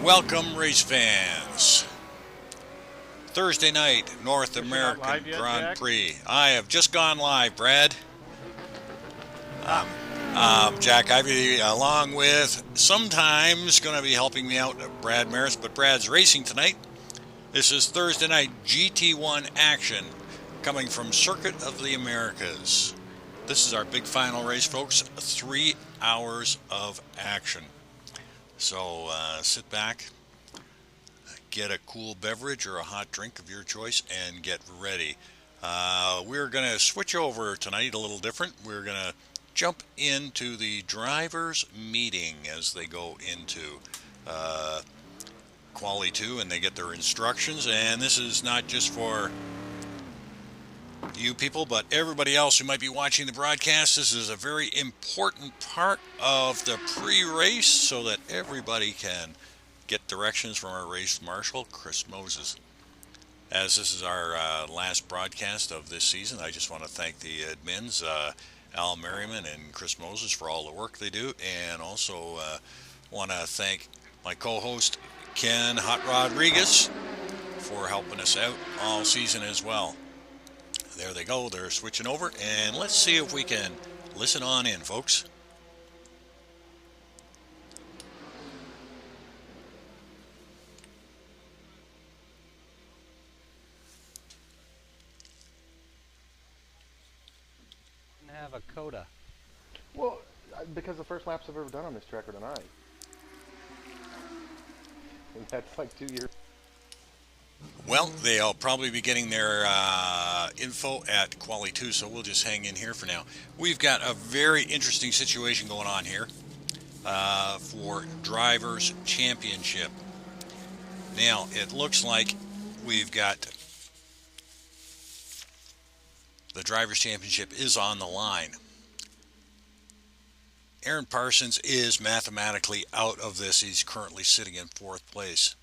Welcome, race fans. Thursday night, North Is she not American live yet, Grand Jack? Prix. I have just gone live, Brad. Ah, Jack Ivy, along with sometimes going to be helping me out, Brad Maris, but Brad's racing tonight. This is Thursday night GT1 action coming from Circuit of the Americas. This is our big final race, folks. 3 hours of action. So sit back, get a cool beverage or a hot drink of your choice, and get ready. We're going to switch over tonight a little different. We're going to jump into the drivers' meeting as they go into Quali 2 and they get their instructions. And this is not just for you people, but everybody else who might be watching the broadcast. This is a very important part of the pre-race so that everybody can get directions from our race marshal, Chris Moses. As this is our last broadcast of this season, I just want to thank the admins, Al Merriman and Chris Moses, for all the work they do, and also want to thank my co-host, Ken Hot Rodriguez, for helping us out all season as well. There they go, they're switching over, and let's see if we can listen on in, folks. Have a COTA. Well, because the first laps I've ever done on this track are tonight. And that's like 2 years. Well, they'll probably be getting their info at Quali 2, so we'll just hang in here for now. We've got a very interesting situation going on here for Drivers' Championship. Now, it looks like we've got the Drivers' Championship is on the line. Aaron Parsons is mathematically out of this. He's currently sitting in 4th place.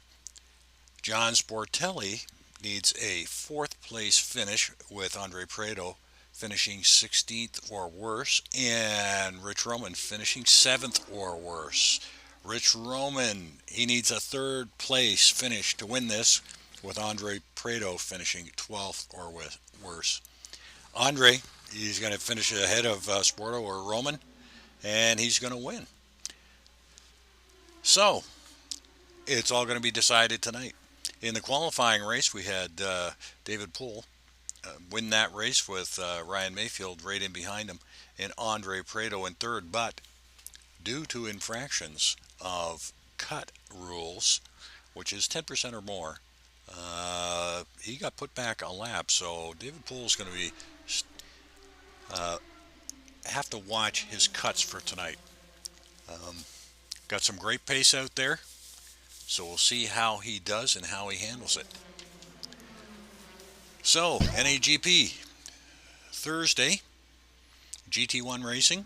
John Sportelli needs a 4th place finish with Andre Prado finishing 16th or worse, and Rich Hromin finishing 7th or worse. Rich Hromin, he needs a 3rd place finish to win this, with Andre Prado finishing 12th or worse. Andre, he's going to finish ahead of Sporto or Hromin, and he's going to win. So, it's all going to be decided tonight. In the qualifying race, we had David Poole win that race with Ryan Mayfield right in behind him, and Andre Prado in 3rd. But due to infractions of cut rules, which is 10% or more, he got put back a lap. So David Poole's going to be have to watch his cuts for tonight. Got some great pace out there. So we'll see how he does and how he handles it. So, NAGP, Thursday, GT1 racing.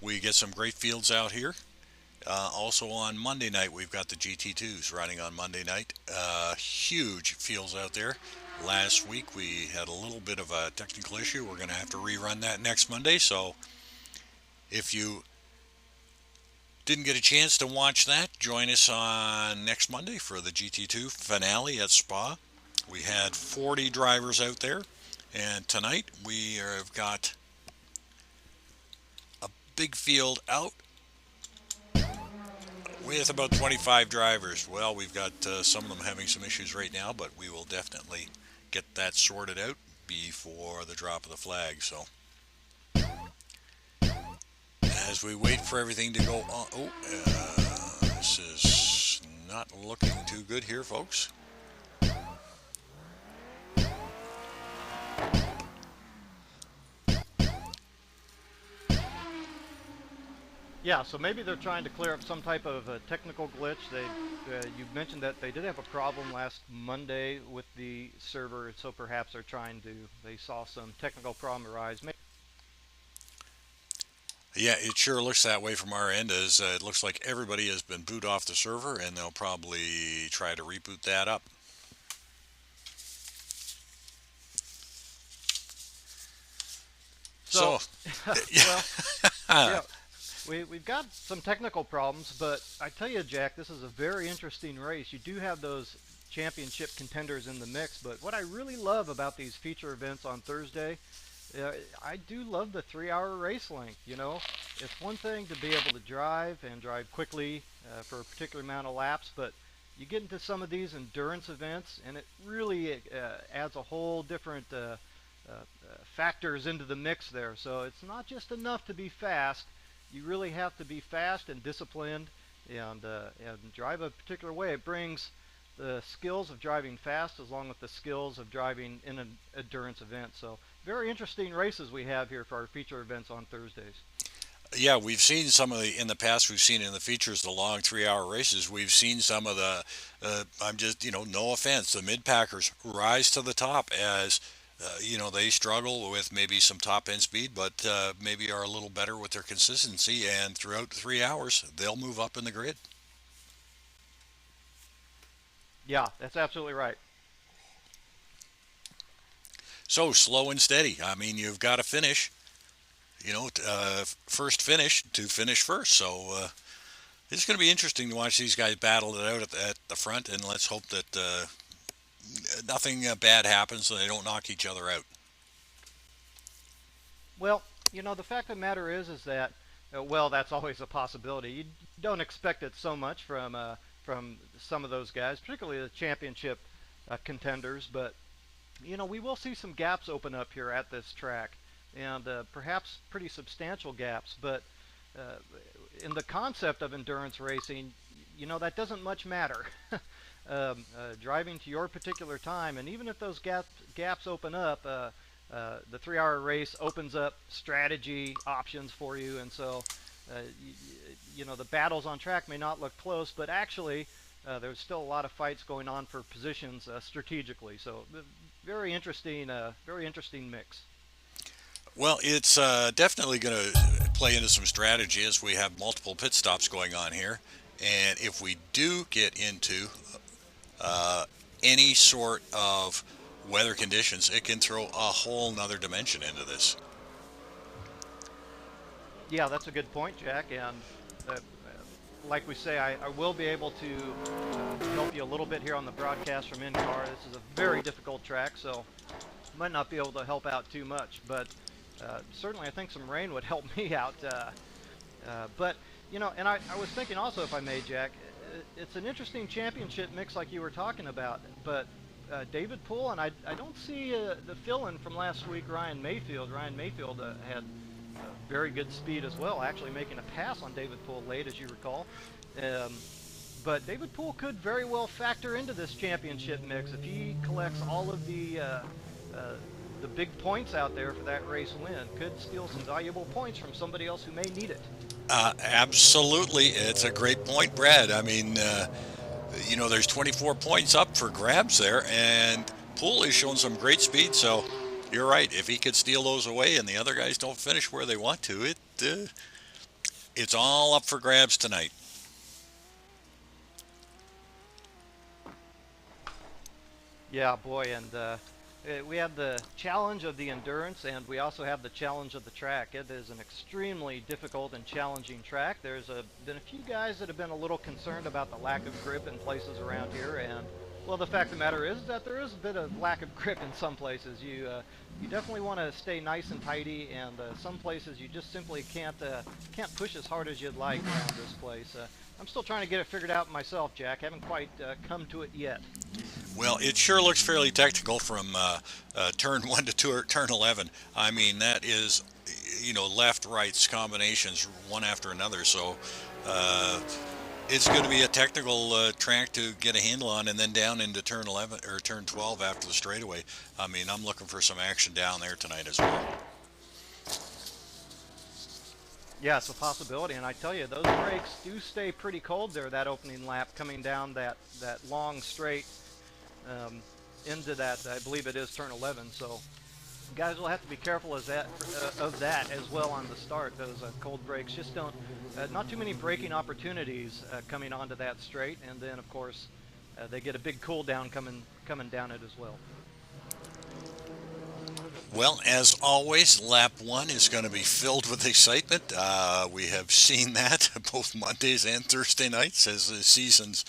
We get some great fields out here. Also on Monday night, we've got the GT2s running on Monday night. Huge fields out there. Last week, we had a little bit of a technical issue. We're going to have to rerun that next Monday. So, if you didn't get a chance to watch that, join us on next Monday for the GT2 finale at Spa. We had 40 drivers out there, and tonight we have got a big field out with about 25 drivers. Well, we've got some of them having some issues right now, but we will definitely get that sorted out before the drop of the flag. So as we wait for everything to go on. This is not looking too good here, folks. yeah. So maybe they're trying to clear up some type of a technical glitch. You mentioned that they did have a problem last Monday with the server, so perhaps they saw some technical problem arise. Yeah, it sure looks that way from our end, as it looks like everybody has been booted off the server, and they'll probably try to reboot that up. So well, yeah. We've got some technical problems, but I tell you, Jack, this is a very interesting race. You do have those championship contenders in the mix, but what I really love about these feature events on Thursday, I do love the 3-hour race length. You know, it's one thing to be able to drive and drive quickly for a particular amount of laps, but you get into some of these endurance events, and it really adds a whole different factors into the mix there. So it's not just enough to be fast. You really have to be fast and disciplined and drive a particular way. It brings the skills of driving fast along with the skills of driving in an endurance event. So very interesting races we have here for our feature events on Thursdays. Yeah, we've seen some of the in the past. We've seen in the features the long 3-hour races. We've seen some of the. I'm just no offense, the mid packers rise to the top as they struggle with maybe some top end speed, but maybe are a little better with their consistency. And throughout the 3 hours, they'll move up in the grid. Yeah, that's absolutely right. So slow and steady. I mean, you've got to finish. First finish to finish first. So it's going to be interesting to watch these guys battle it out at the front, and let's hope that nothing bad happens and they don't knock each other out. Well, the fact of the matter is that, well, that's always a possibility. You don't expect it so much from some of those guys, particularly the championship contenders, but we will see some gaps open up here at this track, and perhaps pretty substantial gaps. But in the concept of endurance racing, that doesn't much matter. Driving to your particular time, and even if those gaps open up, the 3-hour race opens up strategy options for you, and so the battles on track may not look close, but actually there's still a lot of fights going on for positions strategically. So very interesting mix. Well, it's definitely going to play into some strategy as we have multiple pit stops going on here. And if we do get into any sort of weather conditions, it can throw a whole nother dimension into this. Yeah, that's a good point, Jack. And like we say, I will be able to help you a little bit here on the broadcast from in-car. This is a very difficult track, so might not be able to help out too much. But certainly I think some rain would help me out. But, and I was thinking also, if I may, Jack, it's an interesting championship mix like you were talking about. But David Poole, and I don't see the fill-in from last week, Ryan Mayfield. Ryan Mayfield had very good speed as well, actually making a pass on David Poole late, as you recall. But David Poole could very well factor into this championship mix if he collects all of the big points out there for that race win. Could steal some valuable points from somebody else who may need it. Absolutely. It's a great point, Brad. I mean, there's 24 points up for grabs there, and Poole is showing some great speed, so you're right. If he could steal those away and the other guys don't finish where they want to, it's all up for grabs tonight. Yeah, boy, and we have the challenge of the endurance, and we also have the challenge of the track. It is an extremely difficult and challenging track. There's been a few guys that have been a little concerned about the lack of grip in places around here, and well, the fact of the matter is that there is a bit of lack of grip in some places. You definitely want to stay nice and tidy, and some places you just simply can't push as hard as you'd like around this place. I'm still trying to get it figured out myself, Jack. Haven't quite come to it yet. Well, it sure looks fairly technical from turn 1 to turn 11. I mean, that is, left, rights, combinations, one after another. So it's going to be a technical track to get a handle on, and then down into turn 11 or turn 12 after the straightaway. I mean, I'm looking for some action down there tonight as well. Yeah, it's a possibility, and I tell you, those brakes do stay pretty cold there that opening lap, coming down that long straight into that, I believe it is turn 11. So guys will have to be careful of that as well on the start. Those cold brakes just don't, not too many braking opportunities coming onto that straight, and then of course they get a big cool down coming down it as well. Well, as always, lap one is going to be filled with excitement. We have seen that both Mondays and Thursday nights as the seasons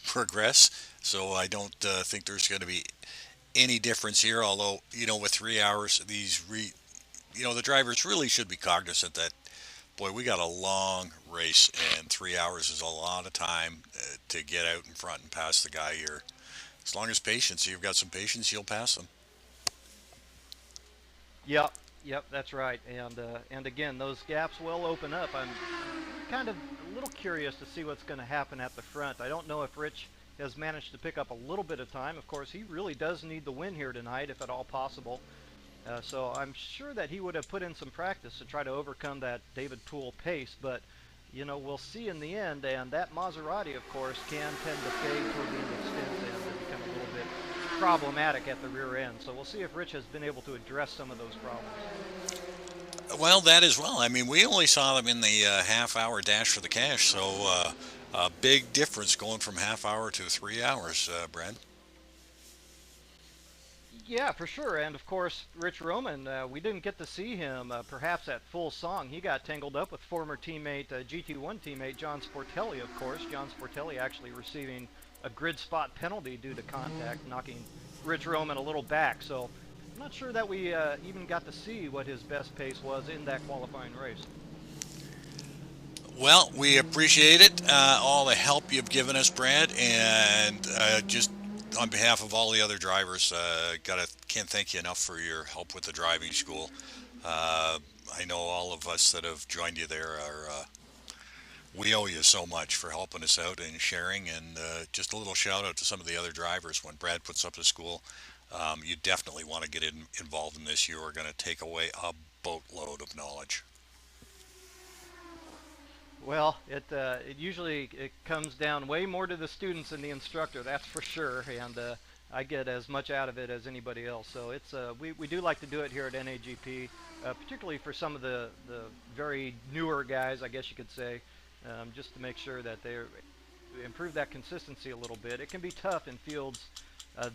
progress. So I don't think there's going to be any difference here. Although, with 3 hours, the drivers really should be cognizant that, boy, we got a long race, and 3 hours is a lot of time to get out in front and pass the guy here. As long as patience, you've got some patience, you'll pass them. Yep, yep, that's right. And again, those gaps will open up. I'm kind of a little curious to see what's going to happen at the front. I don't know if Rich has managed to pick up a little bit of time. Of course, he really does need the win here tonight, if at all possible. So I'm sure that he would have put in some practice to try to overcome that David Poole pace, but we'll see in the end. And that Maserati, of course, can tend to fade toward the end of stints and become a little bit problematic at the rear end. So we'll see if Rich has been able to address some of those problems. Well, that as well. I mean, we only saw them in the half-hour dash for the cash, so a big difference going from half hour to 3 hours, Brad. Yeah, for sure. And of course, Rich Hromin, we didn't get to see him perhaps at full song. He got tangled up with former teammate, GT1 teammate John Sportelli, of course. John Sportelli actually receiving a grid spot penalty due to contact, knocking Rich Hromin a little back. So I'm not sure that we even got to see what his best pace was in that qualifying race. Well, we appreciate it, all the help you've given us, Brad, and just on behalf of all the other drivers, can't thank you enough for your help with the driving school. I know all of us that have joined you there we owe you so much for helping us out and sharing. And just a little shout out to some of the other drivers. When Brad puts up the school, you definitely want to get involved in this. You are going to take away a boatload of knowledge. Well, it usually it comes down way more to the students than the instructor, that's for sure. And I get as much out of it as anybody else. So it's we do like to do it here at NAGP, particularly for some of the very newer guys, I guess you could say, just to make sure that they improve that consistency a little bit. It can be tough in fields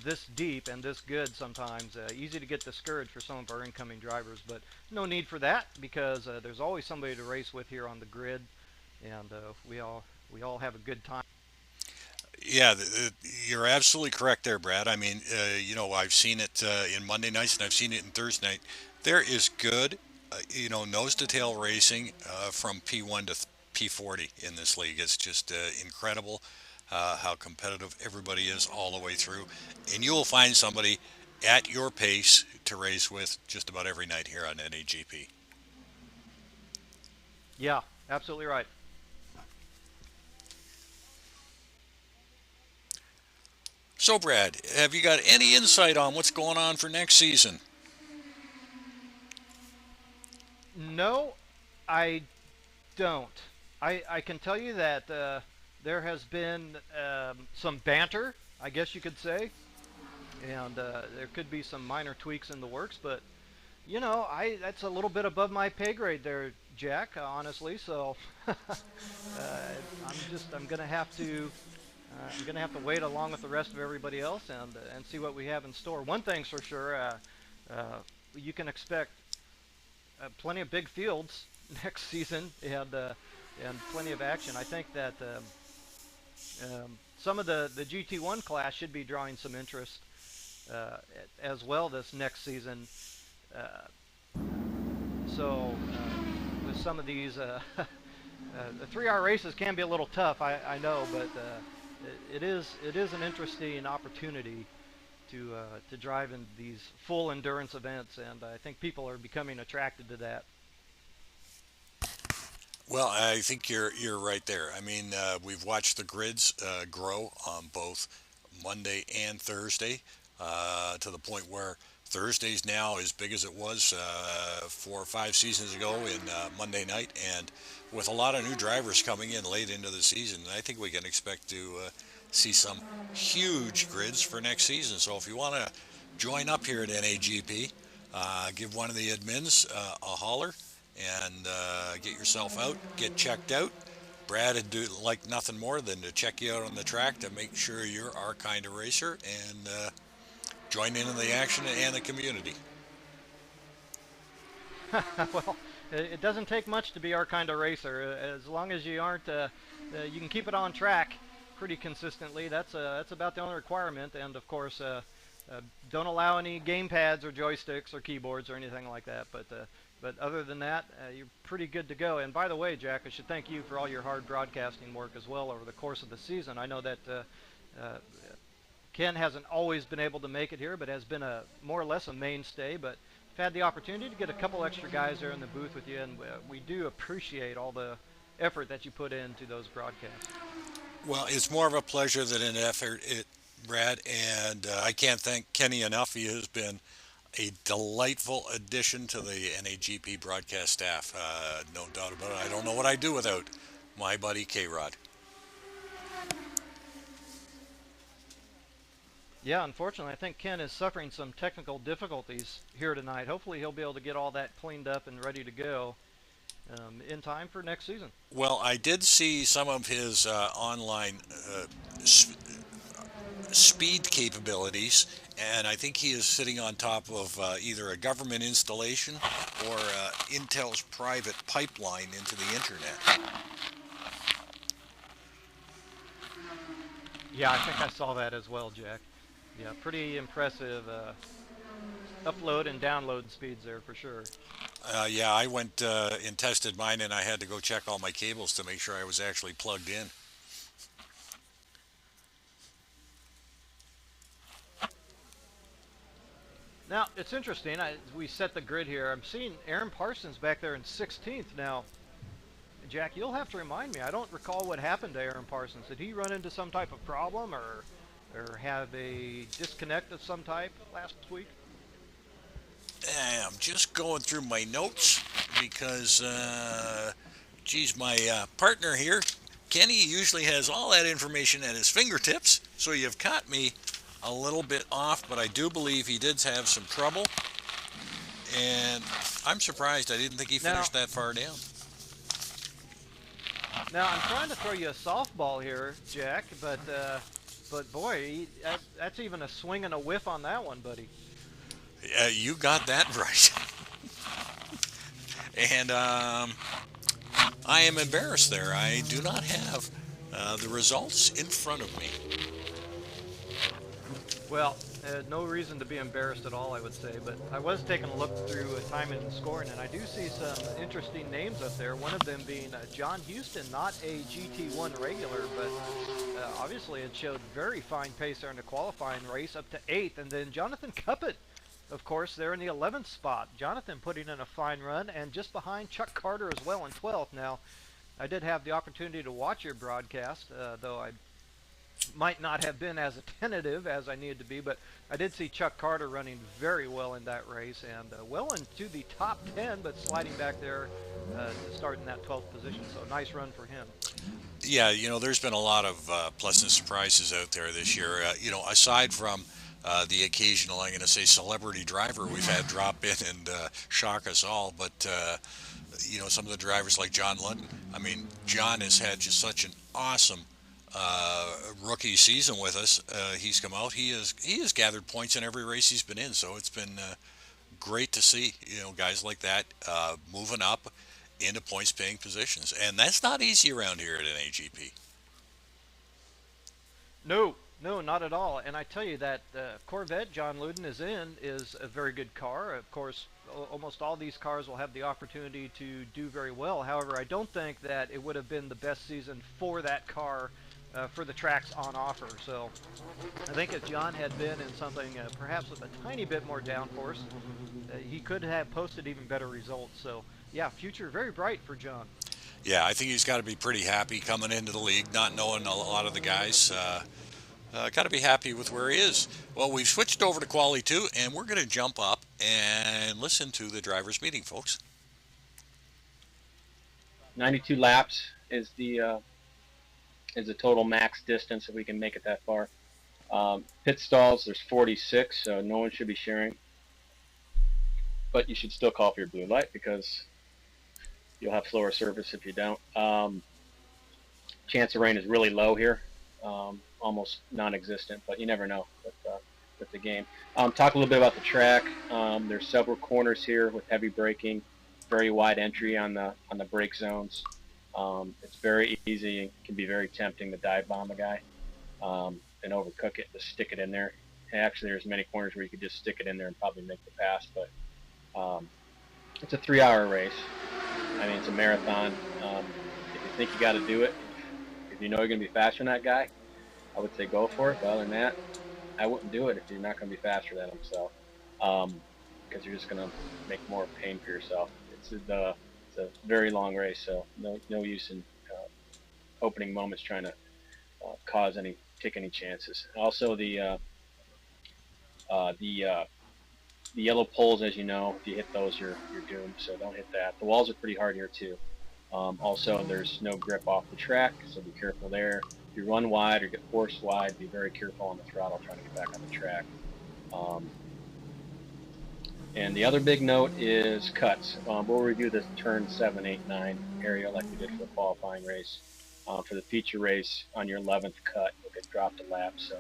this deep and this good sometimes. Easy to get discouraged for some of our incoming drivers, but no need for that because there's always somebody to race with here on the grid, and we all have a good time. Yeah, you're absolutely correct there, Brad. I mean, I've seen it in Monday nights and I've seen it in Thursday night. There is good, nose to tail racing from P1 to P40 in this league. It's just incredible how competitive everybody is all the way through. And you will find somebody at your pace to race with just about every night here on NAGP. Yeah, absolutely right. So, Brad, have you got any insight on what's going on for next season? No, I don't. I can tell you that there has been some banter, I guess you could say, and there could be some minor tweaks in the works, but that's a little bit above my pay grade there, Jack, honestly. So I'm gonna have to wait along with the rest of everybody else and see what we have in store. One thing's for sure, you can expect plenty of big fields next season and plenty of action. I think that some of the GT1 class should be drawing some interest as well this next season. Uh, with some of these, the 3-hour races can be a little tough. I know, but it is an interesting opportunity to drive in these full endurance events, and I think people are becoming attracted to that. Well, I think you're right there. I mean, we've watched the grids grow on both Monday and Thursday to the point where Thursday's now as big as it was 4 or 5 seasons ago in Monday night, and with a lot of new drivers coming in late into the season, I think we can expect to see some huge grids for next season. So if you want to join up here at NAGP, give one of the admins a holler and get yourself out, get checked out. Brad would do like nothing more than to check you out on the track to make sure you're our kind of racer and join in the action and the community. Well, it doesn't take much to be our kind of racer. As long as you aren't, you can keep it on track pretty consistently. That's about the only requirement. And of course, don't allow any game pads or joysticks or keyboards or anything like that. But other than that, you're pretty good to go. And by the way, Jack, I should thank you for all your hard broadcasting work as well over the course of the season. I know that Ken hasn't always been able to make it here, but has been a more or less a mainstay. But I've had the opportunity to get a couple extra guys there in the booth with you, and we do appreciate all the effort that you put into those broadcasts. Well, it's more of a pleasure than an effort, Brad, and I can't thank Kenny enough. He has been a delightful addition to the NAGP broadcast staff. No doubt about it. I don't know what I'd do without my buddy K-Rod. Yeah, unfortunately, I think Ken is suffering some technical difficulties here tonight. Hopefully, he'll be able to get all that cleaned up and ready to go in time for next season. Well, I did see some of his online speed capabilities, and I think he is sitting on top of either a government installation or Intel's private pipeline into the internet. Yeah, I think I saw that as well, Jack. Yeah, pretty impressive upload and download speeds there for sure. Yeah, I went and tested mine, and I had to go check all my cables to make sure I was actually plugged in. Now, it's interesting. We set the grid here. I'm seeing Aaron Parsons back there in 16th. Now, Jack, you'll have to remind me. I don't recall what happened to Aaron Parsons. Did he run into some type of problem or have a disconnect of some type last week? I'm just going through my notes because, geez, my partner here, Kenny, usually has all that information at his fingertips, so you've caught me a little bit off, but I do believe he did have some trouble, and I'm surprised. I didn't think he finished that far down. Now, I'm trying to throw you a softball here, Jack, but boy, that's even a swing and a whiff on that one, buddy. You got that right. And I am embarrassed there. I do not have the results in front of me. Well, no reason to be embarrassed at all, I would say, but I was taking a look through timing and scoring, and I do see some interesting names up there, one of them being John Houston, not a GT1 regular, but obviously it showed very fine pace there in the qualifying race, up to 8th, and then Jonathan Cuppett, of course, there in the 11th spot. Jonathan putting in a fine run, and just behind Chuck Carter as well in 12th. Now, I did have the opportunity to watch your broadcast, though I might not have been as attentive as I needed to be, but I did see Chuck Carter running very well in that race and well into the top 10, but sliding back there to start in that 12th position. So nice run for him. Yeah, there's been a lot of pleasant surprises out there this year. Aside from the occasional, I'm going to say, celebrity driver we've had drop in and shock us all, but some of the drivers like John London. I mean, John has had just such an awesome rookie season with us. He's come out. He has gathered points in every race he's been in. So it's been great to see guys like that moving up into points-paying positions, and that's not easy around here at NAGP. No, not at all. And I tell you that Corvette John Luden is in is a very good car. Of course, almost all these cars will have the opportunity to do very well. However, I don't think that it would have been the best season for that car for the tracks on offer. So I think if John had been in something perhaps with a tiny bit more downforce, he could have posted even better results. So yeah, future very bright for John. Yeah, I think he's got to be pretty happy coming into the league, not knowing a lot of the guys. Got to be happy with where he is. Well, we've switched over to Quali 2, and we're going to jump up and listen to the drivers' meeting, folks. 92 laps is the total max distance that we can make it that far. Pit stalls, there's 46, so no one should be sharing. But you should still call for your blue light because you'll have slower service if you don't. Chance of rain is really low here, almost non-existent, but you never know with the game. Talk a little bit about the track. There's several corners here with heavy braking. very wide entry on the brake zones. It's very easy and can be very tempting to dive bomb a guy and overcook it, just stick it in there. And actually, there's many corners where you could just stick it in there and probably make the pass, but it's a 3-hour race. I mean, it's a marathon. If you think you got to do it, if you know you're going to be faster than that guy, I would say go for it. But other than that, I wouldn't do it if you're not going to be faster than him. So, because you're just going to make more pain for yourself. It's a very long race, so no use in opening moments trying to take any chances. Also, the yellow poles, as you know, if you hit those, you're doomed. So don't hit that. The walls are pretty hard here too. Also, there's no grip off the track, so be careful there. If you run wide or get forced wide, be very careful on the throttle trying to get back on the track. And the other big note is cuts. We'll review this turn 7, 8, 9 area like we did for the qualifying race. For the feature race, on your 11th cut, you'll get dropped a lap, so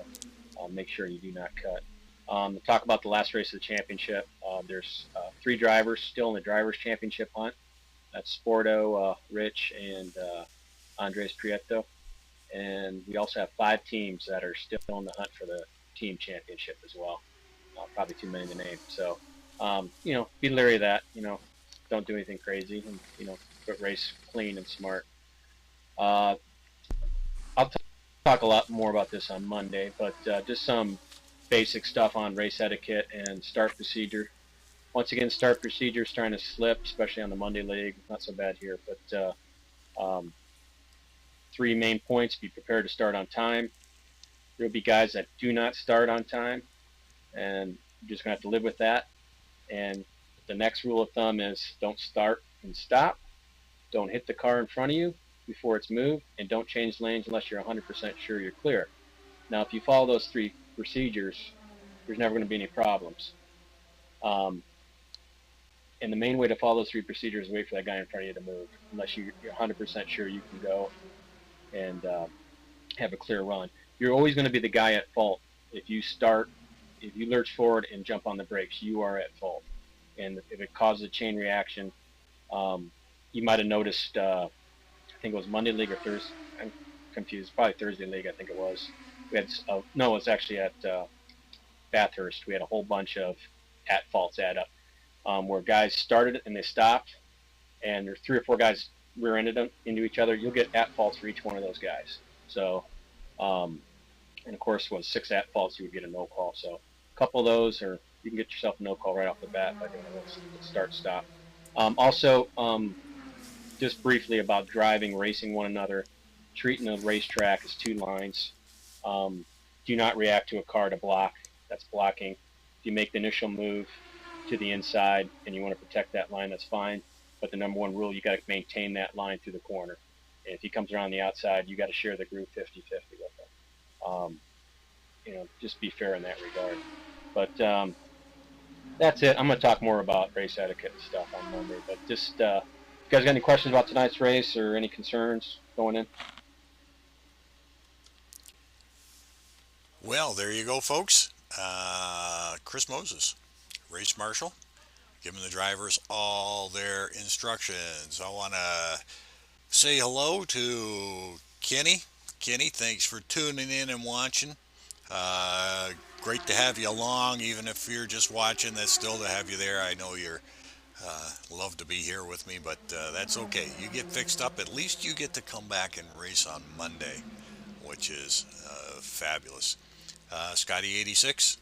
make sure you do not cut. To talk about the last race of the championship, there's 3 drivers still in the Drivers' Championship hunt. That's Sporto, Rich, and Andres Prieto. And we also have 5 teams that are still in the hunt for the team championship as well. Probably too many to name. So, be leery of that. Don't do anything crazy, and but race clean and smart. I'll talk a lot more about this on Monday, but just some basic stuff on race etiquette and start procedure. Once again, start procedure is starting to slip, especially on the Monday leg. Not so bad here, but 3 main points: be prepared to start on time. There'll be guys that do not start on time, and you're just gonna have to live with that. And the next rule of thumb is don't start and stop. Don't hit the car in front of you before it's moved, and don't change lanes unless you're 100% sure you're clear. Now, if you follow those 3 procedures, there's never going to be any problems. And the main way to follow those 3 procedures is wait for that guy in front of you to move, unless you're 100% sure you can go and have a clear run. You're always going to be the guy at fault. If you lurch forward and jump on the brakes, you are at fault. And if it causes a chain reaction, you might have noticed, I think it was Monday League or Thursday, I'm confused, probably Thursday League, I think it was. We had, no, it was actually at Bathurst. We had a whole bunch of at-faults add up, where guys started and they stopped, and there's 3 or 4 guys rear-ended them into each other. You'll get at-faults for each one of those guys. So, and of course, was 6 at-faults, you would get a no-call. So a couple of those, or you can get yourself a no-call right off the bat by doing a start-stop. Also, just briefly about driving, racing one another, treating a racetrack as 2 lines. Do not react to a car to block. That's blocking. If you make the initial move to the inside and you want to protect that line, that's fine. But the number 1 rule, you got to maintain that line through the corner. And if he comes around the outside, you got to share the group 50-50 with him. Just be fair in that regard. But that's it. I'm going to talk more about race etiquette and stuff on Monday. But just, you guys got any questions about tonight's race or any concerns going in? Well, there you go, folks. Chris Moses, race marshal, giving the drivers all their instructions. I want to say hello to Kenny. Kenny, thanks for tuning in and watching. Great to have you along, even if you're just watching. That's still to have you there. I know you're love to be here with me, but that's okay. You get fixed up. At least you get to come back and race on Monday, which is fabulous. Scotty86,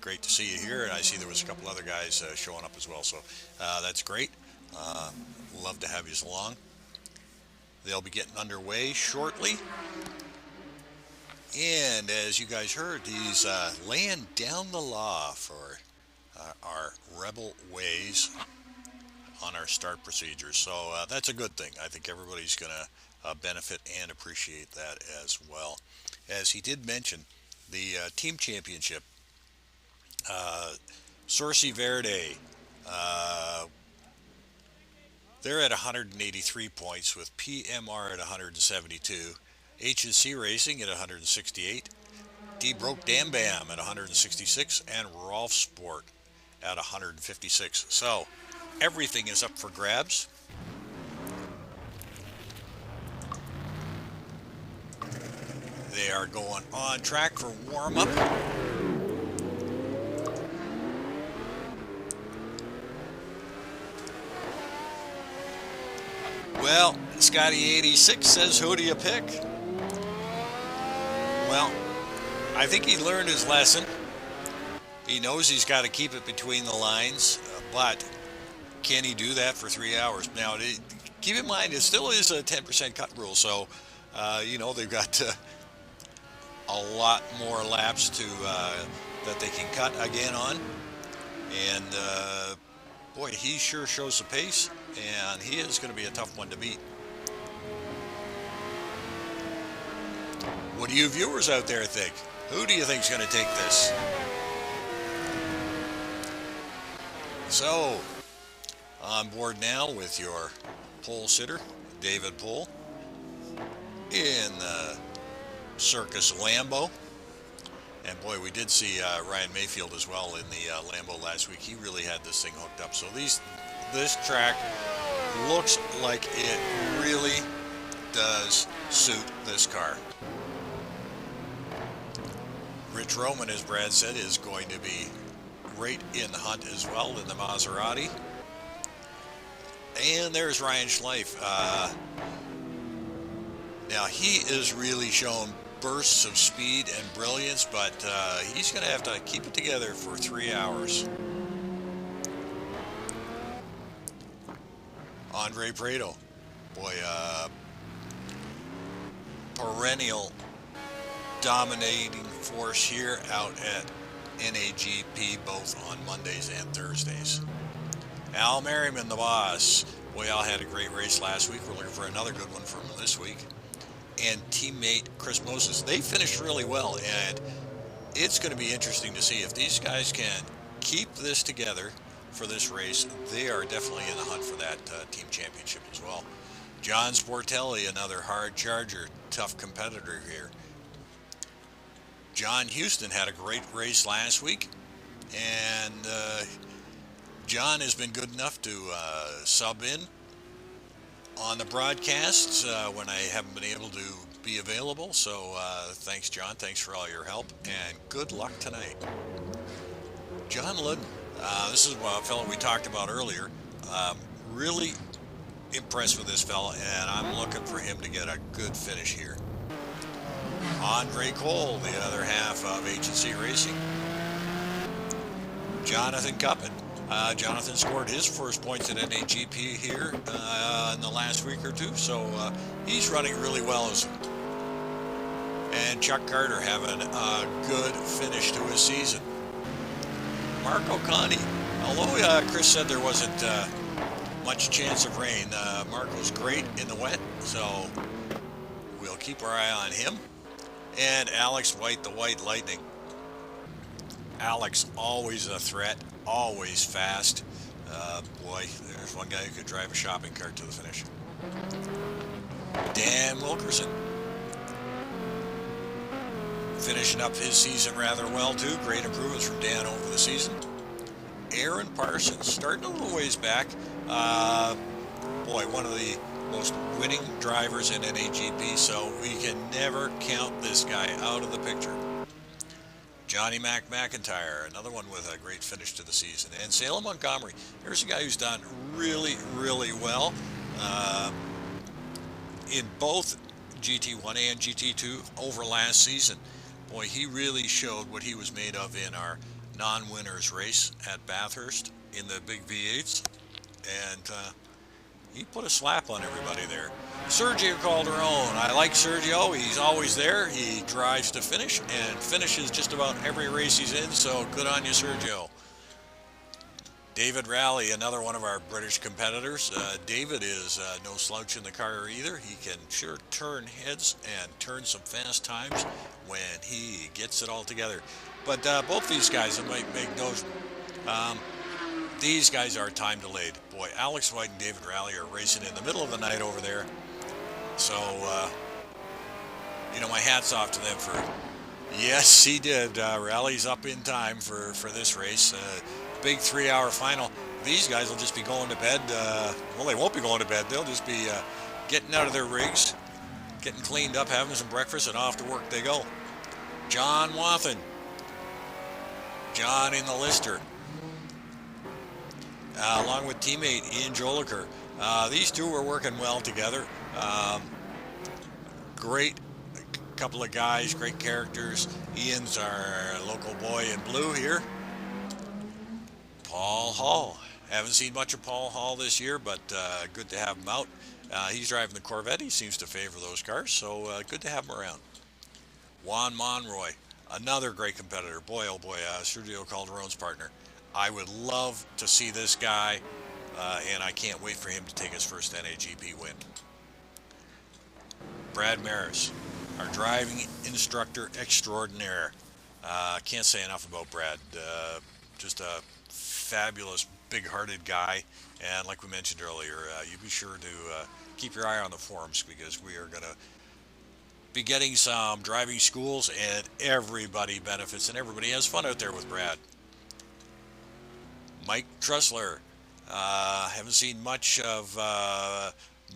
great to see you here, and I see there was a couple other guys showing up as well, so that's great. Love to have you along. They'll be getting underway shortly, and as you guys heard, he's laying down the law for our rebel ways on our start procedures, so that's a good thing. I think everybody's going to benefit and appreciate that as well. As he did mention, the team championship, Sorcy Verde, they're at 183 points with PMR at 172, H&C Racing at 168, D Broke Dam Bam at 166, and Rolf Sport at 156. So everything is up for grabs. They are going on track for warm-up. Well, Scotty86 says, who do you pick? Well, I think he learned his lesson. He knows he's got to keep it between the lines, but can he do that for 3 hours? Now, keep in mind, it still is a 10% cut rule, so, you know, they've got a lot more laps to that they can cut again on. And, boy, he sure shows the pace, and he is going to be a tough one to beat. What do you viewers out there think? Who do you think is going to take this? So, on board now with your pole sitter, David Pohl, in the Circus Lambo. And boy, we did see Ryan Mayfield as well in the Lambo last week. He really had this thing hooked up. So this track looks like it really does suit this car. Rich Hromin, as Brad said, is going to be right in the hunt as well in the Maserati. And there's Ryan Schleif. Now, he is really shown bursts of speed and brilliance, but he's going to have to keep it together for 3 hours. Andre Prado. Boy, perennial dominating force here out at NAGP, both on Mondays and Thursdays. Al Merriman, the boss. Boy, Al had a great race last week. We're looking for another good one from him this week. And teammate Chris Moses. They finished really well, and it's going to be interesting to see if these guys can keep this together for this race. They are definitely in the hunt for that team championship as well. John Sportelli, another hard charger, tough competitor here. John Houston had a great race last week, and John has been good enough to sub in on the broadcasts when I haven't been able to be available. So thanks, John. Thanks for all your help, and good luck tonight. John Ludden. This is a fellow we talked about earlier. Really impressed with this fella, and I'm looking for him to get a good finish here. Andre Cole, the other half of H&C Racing. Jonathan Cuppin. Jonathan scored his first points at NAGP here in the last week or two, so he's running really well. And Chuck Carter having a good finish to his season. Marco Conti. Although Chris said there wasn't much chance of rain, Marco's great in the wet, so we'll keep our eye on him. And Alex White, the White Lightning. Alex, always a threat, always fast. Boy, there's one guy who could drive a shopping cart to the finish. Dan Wilkerson. Finishing up his season rather well, too. Great improvements from Dan over the season. Aaron Parsons, starting a little ways back. Boy, one of the most winning drivers in NAGP, so we can never count this guy out of the picture. Johnny McIntyre, another one with a great finish to the season. And Salem Montgomery, here's a guy who's done really, really well in both GT1 and GT2 over last season. Boy, he really showed what he was made of in our non-winners race at Bathurst in the big V8s. And he put a slap on everybody there. Sergio Calderon. I like Sergio. He's always there. He drives to finish and finishes just about every race he's in, so good on you, Sergio. David Rowley, another one of our British competitors. David is no slouch in the car either. He can sure turn heads and turn some fast times when he gets it all together. But both these guys, I might make those. These guys are time delayed. Boy, Alex White and David Rowley are racing in the middle of the night over there. So, you know, my hat's off to them for, yes, he did. Rowley's up in time for this race. big 3-hour final. These guys will just be going to bed. Well, they won't be going to bed. They'll just be getting out of their rigs, getting cleaned up, having some breakfast, and off to work they go. John Wathen. John in the Lister. Along with teammate Ian Joliker. These two were working well together. Great couple of guys, great characters. Ian's our local boy in blue here. Paul Hall. Haven't seen much of Paul Hall this year, but good to have him out. He's driving the Corvette. He seems to favor those cars, so good to have him around. Juan Monroy, another great competitor. Boy, oh boy, Sergio Calderon's partner. I would love to see this guy, and I can't wait for him to take his first NAGP win. Brad Maris, our driving instructor extraordinaire. Can't say enough about Brad. Just a fabulous, big-hearted guy. And like we mentioned earlier, you be sure to keep your eye on the forums, because we are going to be getting some driving schools, and everybody benefits and everybody has fun out there with Brad. Mike Trussler. Haven't seen much of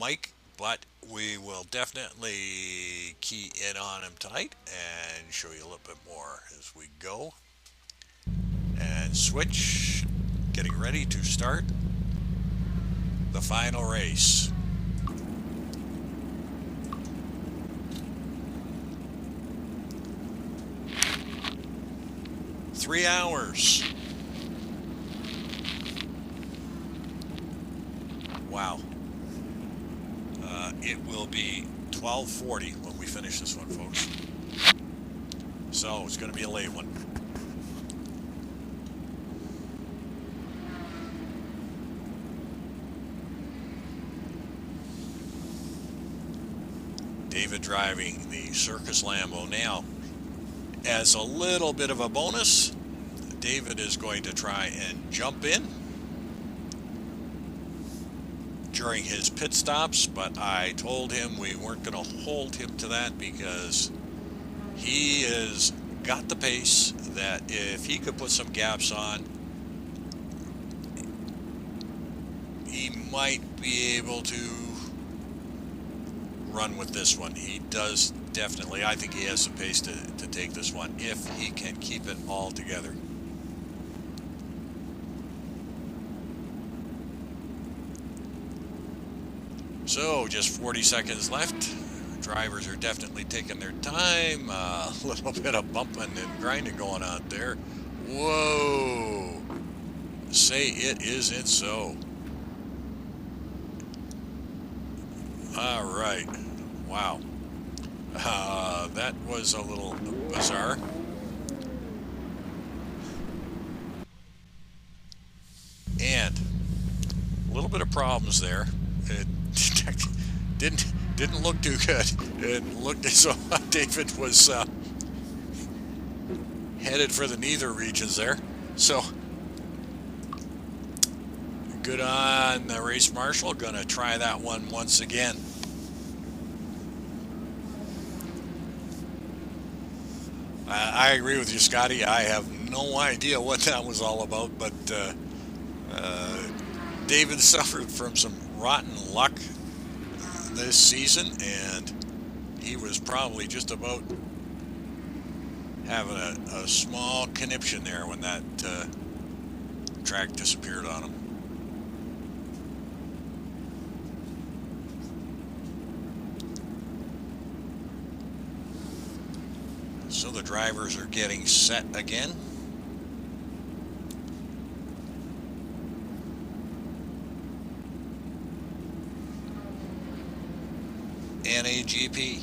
Mike, but we will definitely key in on him tonight and show you a little bit more as we go. And switch, getting ready to start the final race. Three hours. Wow. It will be 12:40 when we finish this one, folks. So it's going to be a late one. David driving the Circus Lambo now. As a little bit of a bonus, David is going to try and jump in during his pit stops, but I told him we weren't going to hold him to that, because he has got the pace that if he could put some gaps on, he might be able to run with this one. He does definitely. I think he has the pace to take this one if he can keep it all together. So just 40 seconds left. Drivers are definitely taking their time. A little bit of bumping and grinding going on there. Whoa! Say it isn't so. All right. Wow. That was a little bizarre. And a little bit of problems there. It didn't look too good. It looked as though David was headed for the neither regions there. So good on the race marshal. Gonna try that one once again. I agree with you, Scotty. I have no idea what that was all about, but David suffered from some rotten luck this season, and he was probably just about having a small conniption there when that track disappeared on him. So the drivers are getting set again. NAGP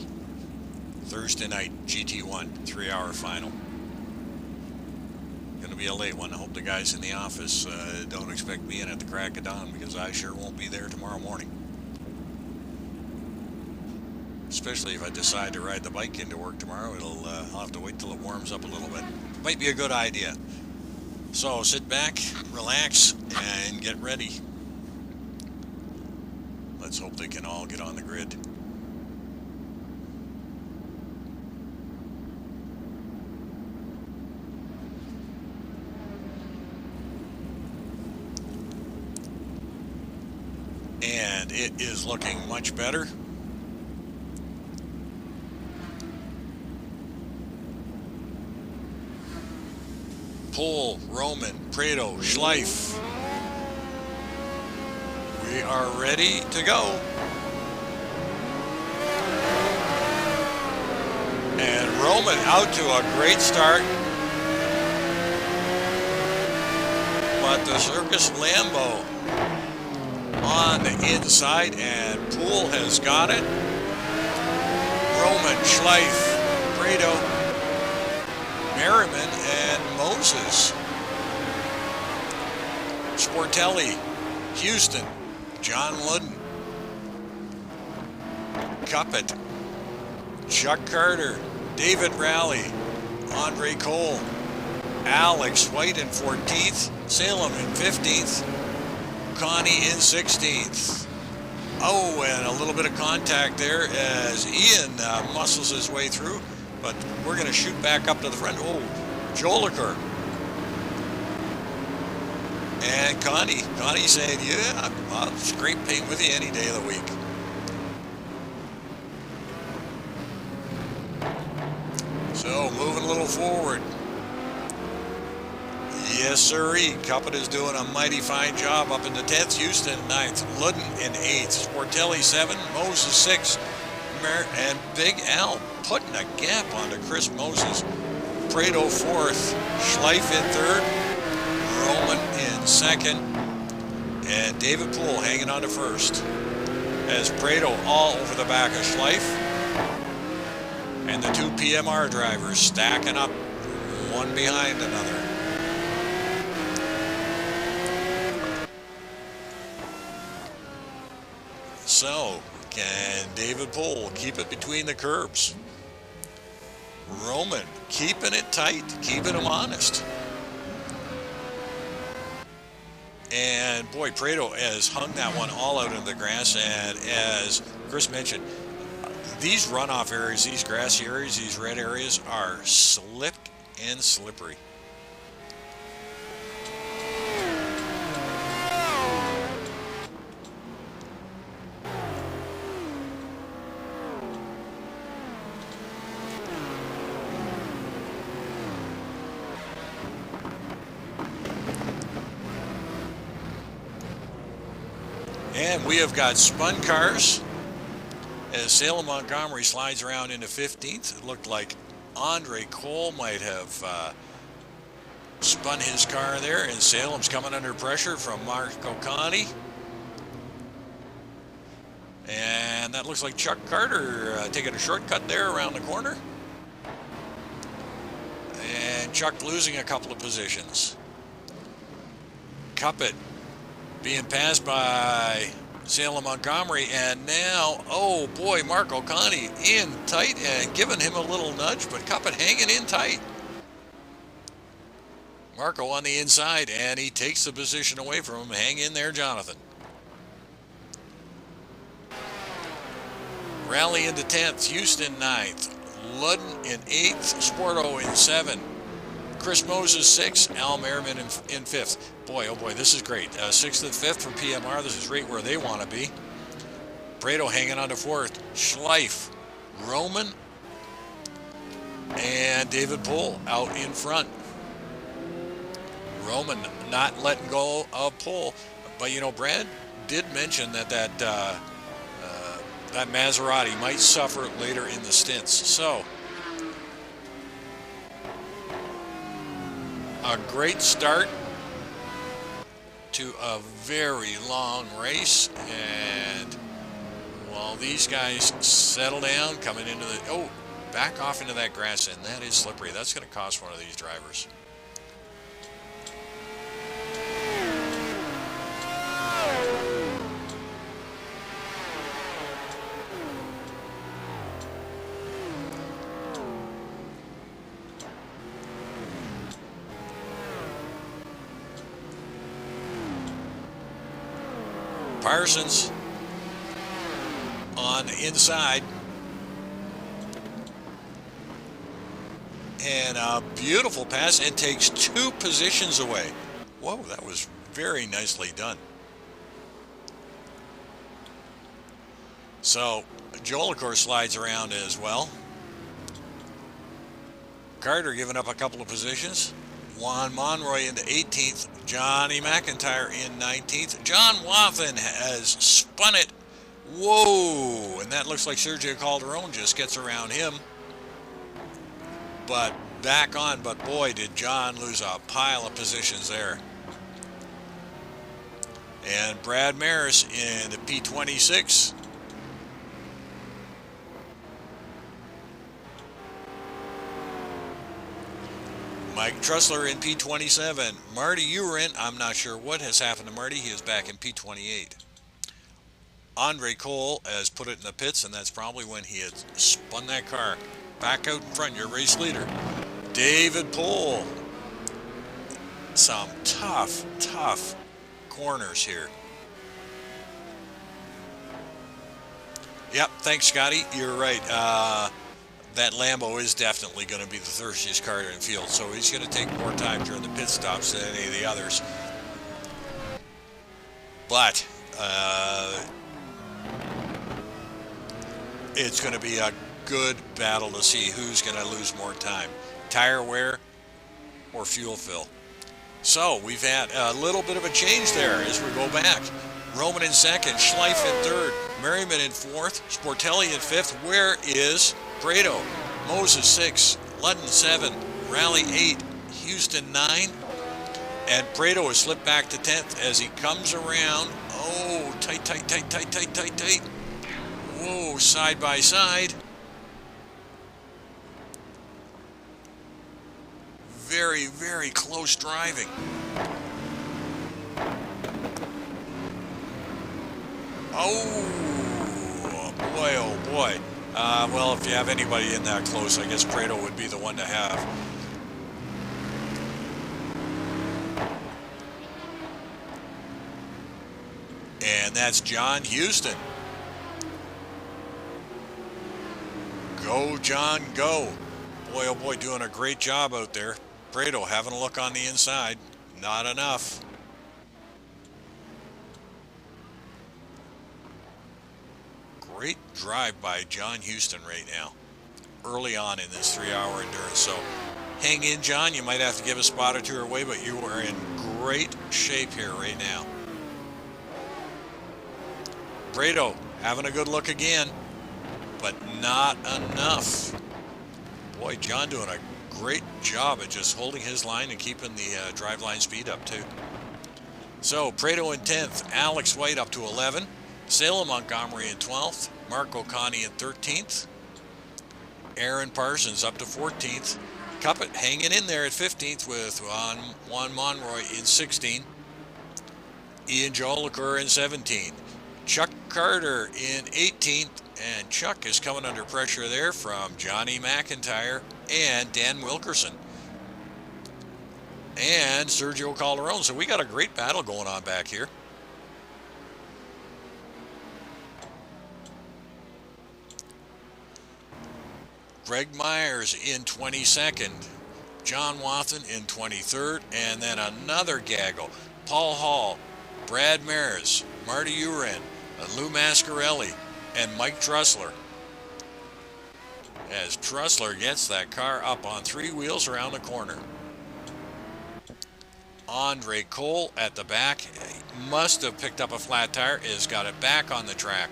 Thursday night GT1 3-hour final. Gonna be a late one. I hope the guys in the office don't expect me in at the crack of dawn, because I sure won't be there tomorrow morning. Especially if I decide to ride the bike into work tomorrow. I'll have to wait till it warms up a little bit. Might be a good idea. So sit back, relax, and get ready. Let's hope they can all get on the grid. and it is looking much better. Poole, Hromin, Prado, Schleif. We are ready to go. And Hromin out to a great start. But the Circus Lambo on the inside, and Poole has got it. Hromin, Schleif, Prado, Merriman, and Moses. Sportelli, Houston, John Ludden, Cuppet, Chuck Carter, David Rowley, Andre Cole, Alex White in 14th, Salem in 15th, Connie in 16th. Oh, and a little bit of contact there as Ian muscles his way through, but we're going to shoot back up to the front. Oh, Joliker. And Connie saying, yeah, I'll scrape paint with you any day of the week. So, moving a little forward. Yes, sirree. Cuppet is doing a mighty fine job up in the 10th. Houston 9th. Ludden in 8th. Sportelli 7. Moses 6. And Big Al putting a gap onto Chris Moses. Prado 4th. Schleif in 3rd. Hromin in 2nd. And David Poole hanging on to 1st. As Prado all over the back of Schleif. And the 2 PMR drivers stacking up one behind another. So, can David Poole keep it between the curbs? Hromin keeping it tight, keeping him honest. And boy, Prado has hung that one all out in the grass, and as Chris mentioned, these runoff areas, these grassy areas, these red areas are slick and slippery. And we have got spun cars as Salem Montgomery slides around into 15th. It looked like Andre Cole might have spun his car there, and Salem's coming under pressure from Marco Conti. And that looks like Chuck Carter taking a shortcut there around the corner. And Chuck losing a couple of positions. Cuppet being passed by Salem Montgomery, and now, oh boy, Marco Conti in tight and giving him a little nudge, but Cuppet hanging in tight. Marco on the inside, and he takes the position away from him. Hang in there, Jonathan. Rally into 10th, Houston 9th, Ludden in 8th, Sporto in 7th. Chris Moses 6th, Al Merriman in 5th. Boy, oh boy, this is great. 6th and 5th for PMR. This is right where they want to be. Prado hanging on to 4th. Schleif, Hromin, and David Poole out in front. Hromin not letting go of Poole. But, you know, Brad did mention that that Maserati might suffer later in the stints. So, a great start to a very long race, and while these guys settle down, coming into the, back off into that grass, and that is slippery. That's going to cost one of these drivers. Parsons on the inside. And a beautiful pass, and takes 2 positions away. Whoa, that was very nicely done. So Joel, of course, slides around as well. Carter giving up a couple of positions. Juan Monroy into 18th. Johnny McIntyre in 19th. John Wathen has spun it. Whoa! And that looks like Sergio Calderon just gets around him. But back on, but boy, did John lose a pile of positions there. And Brad Maris in the P26. Mike Trussler in P27. Marty Urin, I'm not sure what has happened to Marty. He is back in P28. Andre Cole has put it in the pits, and that's probably when he had spun that car. Back out in front, your race leader. David Pohl. Some tough, tough corners here. Yep, thanks, Scotty. You're right. That Lambo is definitely going to be the thirstiest car in the field, so he's going to take more time during the pit stops than any of the others. But it's going to be a good battle to see who's going to lose more time. Tire wear or fuel fill. So we've had a little bit of a change there as we go back. Hromin in second, Schleif in third, Merriman in fourth, Sportelli in fifth. Where is Brado? Moses 6, Ludden 7, Rally 8, Houston 9, and Brado has slipped back to 10th as he comes around. Oh, tight. Whoa, side by side. Very, very close driving. Oh boy. Well, if you have anybody in that close, I guess Prado would be the one to have. And that's John Houston. Go, John, go. Boy, oh boy, doing a great job out there. Prado having a look on the inside. Not enough. Great drive by John Houston right now, early on in this 3-hour endurance. So hang in, John. You might have to give a spot or two away, but you are in great shape here right now. Brado having a good look again, but not enough. Boy, John doing a great job at just holding his line and keeping the driveline speed up too. So Prado in 10th, Alex White up to 11. Salem Montgomery in 12th, Mark O'Connie in 13th, Aaron Parsons up to 14th, Cuppet hanging in there at 15th with Juan Monroy in 16, Ian Jolicoeur in 17, Chuck Carter in 18th, and Chuck is coming under pressure there from Johnny McIntyre and Dan Wilkerson and Sergio Calderon. So we got a great battle going on back here. Greg Myers in 22nd, John Wathen in 23rd, and then another gaggle. Paul Hall, Brad Mares, Marty Urin, Lou Mascarelli, and Mike Trussler. As Trussler gets that car up on 3 wheels around the corner. Andre Cole at the back, he must have picked up a flat tire, has got it back on the track.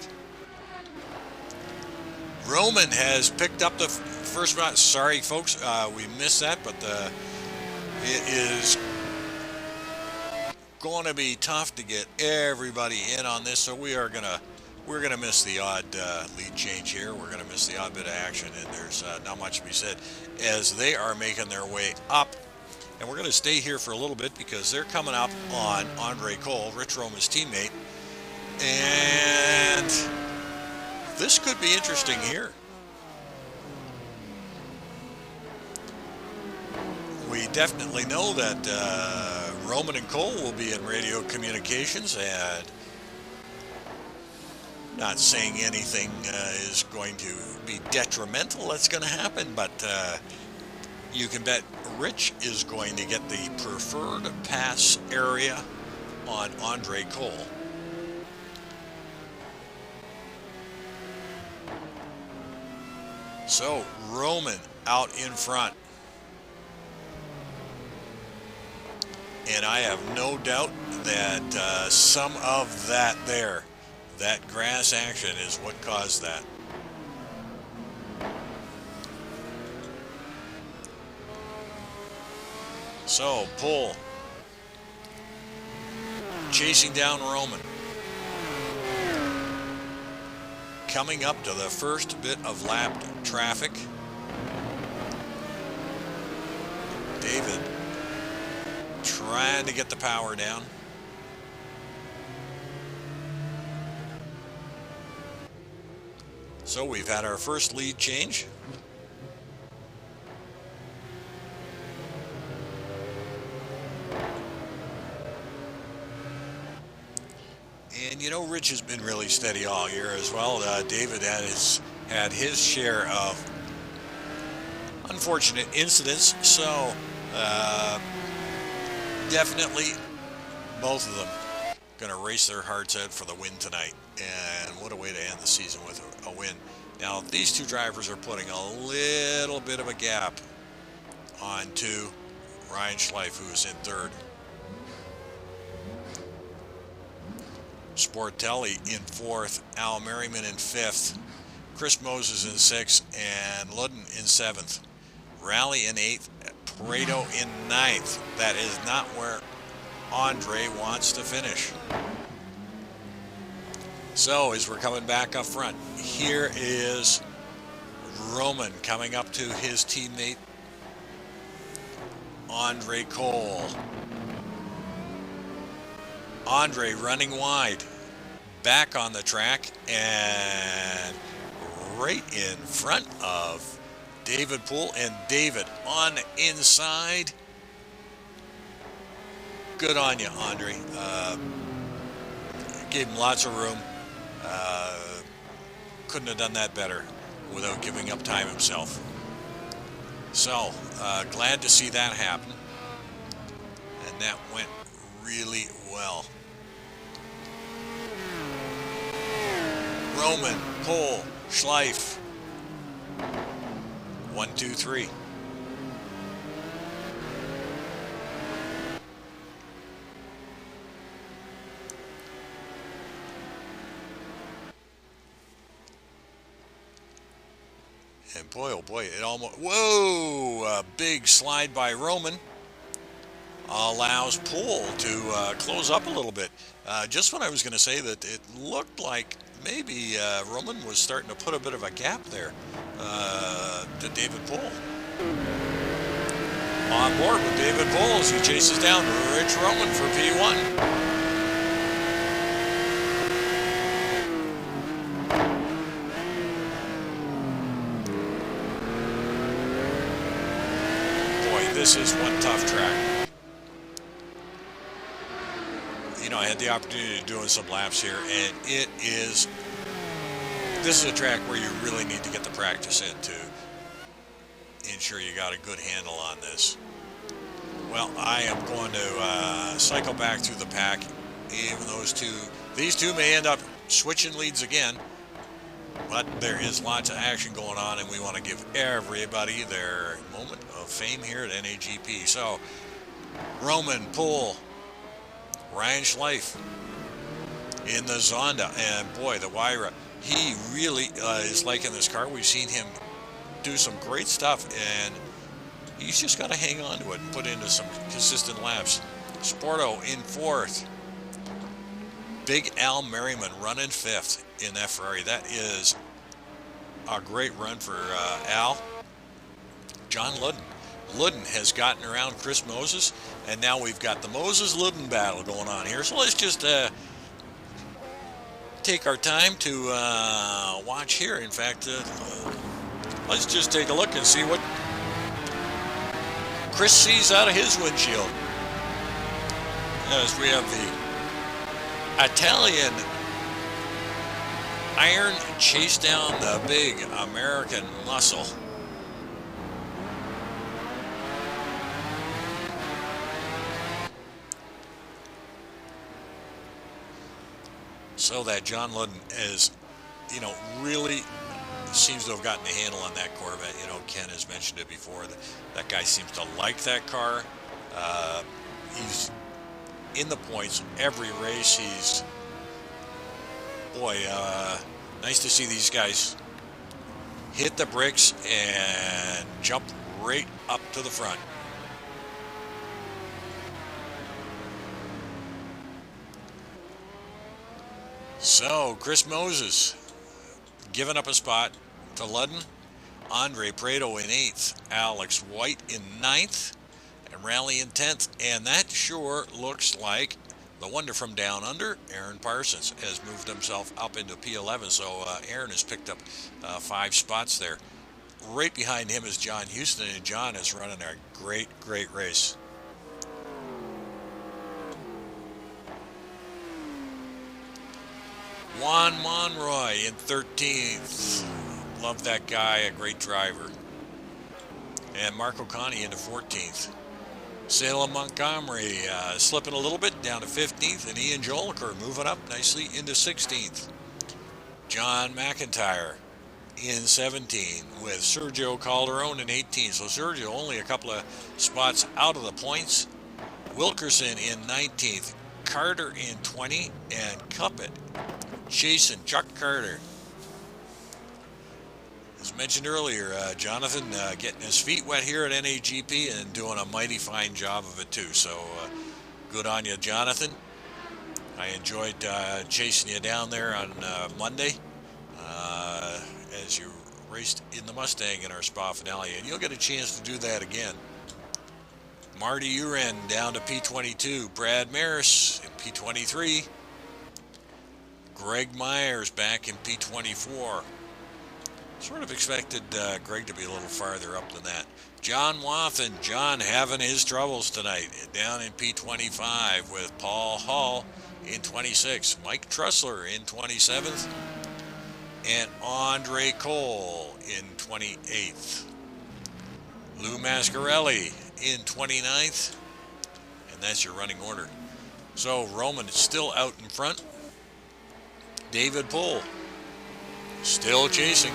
Hromin has picked up the first spot. Sorry, folks, we missed that, but it is going to be tough to get everybody in on this. So we're gonna miss the odd lead change here. We're gonna miss the odd bit of action, and there's not much to be said as they are making their way up. And we're gonna stay here for a little bit because they're coming up on Andre Cole, Rich Hromin's teammate, and this could be interesting here. We definitely know that Hromin and Cole will be in radio communications, and not saying anything is going to be detrimental that's going to happen, but you can bet Rich is going to get the preferred pass area on Andre Cole. So Hromin out in front. And I have no doubt that some of that grass action is what caused that. So, pull. Chasing down Hromin. Coming up to the first bit of lapped traffic. David trying to get the power down. So we've had our first lead change. And you know, Rich has been really steady all year as well. David had his share of unfortunate incidents, so definitely both of them going to race their hearts out for the win tonight. And what a way to end the season with a win. Now, these two drivers are putting a little bit of a gap onto Ryan Schleif, who's in third. Sportelli in fourth, Al Merriman in fifth, Chris Moses in sixth, and Ludden in seventh. Rally in eighth, Pareto in ninth. That is not where Andre wants to finish. So as we're coming back up front, here is Hromin coming up to his teammate Andre Cole. Andre running wide, back on the track, and right in front of David Poole, and David on the inside. Good on you, Andre. Gave him lots of room. Couldn't have done that better without giving up time himself. So, glad to see that happen. And that went really well. Hromin, Poole, Schleif. 1, 2, 3. And boy, oh boy, it almost, whoa, a big slide by Hromin allows Poole to close up a little bit. Just when I was going to say that it looked like maybe Hromin was starting to put a bit of a gap there to David Poole. On board with David Poole as he chases down Rich Hromin for P1. This is one tough track. You know, I had the opportunity of doing some laps here, and this is a track where you really need to get the practice in to ensure you got a good handle on this. Well, I am going to cycle back through the pack. Even these two may end up switching leads again, but there is lots of action going on, and we want to give everybody their moment of fame here at NAGP. So, Hromin, Poole, Ryan Schleif in the Zonda, and boy, the Wyra, he really is liking this car. We've seen him do some great stuff, and he's just got to hang on to it and put into some consistent laps. Sporto in fourth. Big Al Merriman running fifth in that Ferrari. That is a great run for Al. John Ludden. Ludden has gotten around Chris Moses, and now we've got the Moses-Ludden battle going on here. So let's just take our time to watch here. In fact, let's just take a look and see what Chris sees out of his windshield. As we have the Italian iron chase down the big American muscle. So that John Ludden is, you know, really seems to have gotten a handle on that Corvette. You know, Ken has mentioned it before. That guy seems to like that car. He's in the points every race. He's, boy, nice to see these guys hit the bricks and jump right up to the front. So, Chris Moses giving up a spot to Ludden. Andre Prado in 8th. Alex White in 9th. And Rally in 10th. And that sure looks like the wonder from down under, Aaron Parsons, has moved himself up into P11. So Aaron has picked up 5 spots there. Right behind him is John Houston, and John is running a great, great race. Juan Monroy in 13th. Love that guy, a great driver. And Marco Conti into 14th. Salem Montgomery slipping a little bit down to 15th, and Ian Joliker moving up nicely into 16th. John McIntyre in 17 with Sergio Calderon in 18. So Sergio only a couple of spots out of the points. Wilkerson in 19th. Carter in 20, and Cuppet chasing Chuck Carter. As mentioned earlier, Jonathan getting his feet wet here at NAGP and doing a mighty fine job of it too. So good on you, Jonathan. I enjoyed chasing you down there on Monday as you raced in the Mustang in our Spa finale, and you'll get a chance to do that again. Marty Uren down to P22. Brad Maris in P23. Greg Myers back in P24. Sort of expected Greg to be a little farther up than that. John Wathen, John having his troubles tonight, down in P25 with Paul Hall in 26. Mike Trussler in 27th. And Andre Cole in 28th. Lou Mascarelli in 29th. And that's your running order. So Hromin is still out in front. David Pohl still chasing.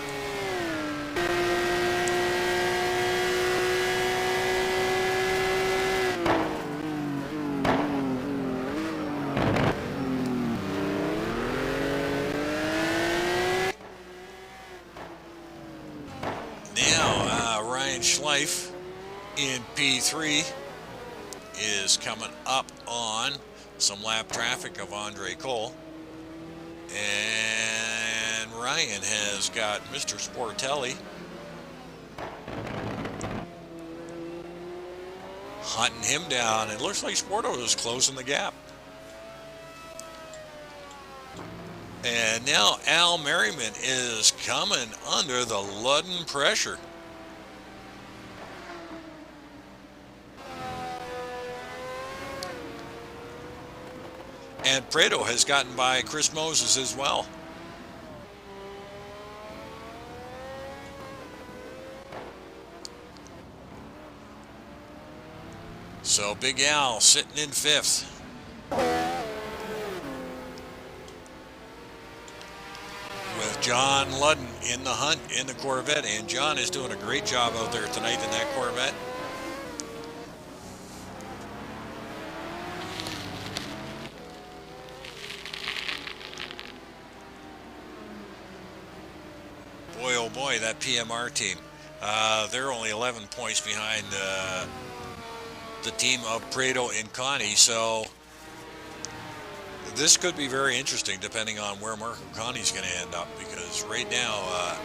Now Ryan Schleif in P3 is coming up on some lap traffic of Andre Cole. And Ryan has got Mr. Sportelli hunting him down. It looks like Sporto is closing the gap. And now Al Merriman is coming under the Ludden pressure. And Prado has gotten by Chris Moses as well. So Big Al sitting in 5th. With John Ludden in the hunt in the Corvette. And John is doing a great job out there tonight in that Corvette. Boy, oh boy, that PMR team. They're only 11 points behind the team of Prado and Conti, so this could be very interesting depending on where Marco Conti's going to end up, because right now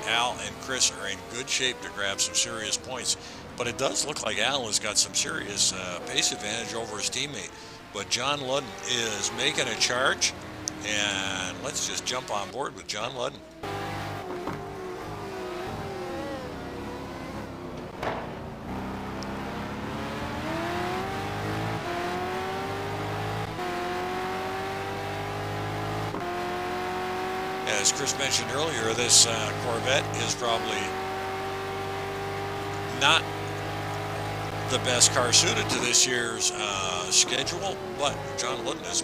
Al and Chris are in good shape to grab some serious points. But it does look like Al has got some serious pace advantage over his teammate. But John Ludden is making a charge, and let's just jump on board with John Ludden. As Chris mentioned earlier, this Corvette is probably not the best car suited to this year's schedule, but John Ludden has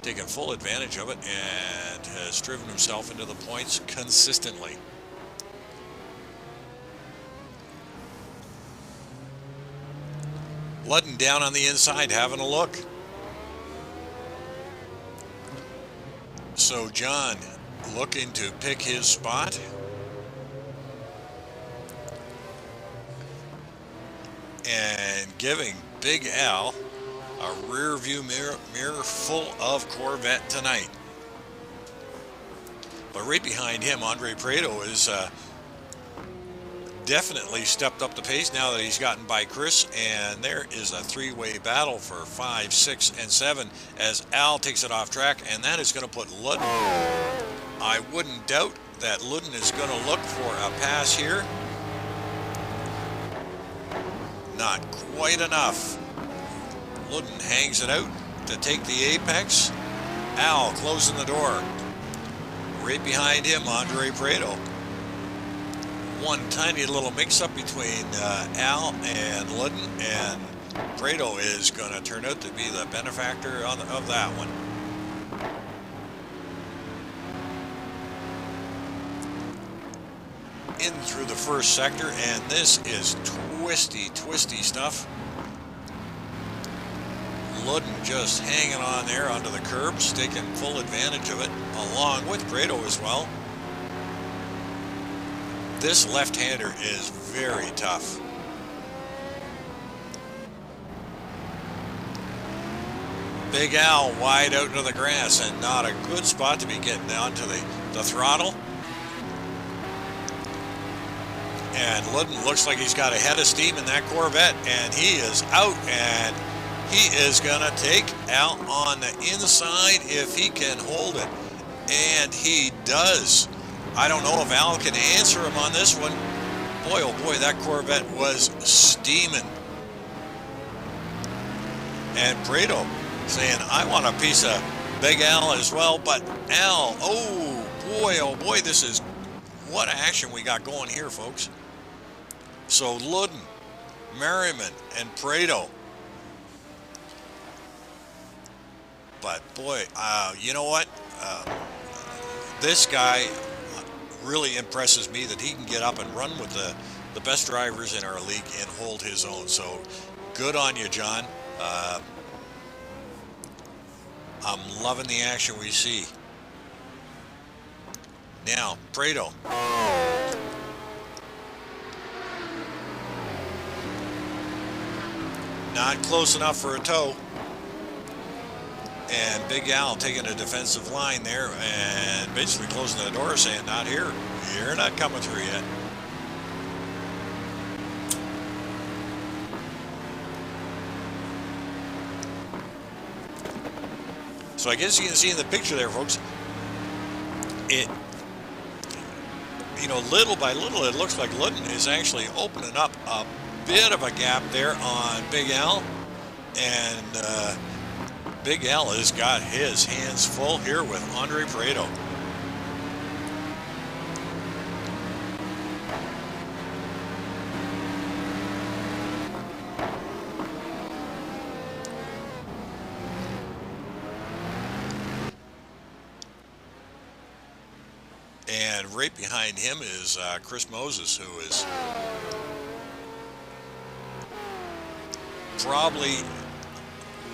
taken full advantage of it and has driven himself into the points consistently. Ludden down on the inside having a look. So John looking to pick his spot. And giving Big Al a rear view mirror full of Corvette tonight. But right behind him, Andre Prado is definitely stepped up the pace now that he's gotten by Chris, and there is a three-way battle for 5, 6, and 7 as Al takes it off track, and that is going to put Ludden. I wouldn't doubt that Ludden is going to look for a pass here. Not quite enough. Ludden hangs it out to take the apex. Al closing the door. Right behind him, Andre Prado. One tiny little mix-up between Al and Ludden, and Prado is going to turn out to be the benefactor of that one. In through the first sector, and this is twisty stuff. Ludden just hanging on there onto the curbs, taking full advantage of it, along with Prado as well. This left-hander is very tough. Big Al wide out into the grass, and not a good spot to be getting onto the throttle. And Ludden looks like he's got a head of steam in that Corvette, and he is out, and he is going to take Al on the inside if he can hold it. And he does. I don't know if Al can answer him on this one. Boy, oh boy, that Corvette was steaming. And Prado saying, I want a piece of Big Al as well. But Al, oh boy, this is what action we got going here, folks. So Ludden, Merriman, and Prado. But boy, you know what? This guy really impresses me that he can get up and run with the best drivers in our league and hold his own. So good on you, John. I'm loving the action we see. Now, Prado. Not close enough for a tow. And Big Al taking a defensive line there and basically closing the door, saying, not here. You're not coming through yet. So I guess you can see in the picture there, folks, it, you know, little by little, it looks like Ludden is actually opening up a bit of a gap there on Big Al. And Big Al has got his hands full here with Andre Prado. And right behind him is Chris Moses, who is probably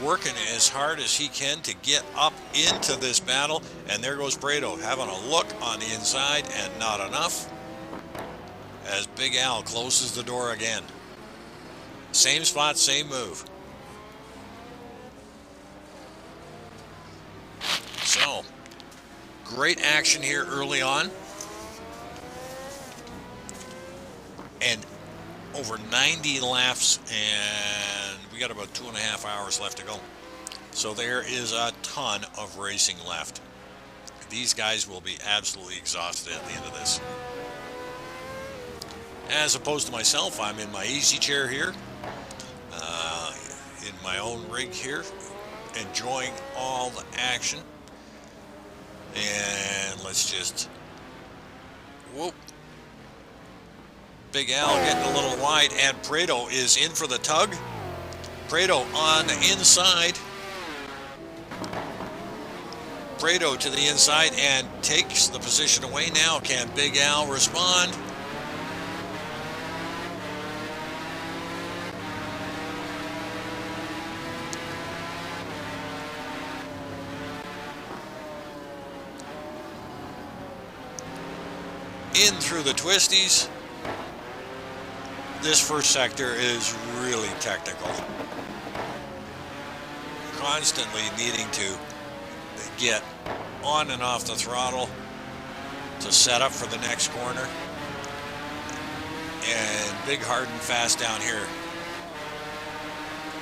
working as hard as he can to get up into this battle. And there goes Prado having a look on the inside, and not enough, as Big Al closes the door again. Same spot, same move. So great action here early on, and over 90 laps, and we got about 2.5 hours left to go. So there is a ton of racing left. These guys will be absolutely exhausted at the end of this. As opposed to myself, I'm in my easy chair here, in my own rig here, enjoying all the action. And let's just, whoop. Big Al getting a little wide, and Prado is in for the tug. Prado on the inside. Prado to the inside and takes the position away. Now can Big Al respond? in through the twisties. This first sector is really technical. Constantly needing to get on and off the throttle to set up for the next corner. And big hard and fast down here.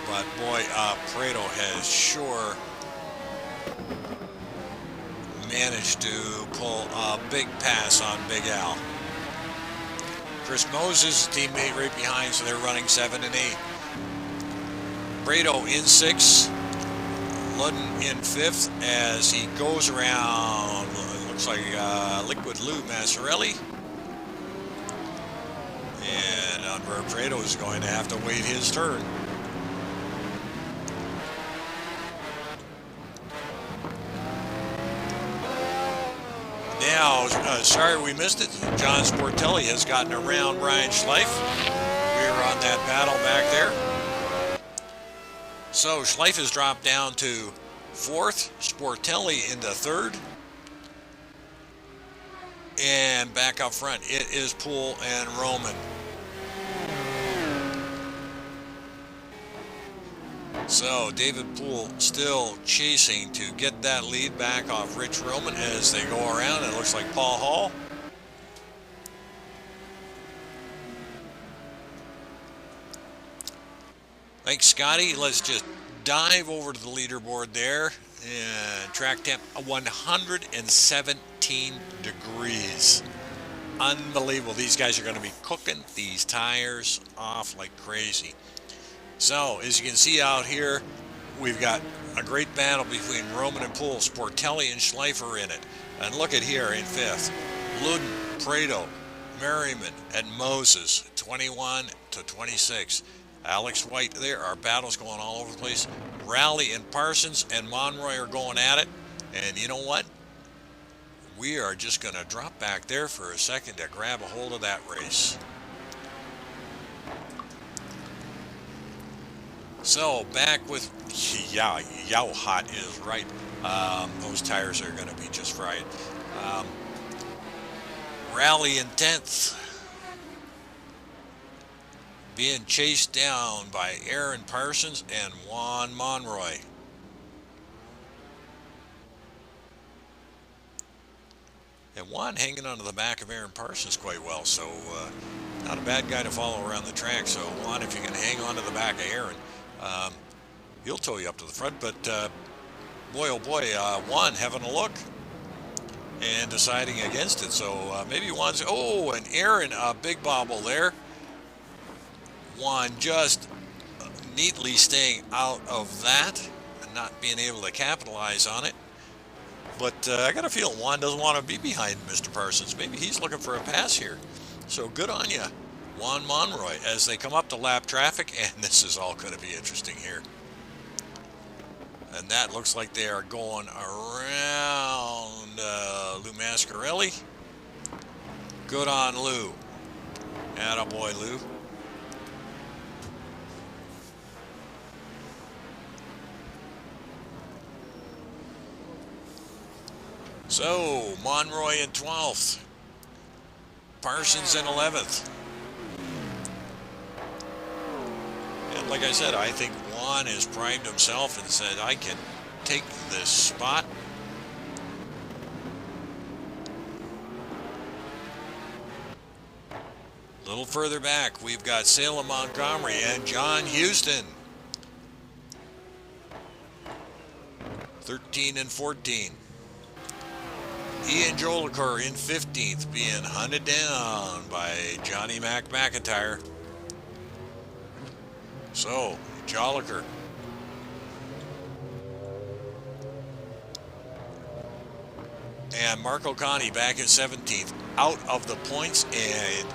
But boy, Prado has sure managed to pull a big pass on Big Al. Chris Moses, teammate right behind, so they're running 7 and 8. Prado in 6, Ludden in 5th as he goes around, it looks like Liquid Lou Massarelli. And Andrea Prado is going to have to wait his turn. Now, sorry we missed it. John Sportelli has gotten around Brian Schleif. We're on that battle back there. So Schleif has dropped down to 4th, Sportelli into 3rd. And back up front, it is Poole and Hromin. So David Poole still chasing to get that lead back off Rich Hromin as they go around. It looks like Paul Hall. Thanks, Scotty. Let's just dive over to the leaderboard there. And track temp 117 degrees. Unbelievable. These guys are going to be cooking these tires off like crazy. So, as you can see out here, we've got a great battle between Hromin and Poole. Sportelli and Schleifer in it. And look at here in 5th. Ludden, Prado, Merriman, and Moses, 21 to 26. Alex White there. Our battle's going all over the place. Rowley and Parsons and Monroy are going at it. And you know what? We are just going to drop back there for a second to grab a hold of that race. So back with, yeah, yow hot is right. Those tires are going to be just fried. Rally in 10th. Being chased down by Aaron Parsons and Juan Monroy. And Juan hanging onto the back of Aaron Parsons quite well, so not a bad guy to follow around the track. So Juan, if you can hang on to the back of Aaron, he'll tow you up to the front. But boy, oh boy, Juan having a look and deciding against it. So maybe Juan's, oh, and Aaron, a big bobble there. Juan just neatly staying out of that and not being able to capitalize on it. But I got a feeling Juan doesn't want to be behind Mr. Parsons. Maybe he's looking for a pass here. So good on you, Juan Monroy, as they come up to lap traffic. And this is all going to be interesting here. And that looks like they are going around Lou Mascarelli. Good on Lou. Attaboy, Lou. So, Monroy in 12th. Parsons in 11th. And like I said, I think Juan has primed himself and said, I can take this spot. A little further back, we've got Salem Montgomery and John Houston. 13 and 14. Ian Jolicoeur in 15th, being hunted down by Johnny McIntyre. So, Jolicoeur. And Marco Conti back in 17th, out of the points, and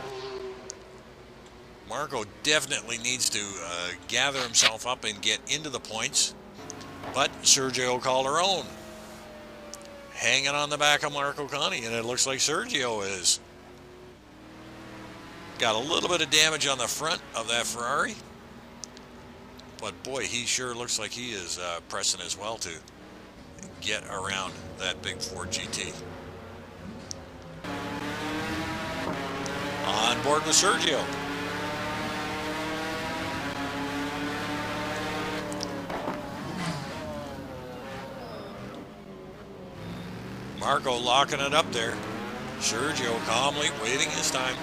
Marco definitely needs to gather himself up and get into the points. But Sergio Calderon hanging on the back of Marco Conti, and it looks like Sergio is got a little bit of damage on the front of that Ferrari, but boy, he sure looks like he is pressing as well to get around that big Ford GT. On board with Sergio. Marco locking it up there. Sergio calmly waiting his time.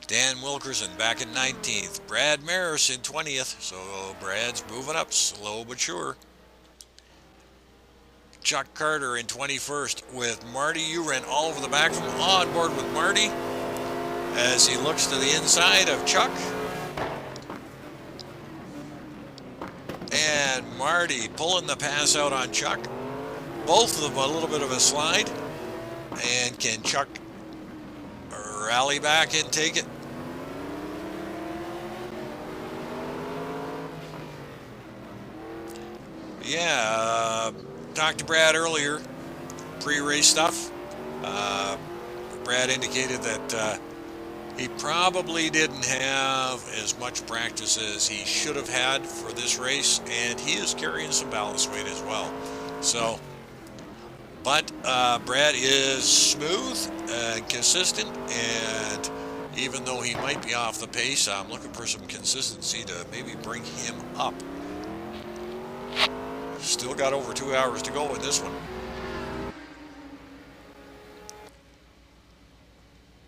Dan Wilkerson back in 19th. Brad Maris in 20th. So Brad's moving up slow but sure. Chuck Carter in 21st with Marty Uren all over the back from on board with Marty as he looks to the inside of Chuck. And Marty pulling the pass out on Chuck. Both of them a little bit of a slide. And can Chuck rally back and take it? Yeah, talked to Brad earlier, pre-race stuff. Brad indicated that he probably didn't have as much practice as he should have had for this race, and he is carrying some ballast weight as well. So, but Brad is smooth and consistent, and even though he might be off the pace, I'm looking for some consistency to maybe bring him up. Still got over 2 hours to go in this one.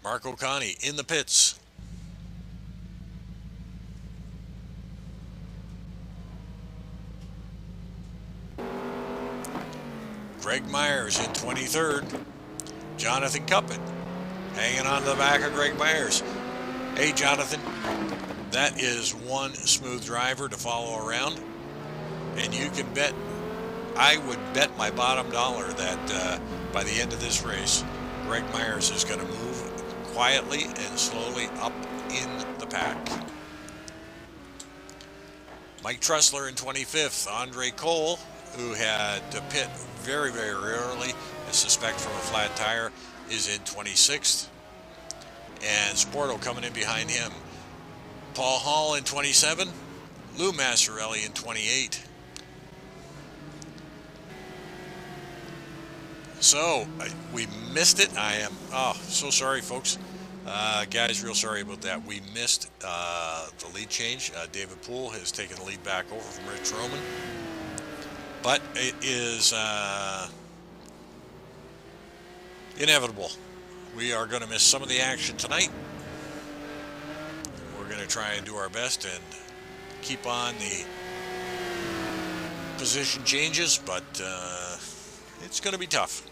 Marco Conti in the pits. Greg Myers in 23rd. Jonathan Cuppin hanging on to the back of Greg Myers. Hey, Jonathan, that is one smooth driver to follow around. And you can bet, I would bet my bottom dollar that by the end of this race, Greg Myers is going to move quietly and slowly up in the pack. Mike Trussler in 25th. Andre Cole, who had to pit very, very early, I suspect from a flat tire, is in 26th. And Sporto coming in behind him. Paul Hall in 27. Lou Massarelli in 28. So, we missed it. I am, so sorry, folks. Guys, real sorry about that. We missed the lead change. David Poole has taken the lead back over from Rich Hromin. But it is inevitable. We are going to miss some of the action tonight. We're going to try and do our best and keep on the position changes, but it's going to be tough.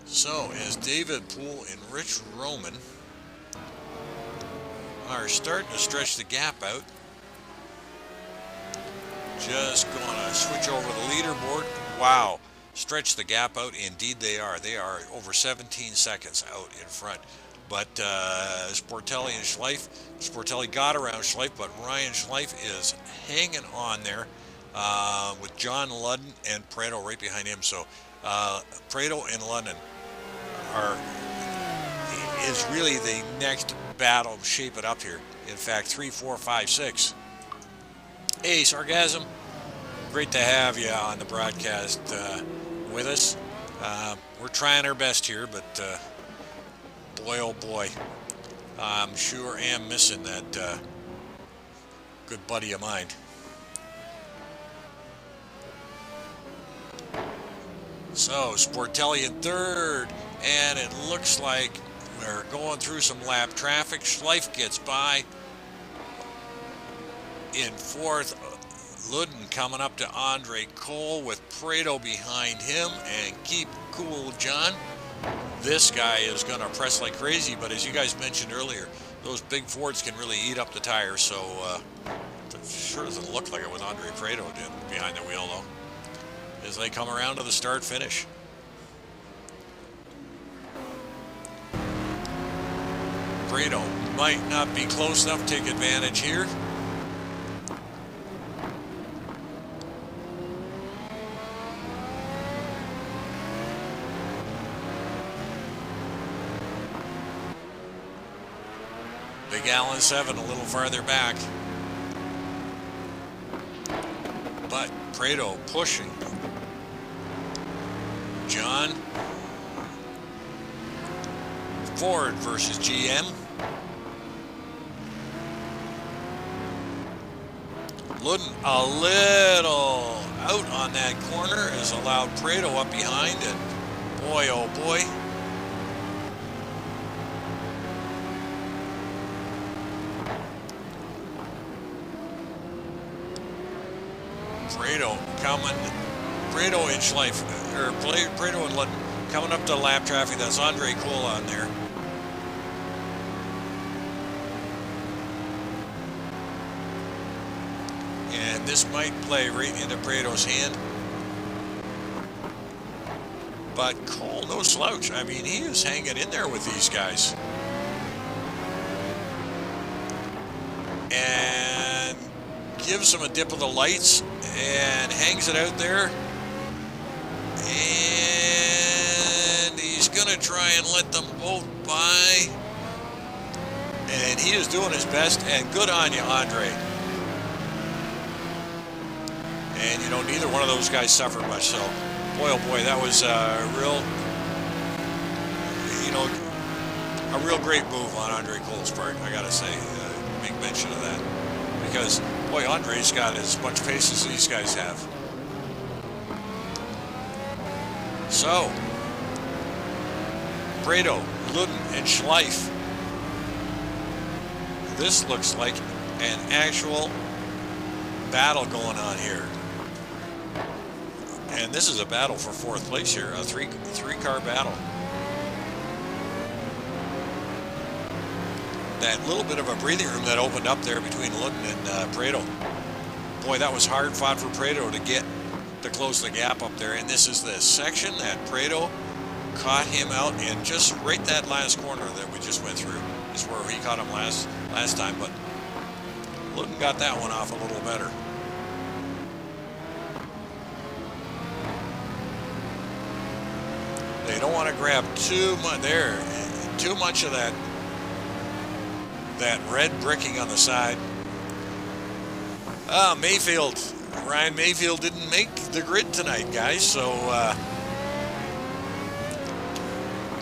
So, as David Poole and Rich Hromin are starting to stretch the gap out, just going to switch over the leaderboard. Wow, stretch the gap out. Indeed they are. They are over 17 seconds out in front. But Sportelli and Schleif, Sportelli got around Schleif, but Ryan Schleif is hanging on there with John Ludden and Prado right behind him. So Prado and Ludden is really the next battle to shape it up here. In fact, 3, 4, 5, 6. Hey, Sargasm. Great to have you on the broadcast with us. We're trying our best here, but boy, oh boy, I'm sure am missing that good buddy of mine. So, Sportelli in third, and it looks like we're going through some lap traffic. Schleif gets by in fourth. Ludden coming up to Andre Cole with Prado behind him, and keep cool, John. This guy is going to press like crazy, but as you guys mentioned earlier, those big Fords can really eat up the tires, so it sure doesn't look like it with Andre Prado behind the wheel, though, as they come around to the start-finish. Prado might not be close enough to take advantage here. Big Allen 7 a little farther back. But Prado pushing. John. Ford versus GM. Ludden a little out on that corner has allowed Prado up behind, and boy, oh boy. Prado coming, Prado and Schleif, or Prado and Ludden coming up to lap traffic. That's Andre Cole on there. And this might play right into Prado's hand. But Cole, no slouch. I mean, he is hanging in there with these guys. And gives him a dip of the lights and hangs it out there. And he's going to try and let them both by. And he is doing his best. And good on you, Andre. And, you know, neither one of those guys suffered much. So, boy, oh boy, that was a real, you know, a real great move on Andre Cole's part, I got to say. Make mention of that. Because, boy, Andre's got as much pace as these guys have. So, Prado, Ludden, and Schleif. This looks like an actual battle going on here. And this is a battle for fourth place here, a three-car battle. That little bit of a breathing room that opened up there between Ludden and Prado. Boy, that was hard fought for Prado to close the gap up there. And this is the section that Prado caught him out in, just right that last corner that we just went through is where he caught him last time. But Ludden got that one off a little better. They don't want to grab too much there, too much of that red bricking on the side. Ryan Mayfield didn't make the grid tonight, guys, so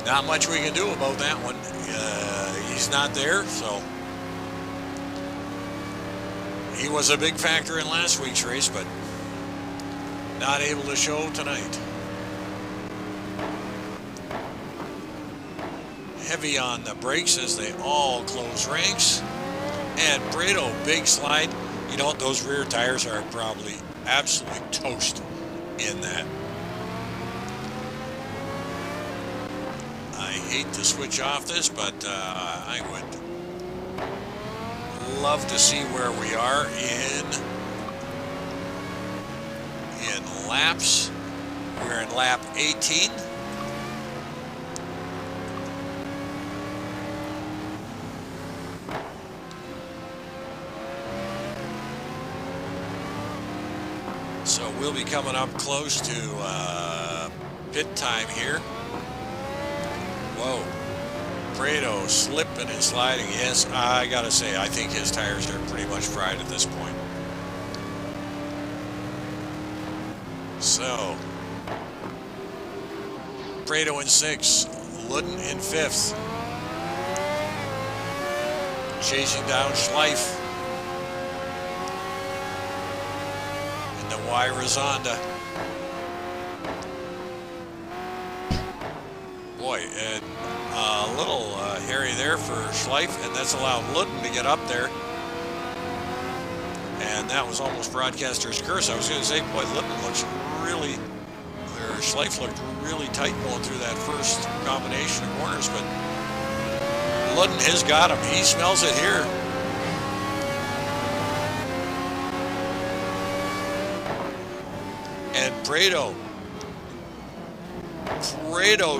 not much we can do about that one. He's not there, so he was a big factor in last week's race, but not able to show tonight. Heavy on the brakes as they all close ranks. And Prado, big slide. You know what? Those rear tires are probably absolutely toast in that. I hate to switch off this, but I would love to see where we are in laps. We're in lap 18. So we'll be coming up close to pit time here. Whoa. Prado slipping and sliding. Yes, I gotta say, I think his tires are pretty much fried at this point. So, Prado in 6th, Ludden in 5th. Chasing down Schleif. Y Rosanda. Boy, a little hairy there for Schleif, and that's allowed Ludden to get up there. And that was almost broadcaster's curse. I was going to say, boy, Ludden looks really, or Schleif looked really tight going through that first combination of corners, but Ludden has got him. He smells it here. And Prado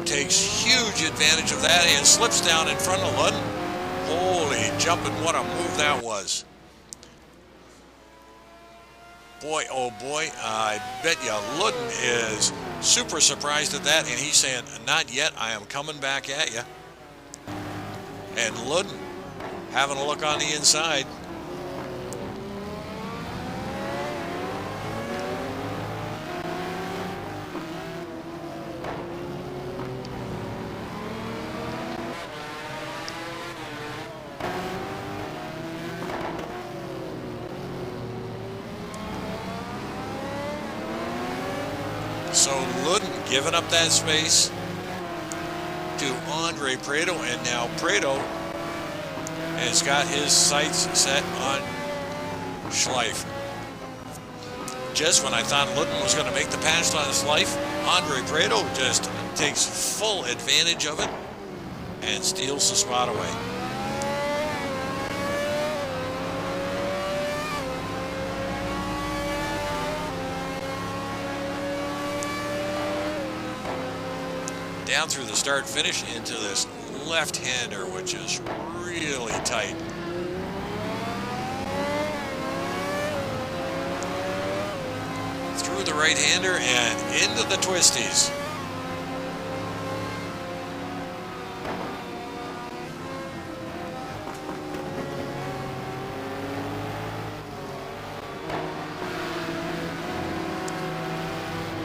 takes huge advantage of that and slips down in front of Ludden. Holy jumping, what a move that was. Boy, oh boy, I bet you Ludden is super surprised at that, and he's saying, not yet, I am coming back at you. And Ludden having a look on the inside. So Ludden giving up that space to Andre Prado, and now Prado has got his sights set on Schleif. Just when I thought Ludden was going to make the pass on his life, Andre Prado just takes full advantage of it and steals the spot away. Down through the start finish into this left-hander, which is really tight. Through the right-hander and into the twisties.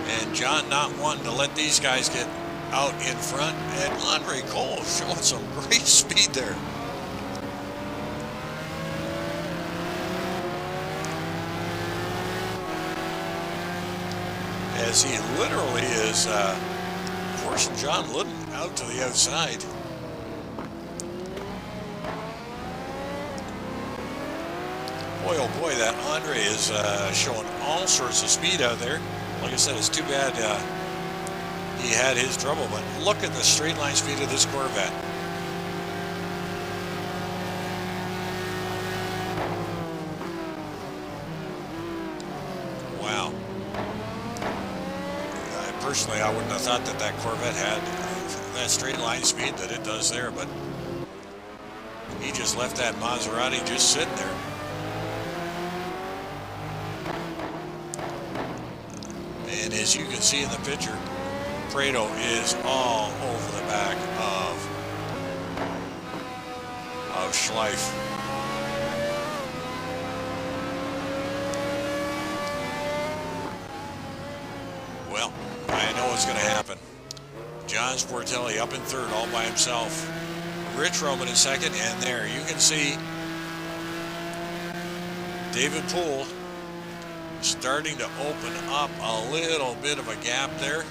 And John not wanting to let these guys get out in front, and Andre Cole showing some great speed there. As he literally is forcing John Ludden out to the outside. Boy, oh boy, that Andre is showing all sorts of speed out there. Like I said, it's too bad he had his trouble, but look at the straight line speed of this Corvette. Wow. Personally, I wouldn't have thought that that Corvette had that straight line speed that it does there, but he just left that Maserati just sitting there. And as you can see in the picture, Prado is all over the back of Schleif. Well, I know what's going to happen. John Sportelli up in third all by himself. Rich Hromin in second, and there you can see David Poole starting to open up a little bit of a gap there.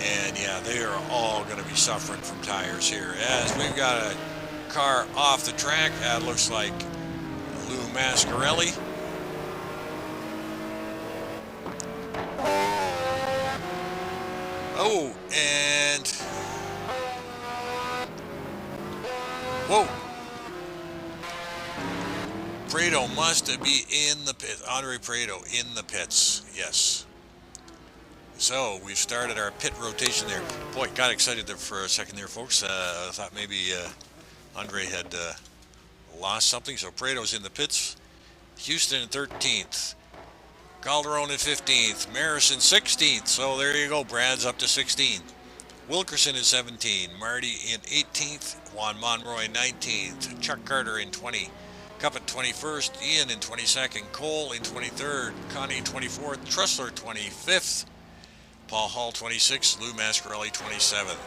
And yeah, they are all going to be suffering from tires here. As we've got a car off the track, that looks like Lou Mascarelli. Oh, and whoa. Prado must be in the pit. Andre Prado in the pits. Yes. So we've started our pit rotation there. Boy, got excited there for a second there, folks. I thought maybe Andre had lost something. So Prado's in the pits. Houston in 13th. Calderon in 15th. Maris in 16th. So there you go. Brad's up to 16. Wilkerson in 17. Marty in 18th. Juan Monroy in 19th. Chuck Carter in 20. Cup at 21st. Ian in 22nd. Cole in 23rd. Connie in 24th. Trussler 25th. Paul Hall 26th. Lou Mascarelli 27th.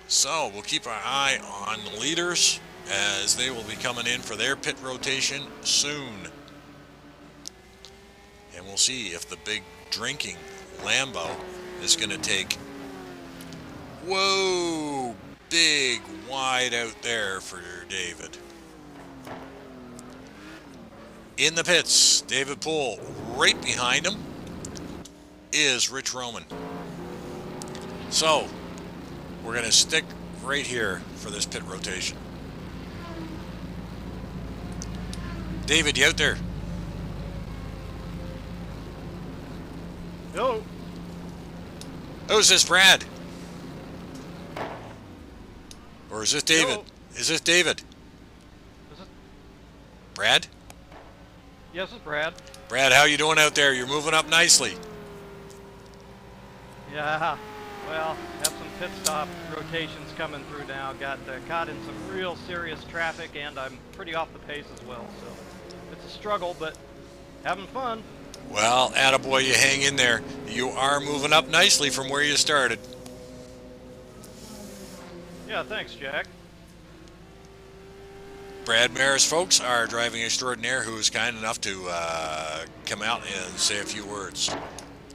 So we'll keep our eye on the leaders as they will be coming in for their pit rotation soon. And we'll see if the big drinking Lambo is going to take. Whoa, big wide out there for David. In the pits, David Poole. Right behind him is Rich Hromin. So we're going to stick right here for this pit rotation. David, you out there? No. Oh, is this Brad? Or is this David? No. Is this David? Is it? Brad? Yes, it's Brad. Brad, how you doing out there? You're moving up nicely. Yeah. Well, have some pit stop rotations coming through now. Got caught in some real serious traffic, and I'm pretty off the pace as well. So it's a struggle, but having fun. Well, attaboy, you hang in there. You are moving up nicely from where you started. Yeah, thanks, Jack. Brad Maris, folks, our driving extraordinaire, who is kind enough to come out and say a few words.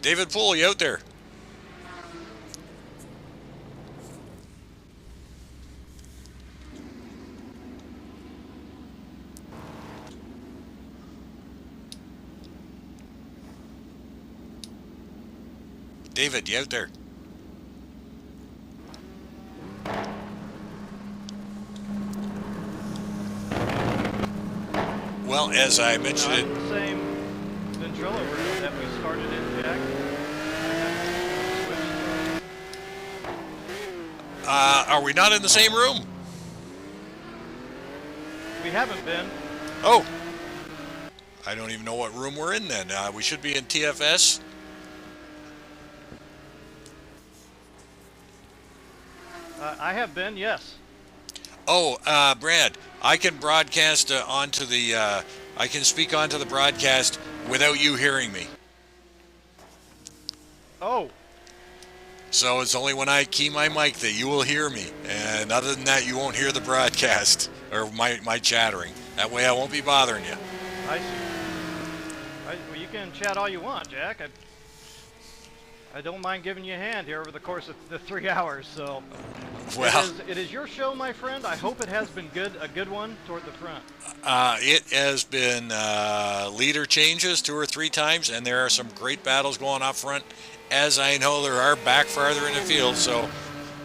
David Poole, you out there? David, you out there? Well, as I mentioned it, the same Ventrilo route that we started in, Jack. are we not in the same room? We haven't been. Oh, I don't even know what room we're in then. We should be in TFS. I have been, yes. Oh, Brad, I can broadcast onto the, I can speak onto the broadcast without you hearing me. Oh, So it's only when I key my mic that you will hear me. And other than that, you won't hear the broadcast or my chattering. That way I won't be bothering you. I see. Well, you can chat all you want, Jack. I don't mind giving you a hand here over the course of the 3 hours, so... Well, it is your show, my friend. I hope it has been a good one toward the front. it has been leader changes 2 or 3 times, and there are some great battles going up front, as I know there are back farther in the field. So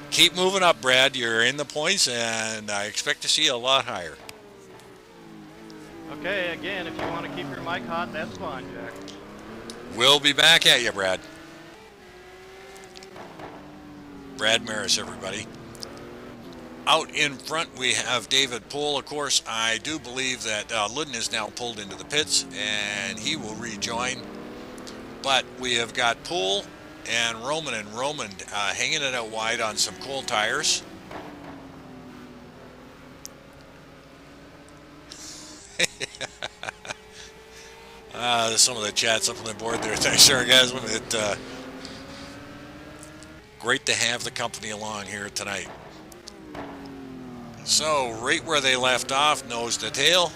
keep moving up, Brad. You're in the points, and I expect to see you a lot higher. Okay, again, if you want to keep your mic hot, that's fine, Jack. We'll be back at you, Brad. Brad Maris, everybody. Out in front, we have David Poole. Of course, I do believe that Ludden is now pulled into the pits, and he will rejoin. But we have got Poole and Hromin hanging it out wide on some cold tires. Some of the chats up on the board there. Thanks, sarcasm. Great to have the company along here tonight. So, right where they left off, nose to tail,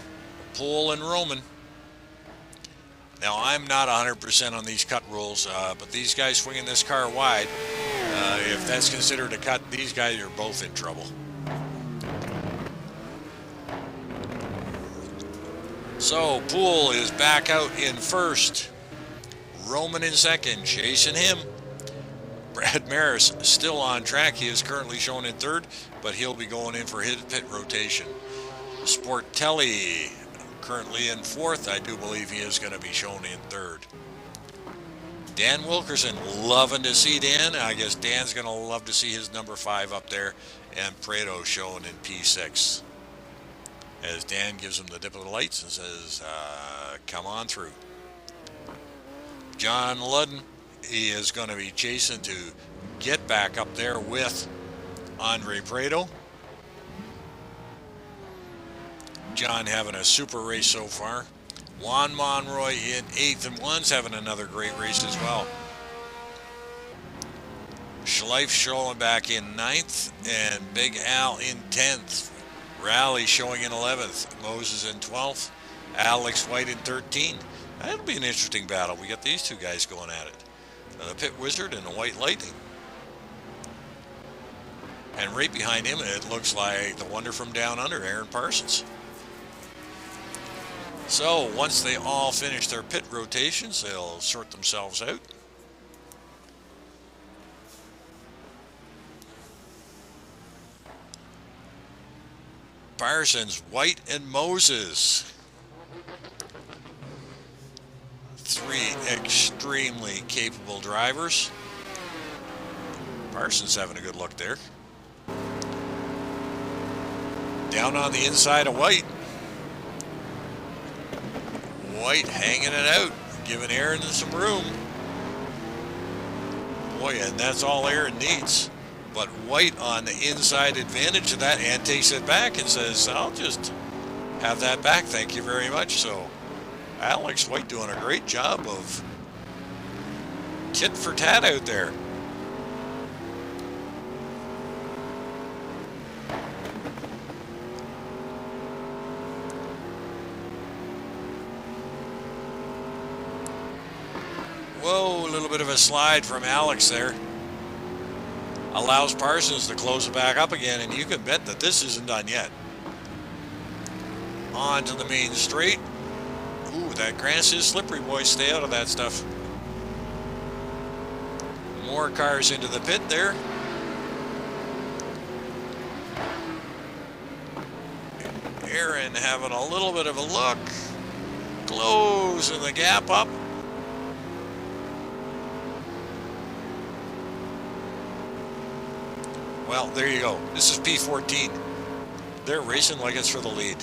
Poole and Hromin. Now, I'm not 100% on these cut rules, but these guys swinging this car wide, if that's considered a cut, these guys are both in trouble. So, Poole is back out in first. Hromin in second, chasing him. Brad Maris still on track. He is currently shown in third, but he'll be going in for his pit rotation. Sportelli currently in fourth. I do believe he is going to be shown in third. Dan Wilkerson, loving to see Dan. I guess Dan's going to love to see his number 5 up there, and Prado shown in P6. As Dan gives him the dip of the lights and says, come on through. John Ludden, he is going to be chasing to get back up there with Andre Prado. John having a super race so far. Juan Monroy in 8th, and Juan's having another great race as well. Schleif showing back in 9th, and Big Al in 10th. Rally showing in 11th. Moses in 12th. Alex White in 13th. That'll be an interesting battle. We got these two guys going at it. The Pit Wizard and the White Lightning. And right behind him, it looks like the wonder from down under, Aaron Parsons. So once they all finish their pit rotations, they'll sort themselves out. Parsons, White, and Moses. 3 extremely capable drivers. Parsons having a good look there. Down on the inside of White. White hanging it out, giving Aaron some room. Boy, and that's all Aaron needs. But White on the inside advantage of that and takes it back and says, I'll just have that back, thank you very much. So Alex White doing a great job of tit for tat out there. Whoa, a little bit of a slide from Alex there. Allows Parsons to close it back up again, and you can bet that this isn't done yet. On to the main straight. Ooh, that grass is slippery, boys. Stay out of that stuff. More cars into the pit there. Aaron having a little bit of a look. Closing the gap up. Well, there you go. This is P14. They're racing like it's for the lead.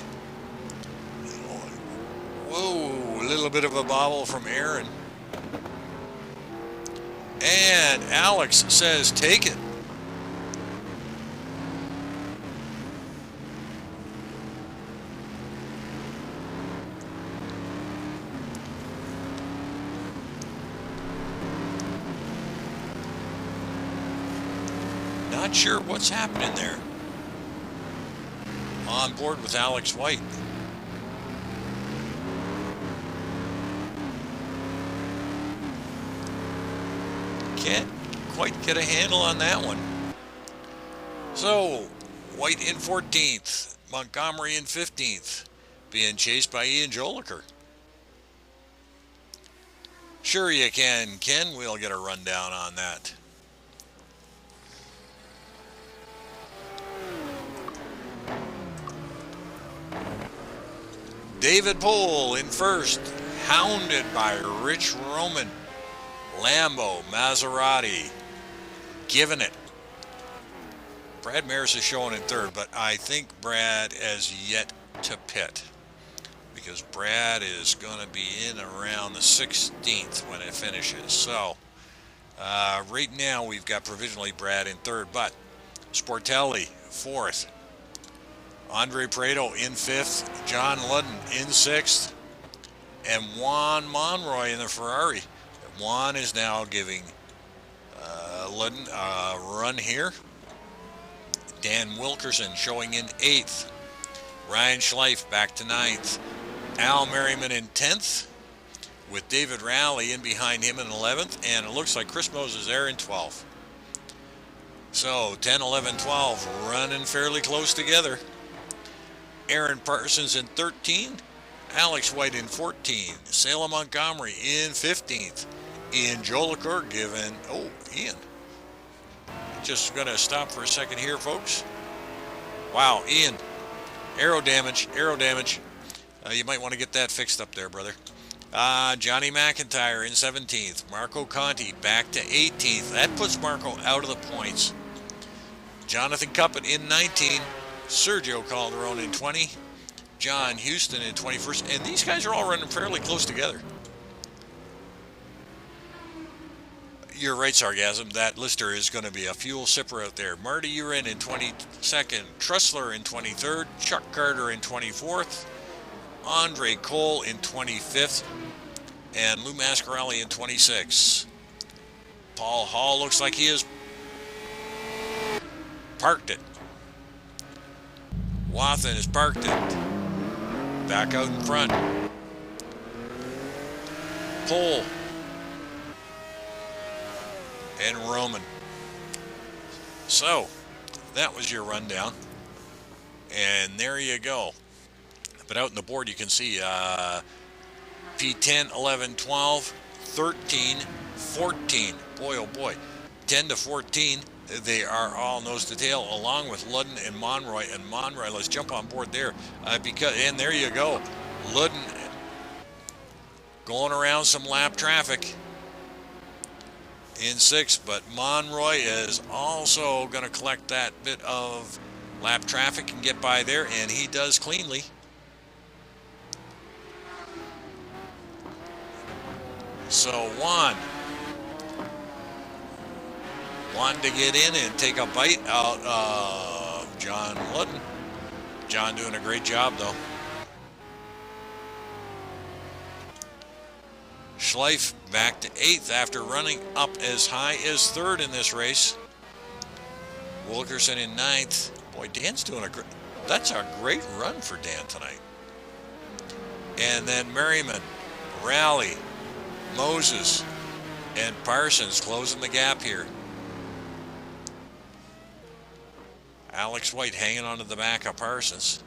Whoa, a little bit of a bobble from Aaron. And Alex says, take it. Not sure what's happening there. On board with Alex White. Can't quite get a handle on that one. So, White in 14th, Montgomery in 15th, being chased by Ian Joliker. Sure you can, Ken. We'll get a rundown on that. David Pohl in first, hounded by Rich Hromin. Lambo, Maserati, giving it. Brad Maris is showing in third, but I think Brad has yet to pit because Brad is going to be in around the 16th when it finishes. So right now we've got provisionally Brad in third, but Sportelli fourth. Andre Prado in fifth, John Ludden in sixth, and Juan Monroy in the Ferrari. Juan is now giving Ludden a run here. Dan Wilkerson showing in eighth. Ryan Schleif back to ninth. Al Merriman in 10th, with David Rowley in behind him in 11th, and it looks like Chris Moses there in 12th. So 10, 11, 12 running fairly close together. Aaron Parsons in 13, Alex White in 14, Salem Montgomery in 15th, Ian Joliker giving, oh, Ian, just going to stop for a second here, folks. Wow, Ian, aero damage. You might want to get that fixed up there, brother. Johnny McIntyre in 17th, Marco Conti back to 18th. That puts Marco out of the points. Jonathan Cuppett in 19, Sergio Calderon in 20, John Houston in 21st, and these guys are all running fairly close together. You're right, Sargasm. That Lister is going to be a fuel sipper out there. Marty Urin in 22nd, Trussler in 23rd, Chuck Carter in 24th, Andre Cole in 25th, and Lou Mascarelli in 26th. Paul Hall looks like he has parked it. Wathen has parked it. Back out in front. Pohl and Hromin. So, that was your rundown. And there you go. But out on the board you can see P10, 11, 12, 13, 14. Boy, oh boy. 10 to 14. They are all nose to tail, along with Ludden and Monroy. And Monroy, let's jump on board there. And there you go. Ludden going around some lap traffic in 6th, but Monroy is also going to collect that bit of lap traffic and get by there, and he does cleanly. So Juan wanting to get in and take a bite out of John Ludden. John doing a great job, though. Schleif back to 8th after running up as high as 3rd in this race. Wilkerson in 9th. Boy, Dan's doing that's a great run for Dan tonight. And then Merriman, Rally, Moses, and Parsons closing the gap here. Alex White hanging onto the back of Parsons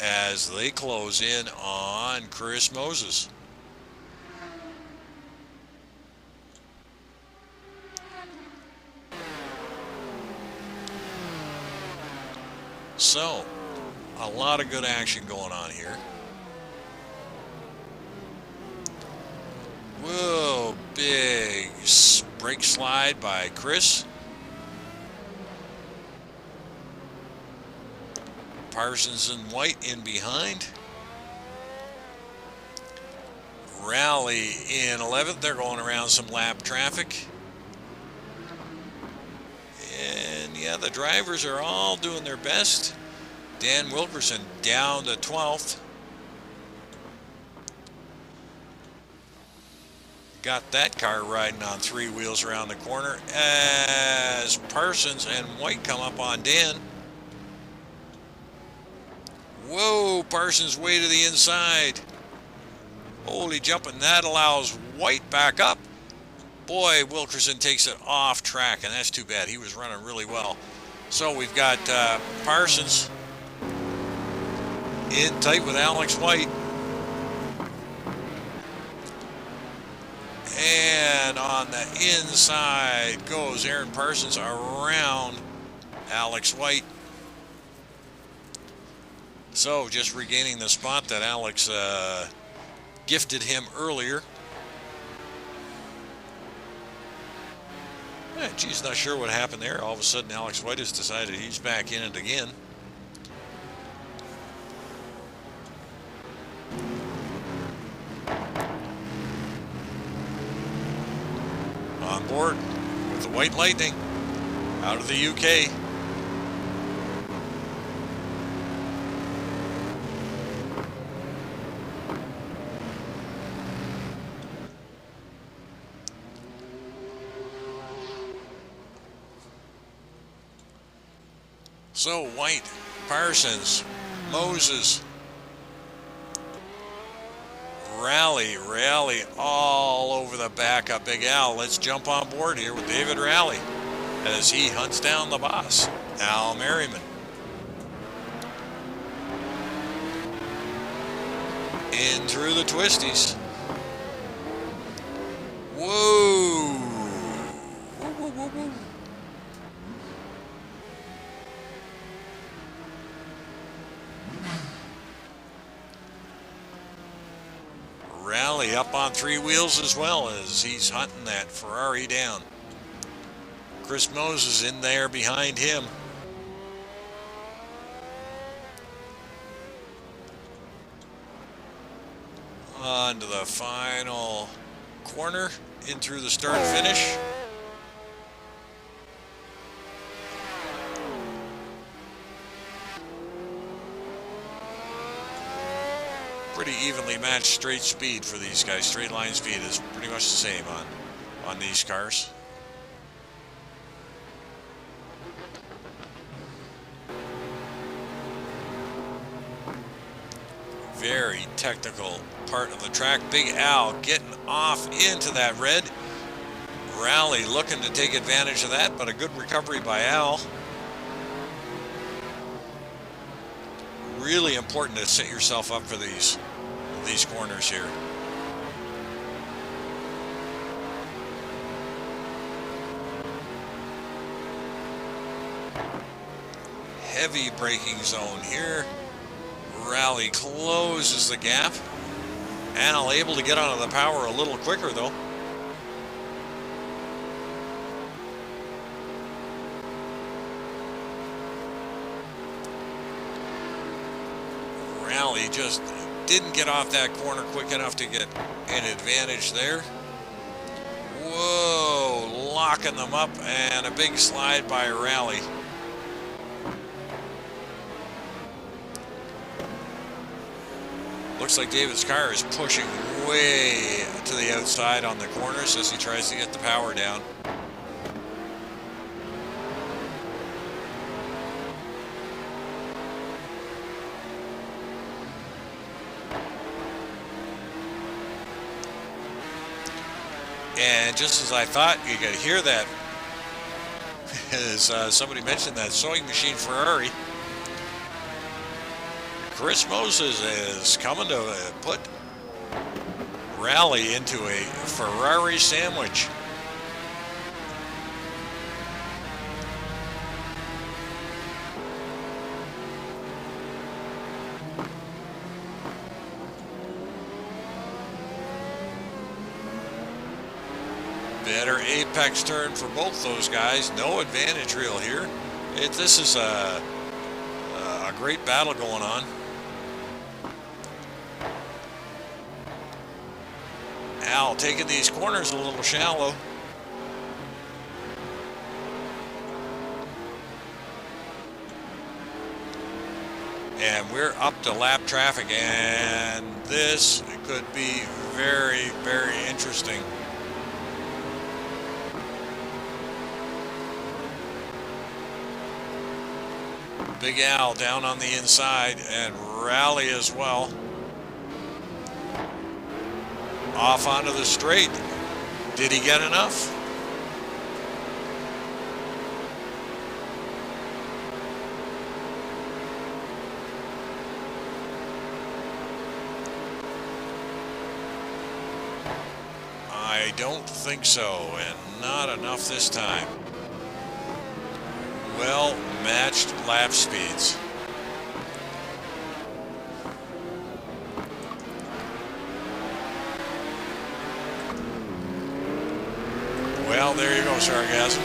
as they close in on Chris Moses. So, a lot of good action going on here. Whoa, big brake slide by Chris. Parsons and White in behind. Rally in 11th. They're going around some lap traffic. And yeah, the drivers are all doing their best. Dan Wilkerson down to 12th. Got that car riding on 3 wheels around the corner as Parsons and White come up on Dan. Whoa, Parsons way to the inside. Holy jumping, that allows White back up. Boy, Wilkerson takes it off track, and that's too bad. He was running really well. So we've got Parsons in tight with Alex White. And on the inside goes Aaron Parsons around Alex White. So just regaining the spot that Alex gifted him earlier. Geez, not sure what happened there. All of a sudden, Alex White has decided he's back in it again. On board with the White Lightning out of the UK. So White, Parsons, Moses, Rally all over the back of Big Al. Let's jump on board here with David Rally as he hunts down the boss, Al Merriman. In through the twisties. Whoa. Whoa, whoa, whoa, whoa. Rally up on 3 wheels as well as he's hunting that Ferrari down. Chris Moses in there behind him. On to the final corner, in through the start finish. Pretty evenly matched straight speed for these guys. Straight line speed is pretty much the same on these cars. Very technical part of the track. Big Al getting off into that red. Rally looking to take advantage of that, but a good recovery by Al. Really important to set yourself up for these corners here. Heavy braking zone here. Rally closes the gap. Al able to get onto the power a little quicker though. Rally just didn't get off that corner quick enough to get an advantage there. Whoa, locking them up, and a big slide by Rally. Looks like David's car is pushing way to the outside on the corners as he tries to get the power down. And just as I thought, you could hear that as somebody mentioned that sewing machine Ferrari. Chris Moses is coming to put Rally into a Ferrari sandwich. Better apex turn for both those guys. No advantage reel here. This is a great battle going on. Al taking these corners a little shallow. And we're up to lap traffic, and this could be very, very interesting. Big Al down on the inside, and Rally as well. Off onto the straight. Did he get enough? I don't think so, and not enough this time. Well matched lap speeds. Well, there you go, Sargassum.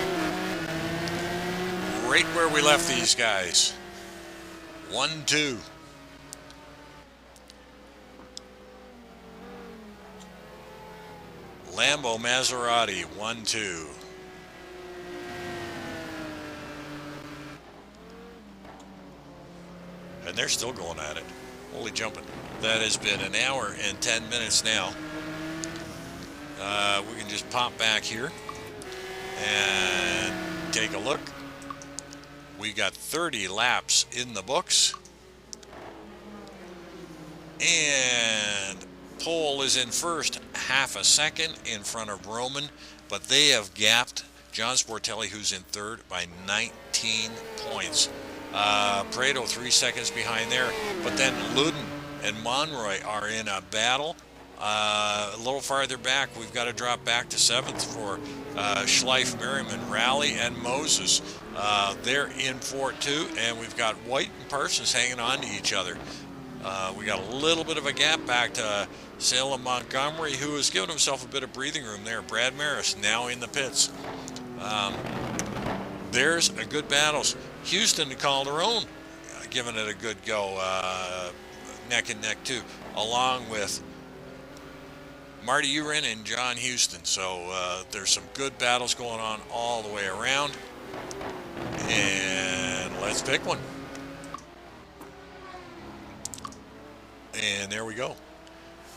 Right where we left these guys. 1-2. Lambo Maserati, 1-2. And they're still going at it. Holy jumping. That has been an hour and 10 minutes now. We can just pop back here and take a look. We got 30 laps in the books. And Pole is in first, half a second in front of Hromin, but they have gapped John Sportelli, who's in third, by 19 points. Prado 3 seconds behind there, but then Luden and Monroy are in a battle. A little farther back, we've got to drop back to seventh for Schleif, Merriman, Rally, and Moses. They're in for it too, and we've got White and Parsons hanging on to each other. We got a little bit of a gap back to Salem Montgomery, who has given himself a bit of breathing room there. Brad Maris now in the pits. There's a good battles. Houston and Calderon giving it a good go, neck and neck too, along with Marty Urin and John Houston. So there's some good battles going on all the way around. And let's pick one. And there we go.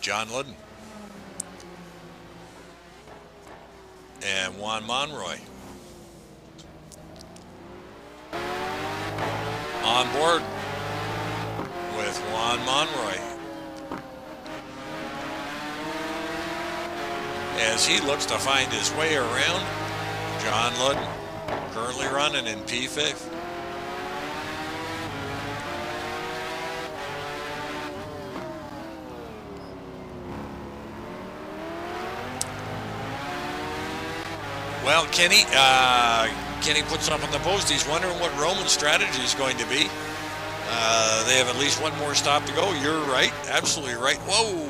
John Luden and Juan Monroy on board with Juan Monroy as he looks to find his way around. John Luden currently running in P5. Well, Kenny puts up on the post. He's wondering what Hromin's strategy is going to be. They have at least one more stop to go. You're right. Absolutely right. Whoa.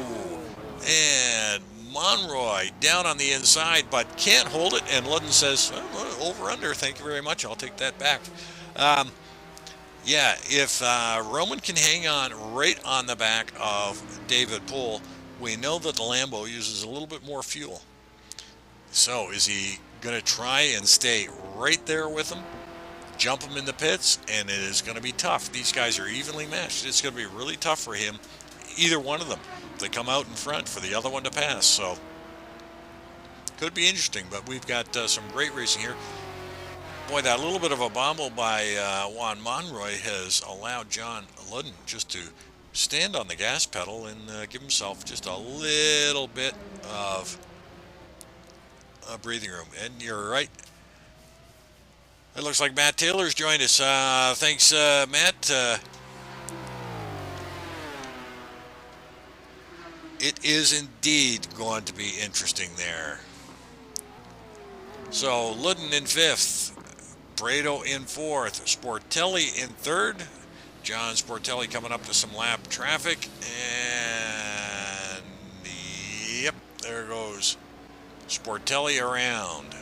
And Monroy down on the inside, but can't hold it. And Luden says, over under. Thank you very much. I'll take that back. Yeah, if Hromin can hang on right on the back of David Poole, we know that the Lambo uses a little bit more fuel. So is he going to try and stay right there with them, jump them in the pits, and it is going to be tough. These guys are evenly matched. It's going to be really tough for him, either one of them, to come out in front for the other one to pass. So could be interesting, but we've got some great racing here. Boy, that little bit of a bobble by Juan Monroy has allowed John Ludden just to stand on the gas pedal and give himself just a little bit of breathing room. And you're right. It looks like Matt Taylor's joined us. Thanks, Matt. It is indeed going to be interesting there. So, Ludden in 5th, Brado in 4th, Sportelli in 3rd, John Sportelli coming up to some lap traffic, and yep, there goes Sportelli around.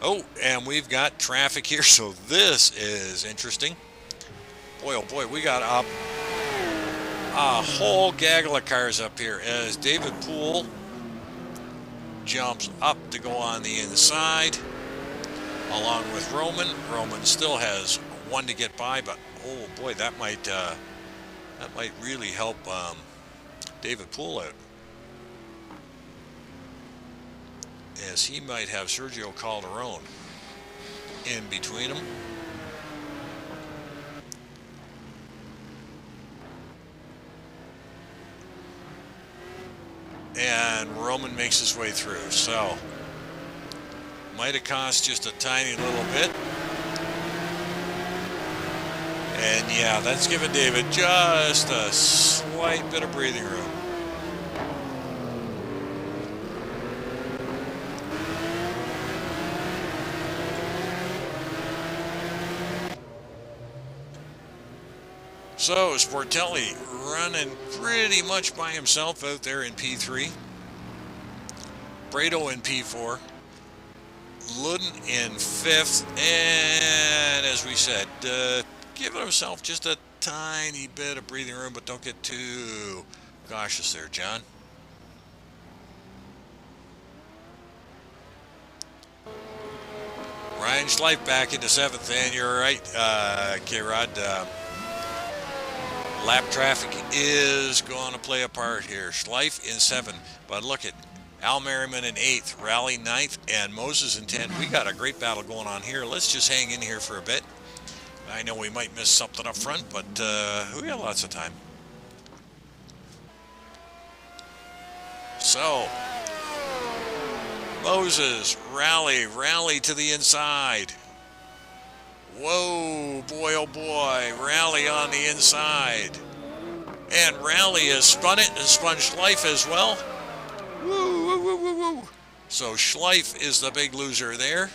Oh, and we've got traffic here, so this is interesting. Boy, oh boy, we got a whole gaggle of cars up here as David Poole jumps up to go on the inside along with Hromin. Hromin still has one to get by, but oh boy, that might really help David Poole out, as he might have Sergio Calderon in between them. And Hromin makes his way through, so might have cost just a tiny little bit. And yeah, that's giving David just a slight bit of breathing room. So Sportelli running pretty much by himself out there in P3. Brado in P4. Ludden in 5th. And as we said, giving himself just a tiny bit of breathing room, but don't get too cautious there, John. Ryan Schleif back into 7th, and you're right, K-Rod. Lap traffic is going to play a part here. Schleif in 7th, but look at Al Merriman in 8th, Rally 9th, and Moses in 10th. We got a great battle going on here. Let's just hang in here for a bit. I know we might miss something up front, but we got lots of time. So, Moses, Rally to the inside. Whoa, boy, oh boy, Rally on the inside. And Rally has spun it and spun Schleif as well. Woo, woo, woo, woo, woo. So Schleif is the big loser there.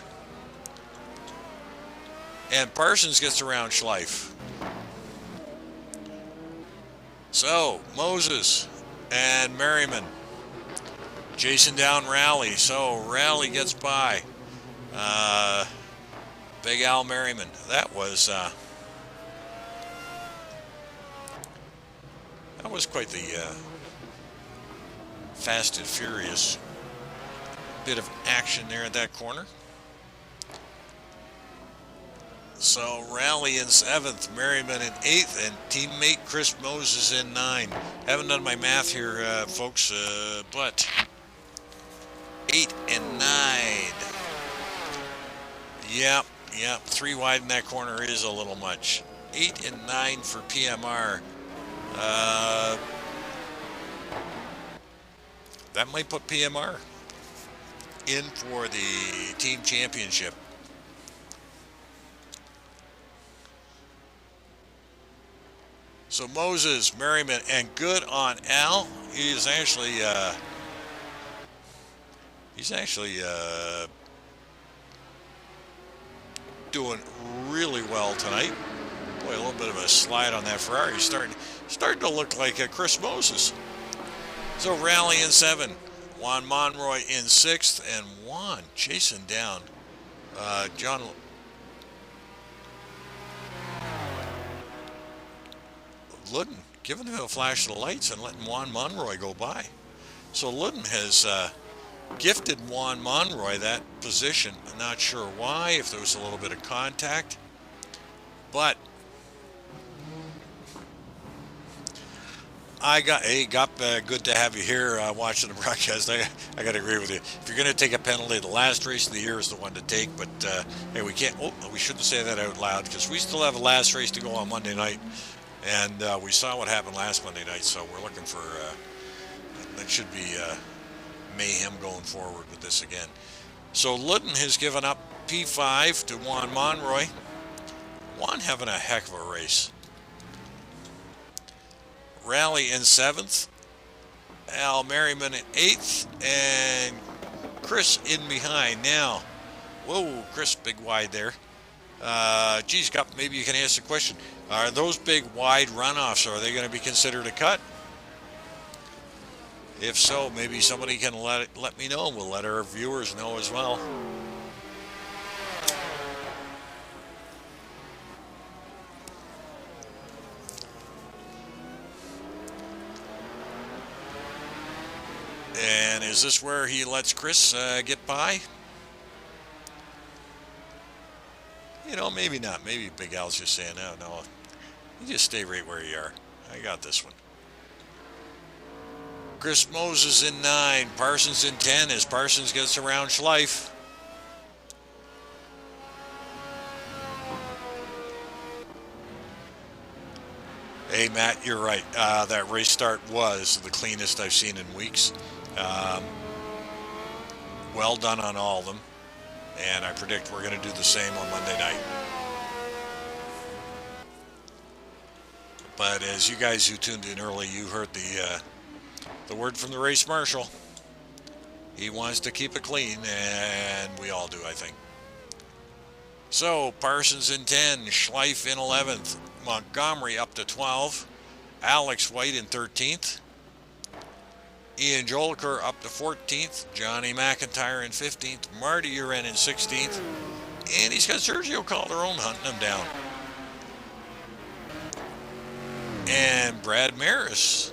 And Parsons gets around Schleif. So, Moses and Merriman chasing down Rally. So, Rally gets by. Big Al Merriman. That was quite the fast and furious bit of action there at that corner. So Rally in 7th, Merriman in 8th, and teammate Chris Moses in 9. Haven't done my math here, folks, but 8 and 9. Yep, 3 wide in that corner is a little much. 8 and 9 for PMR. That might put PMR in for the team championship. So Moses, Merriman, and good on Al. He's actually doing really well tonight. Boy, a little bit of a slide on that Ferrari. Starting to look like Chris Moses. So Rally in 7, Juan Monroy in 6th, and Juan chasing down John. Ludden giving him a flash of the lights and letting Juan Monroy go by. So Ludden has gifted Juan Monroy that position. I'm not sure why, if there was a little bit of contact, but good to have you here watching the broadcast. I got to agree with you. If you're going to take a penalty, the last race of the year is the one to take. But hey, we can't. Oh, we shouldn't say that out loud because we still have a last race to go on Monday night, and we saw what happened last Monday night. So we're looking for that should be mayhem going forward with this again. So Ludden has given up P5 to Juan Monroy. Juan having a heck of a race. Rally in 7th, Al Merriman in 8th, and Chris in behind. Now, whoa, Chris, big wide there. Geez, Cup, maybe you can answer the question. Are those big wide runoffs, are they going to be considered a cut? If so, maybe somebody can let me know. We'll let our viewers know as well. And is this where he lets Chris get by? You know, maybe not. Maybe Big Al's just saying, no, you just stay right where you are. I got this one. Chris Moses in 9, Parsons in 10 as Parsons gets around Schleif. Hey, Matt, you're right. That race start was the cleanest I've seen in weeks. Well done on all of them. And I predict we're going to do the same on Monday night. But as you guys who tuned in early, you heard the word from the race marshal. He wants to keep it clean, and we all do, I think. So, Parsons in 10, Schleif in 11th, Montgomery up to 12, Alex White in 13th, Ian Joliker up to 14th, Johnny McIntyre in 15th, Marty Uren in 16th, and he's got Sergio Calderon hunting him down. And Brad Maris.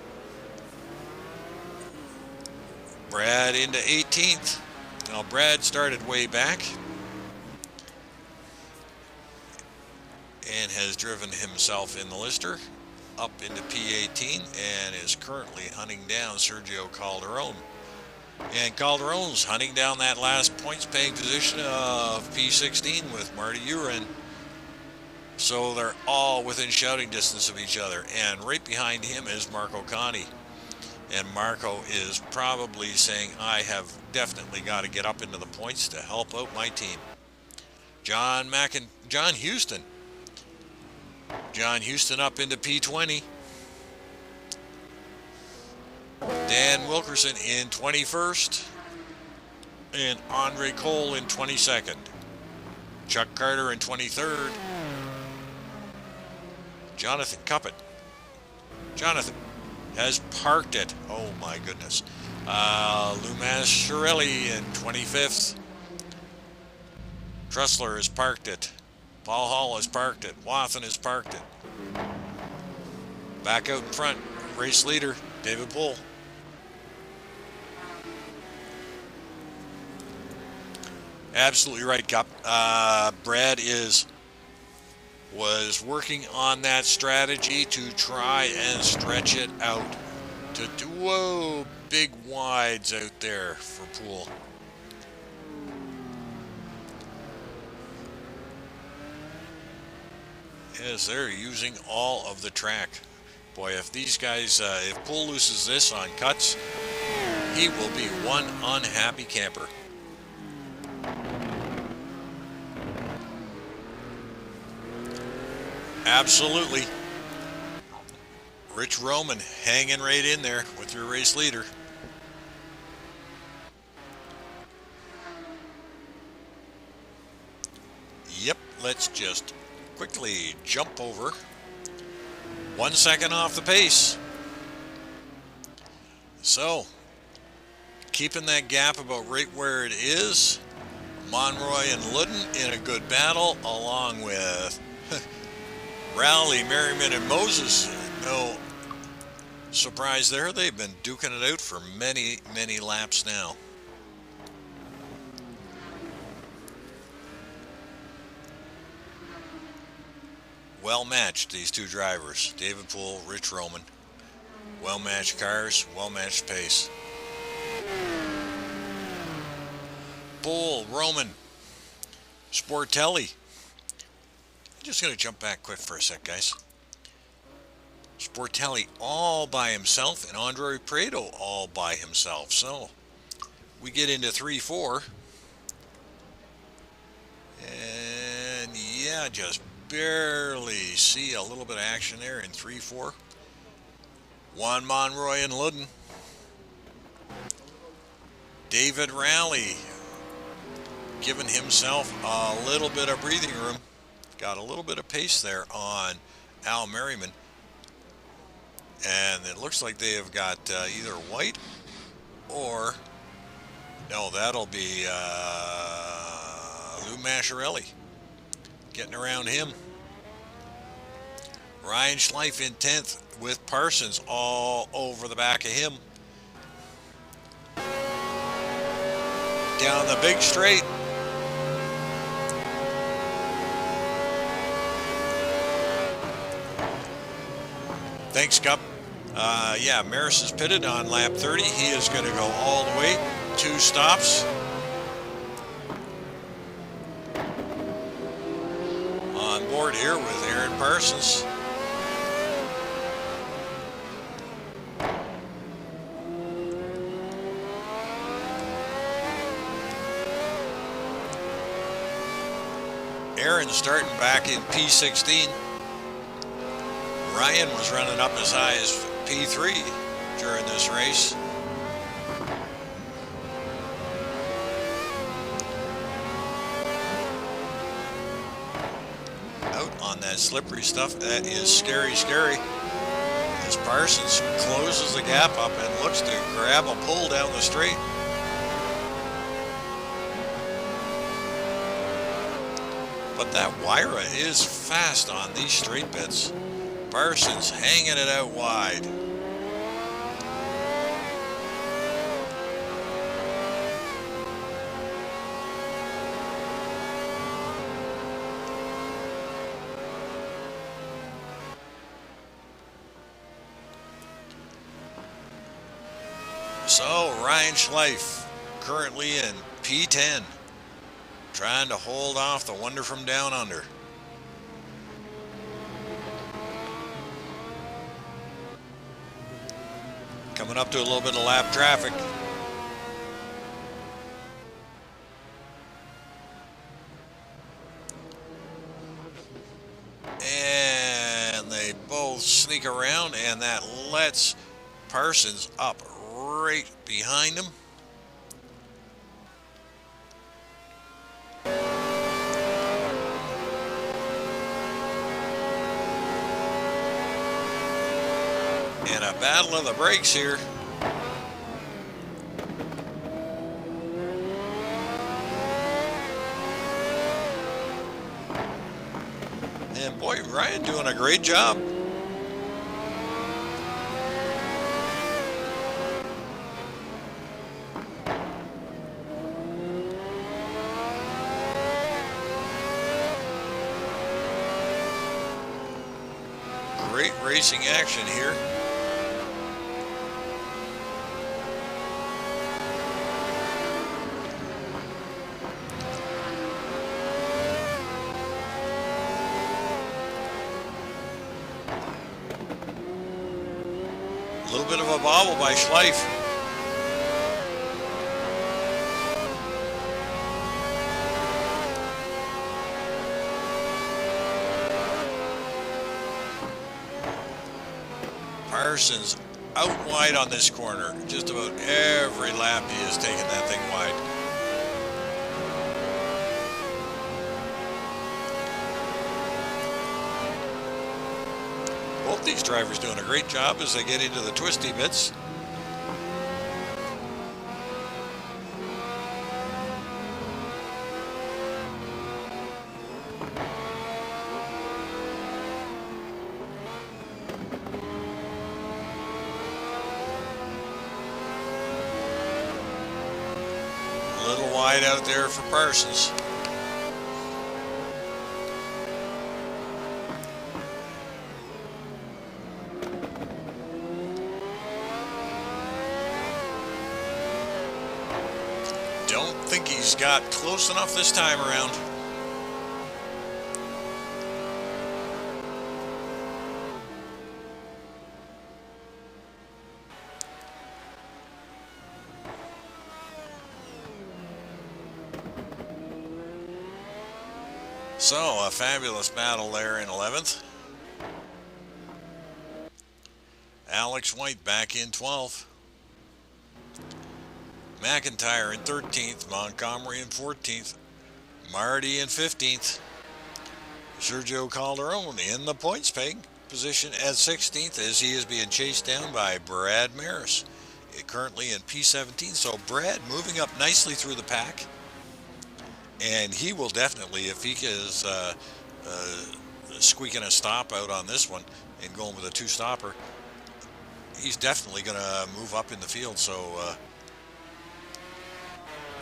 Brad into 18th. Now, Brad started way back and has driven himself in the lister up into P18 and is currently hunting down Sergio Calderon. And Calderon's hunting down that last points paying position of P16 with Marty Uren. So they're all within shouting distance of each other. And right behind him is Marco Conti. And Marco is probably saying, I have definitely got to get up into the points to help out my team. John Houston. John Houston up into P20. Dan Wilkerson in 21st. And Andre Cole in 22nd. Chuck Carter in 23rd. Jonathan Cuppett. Jonathan has parked it. Oh my goodness. Lumas Shirelli in 25th. Trussler has parked it. Paul Hall has parked it. Wathen has parked it. Back out in front, race leader, David Poole. Absolutely right, Cup. Brad was working on that strategy to try and stretch it out. Whoa, big wides out there for Poole. Yes, they're using all of the track. Boy, if these guys, if Poole loses this on cuts, he will be one unhappy camper. Absolutely. Rich Hromin hanging right in there with your race leader. Yep, let's just quickly jump over. 1 second off the pace. So, keeping that gap about right where it is. Monroy and Ludden in a good battle, along with Rowley, Merriman, and Moses. No surprise there. They've been duking it out for many, many laps now. well matched, these two drivers. David Poole, Rich Hromin. Well matched cars, well matched pace. Poole, Hromin, Sportelli. I'm just going to jump back quick for a sec, guys. Sportelli all by himself and Andre Prado all by himself. So we get into 3-4. And yeah, just barely see a little bit of action there in 3-4. Juan Monroy and Ludden. David Rowley giving himself a little bit of breathing room. Got a little bit of pace there on Al Merriman. And it looks like they have got either White or, no, that'll be Lou Masciarelli getting around him. Ryan Schleif in 10th with Parsons all over the back of him. Down the big straight. Thanks, Cup. Yeah, Maris is pitted on lap 30. He is going to go all the way. 2 stops. On board here with Aaron Parsons. Aaron starting back in P16. Ryan was running up as high as P3 during this race. Out on that slippery stuff, that is scary, scary. As Parsons closes the gap up and looks to grab a pull down the straight. But that Wyra is fast on these straight bits. Parsons hanging it out wide. So Ryan Schleif currently in P10, trying to hold off the Wonder from Down Under. Coming up to a little bit of lap traffic. And they both sneak around, and that lets Parsons up right behind him. And a battle of the brakes here. And boy, Ryan doing a great job. Great racing action here. A little bit of a bobble by Schleif. Parsons out wide on this corner. Just about every lap he is taking that thing wide. Both these drivers doing a great job as they get into the twisty bits. A little wide out there for Parsons. think he's got close enough this time around. So, a fabulous battle there in 11th. Alex White back in 12th. McIntyre in 13th. Montgomery in 14th. Marty in 15th. Sergio Calderon in the points peg position at 16th as he is being chased down by Brad Maris, currently in P17. So Brad moving up nicely through the pack. And he will definitely, if he is squeaking a stop out on this one and going with a two-stopper, he's definitely going to move up in the field. So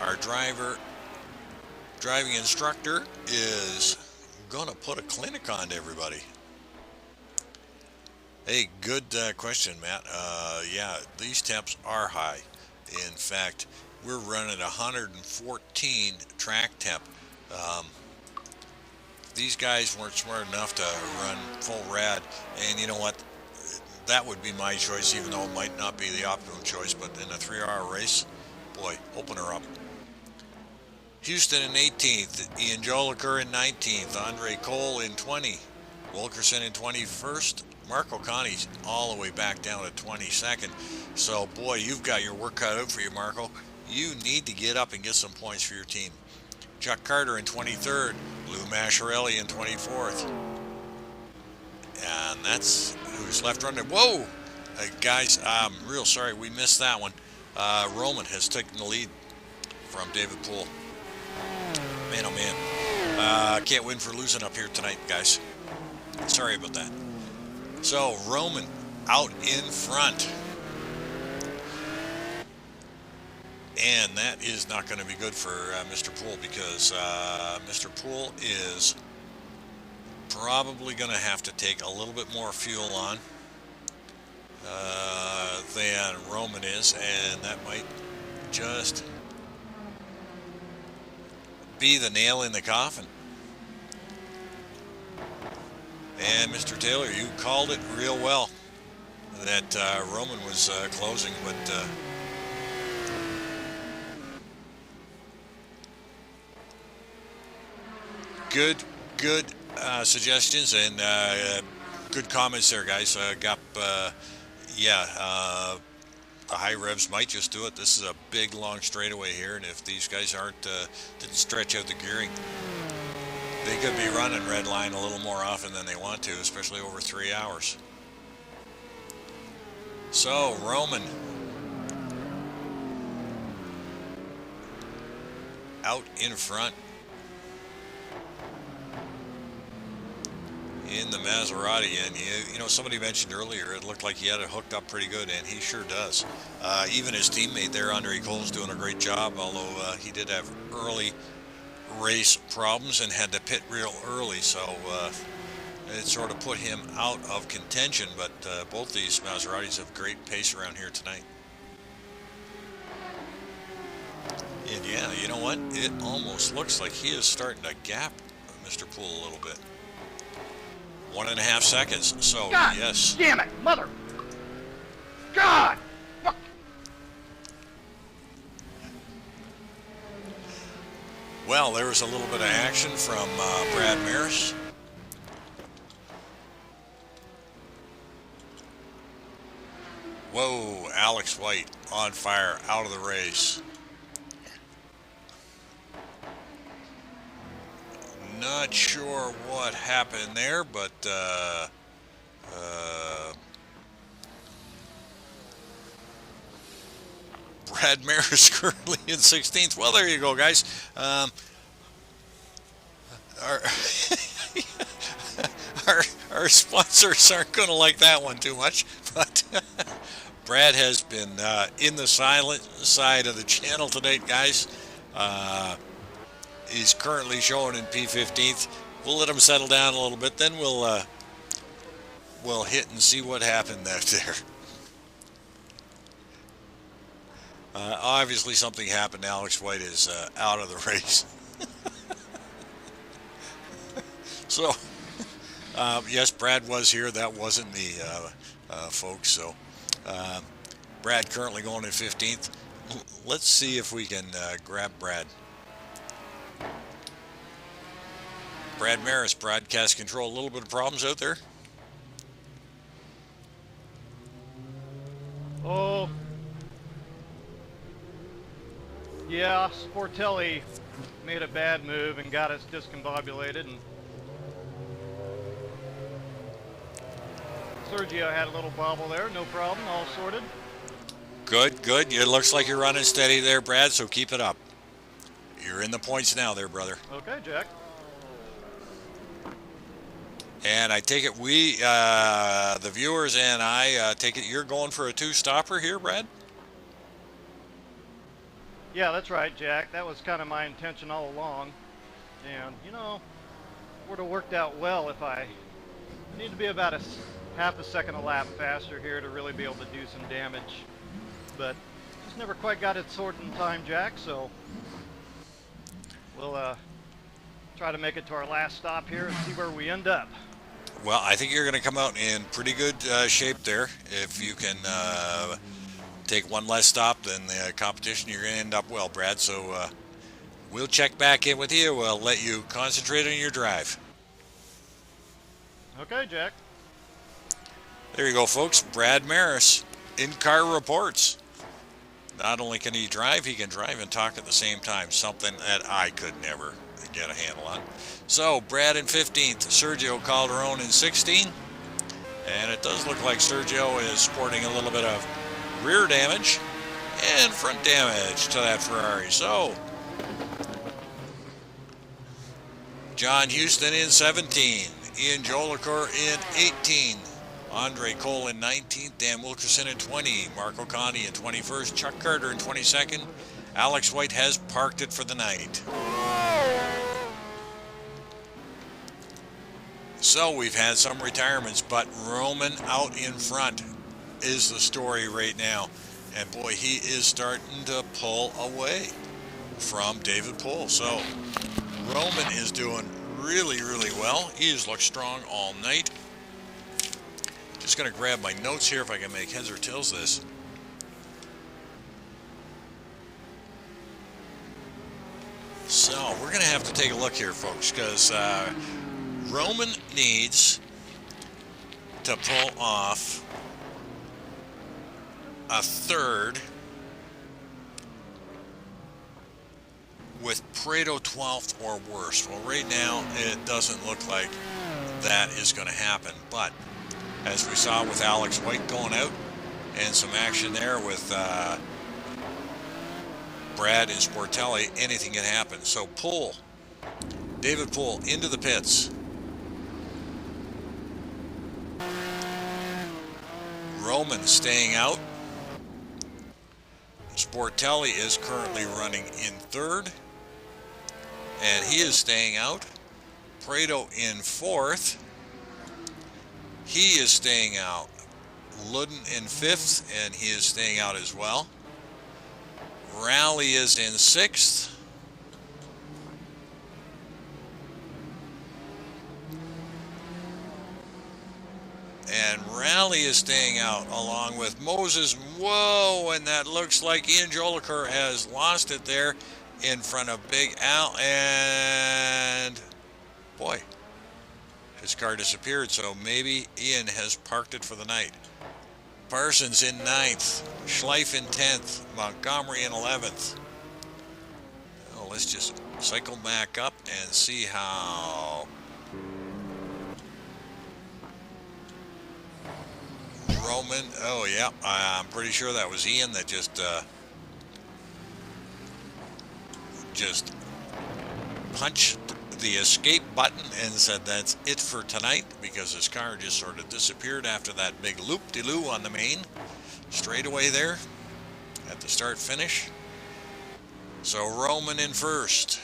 our driving instructor is going to put a clinic on to everybody. Hey, good question, Matt. Yeah, these temps are high. In fact, we're running 114 track temp. These guys weren't smart enough to run full rad, and you know what? That would be my choice, even though it might not be the optimum choice. But in a 3-hour race, boy, open her up. Houston in 18th, Ian Joliker in 19th, Andre Cole in 20, Wilkerson in 21st, Marco Conni's all the way back down to 22nd. So, boy, you've got your work cut out for you, Marco. You need to get up and get some points for your team. Chuck Carter in 23rd, Lou Masciarelli in 24th. And that's who's left running. Whoa! Guys, I'm real sorry we missed that one. Hromin has taken the lead from David Poole. Man, oh man. Can't win for losing up here tonight, guys. Sorry about that. So, Hromin out in front. And that is not going to be good for Mr. Poole, because Mr. Poole is probably going to have to take a little bit more fuel on than Hromin is, and that might just be the nail in the coffin. And Mr. Taylor, you called it real well that Hromin was closing, but good suggestions and good comments there, guys. The high revs might just do it. This is a big long straightaway here, and if these guys didn't stretch out the gearing, they could be running red line a little more often than they want to, especially over 3 hours. So, Hromin out in front in the Maserati, and you know, somebody mentioned earlier it looked like he had it hooked up pretty good, and he sure does. Even his teammate there, Andre Cole's doing a great job, although he did have early race problems and had to pit real early, so it sort of put him out of contention. But both these Maseratis have great pace around here tonight. And yeah, you know what? It almost looks like he is starting to gap Mr. Poole a little bit. 1.5 seconds. So God yes. Damn it, mother! God! Fuck! Well, there was a little bit of action from Brad Maris. Whoa, Alex White on fire, out of the race. Not sure what happened there, but Brad Maris currently in 16th. Well, there you go, guys. Our sponsors aren't going to like that one too much, but Brad has been in the silent side of the channel tonight, guys. He's currently showing in P15th. We'll let him settle down a little bit, then we'll hit and see what happened out there. Obviously, something happened. Alex White is out of the race. So, yes, Brad was here. That wasn't me, folks. So, Brad currently going in 15th. Let's see if we can grab Brad. Brad Maris, broadcast control. A little bit of problems out there. Oh, yeah, Sportelli made a bad move and got us discombobulated, and Sergio had a little bobble there. No problem, all sorted. Good, good. It looks like you're running steady there, Brad, so keep it up. You're in the points now there, brother. Okay, Jack. And I take it we, the viewers and I, take it you're going for a two-stopper here, Brad? Yeah, that's right, Jack. That was kind of my intention all along. And, you know, would have worked out well if I need to be about half a second a lap faster here to really be able to do some damage. But just never quite got it sorted in time, Jack, so we'll try to make it to our last stop here and see where we end up. Well, I think you're going to come out in pretty good shape there. If you can take one less stop than the competition, you're going to end up well, Brad. So we'll check back in with you. We'll let you concentrate on your drive. Okay, Jack. There you go, folks. Brad Maris, in-car reports. Not only can he drive and talk at the same time, something that I could never get a handle on. So, Brad in 15th, Sergio Calderon in 16th. And it does look like Sergio is sporting a little bit of rear damage and front damage to that Ferrari. So, John Houston in 17, Ian Jolicoeur in 18, Andre Cole in 19th, Dan Wilkerson in 20, Marco Conti in 21st, Chuck Carter in 22nd. Alex White has parked it for the night. So we've had some retirements, but Hromin out in front is the story right now. And boy, he is starting to pull away from David Pohl. So Hromin is doing really, really well. He has looked strong all night. Just going to grab my notes here if I can make heads or tails this. So we're going to have to take a look here, folks, because Hromin needs to pull off a third with Pareto 12th or worse. Well, right now it doesn't look like that is going to happen, but as we saw with Alex White going out and some action there with Brad and Sportelli, anything can happen. So Pohl, David Pohl into the pits. Hromin staying out. Sportelli is currently running in third, and he is staying out. Pareto in fourth. He is staying out. Ludden in fifth, and he is staying out as well. Rally is in sixth. And Rally is staying out along with Moses. Whoa, and that looks like Ian Jolicoeur has lost it there in front of Big Al. And boy, his car disappeared, so maybe Ian has parked it for the night. Parsons in 9th, Schleif in 10th, Montgomery in 11th. Oh, let's just cycle back up and see how Hromin, oh yeah, I'm pretty sure that was Ian that just punched the escape button and said that's it for tonight, because his car just sort of disappeared after that big loop-de-loo on the main straightaway there at the start finish. So Hromin in first.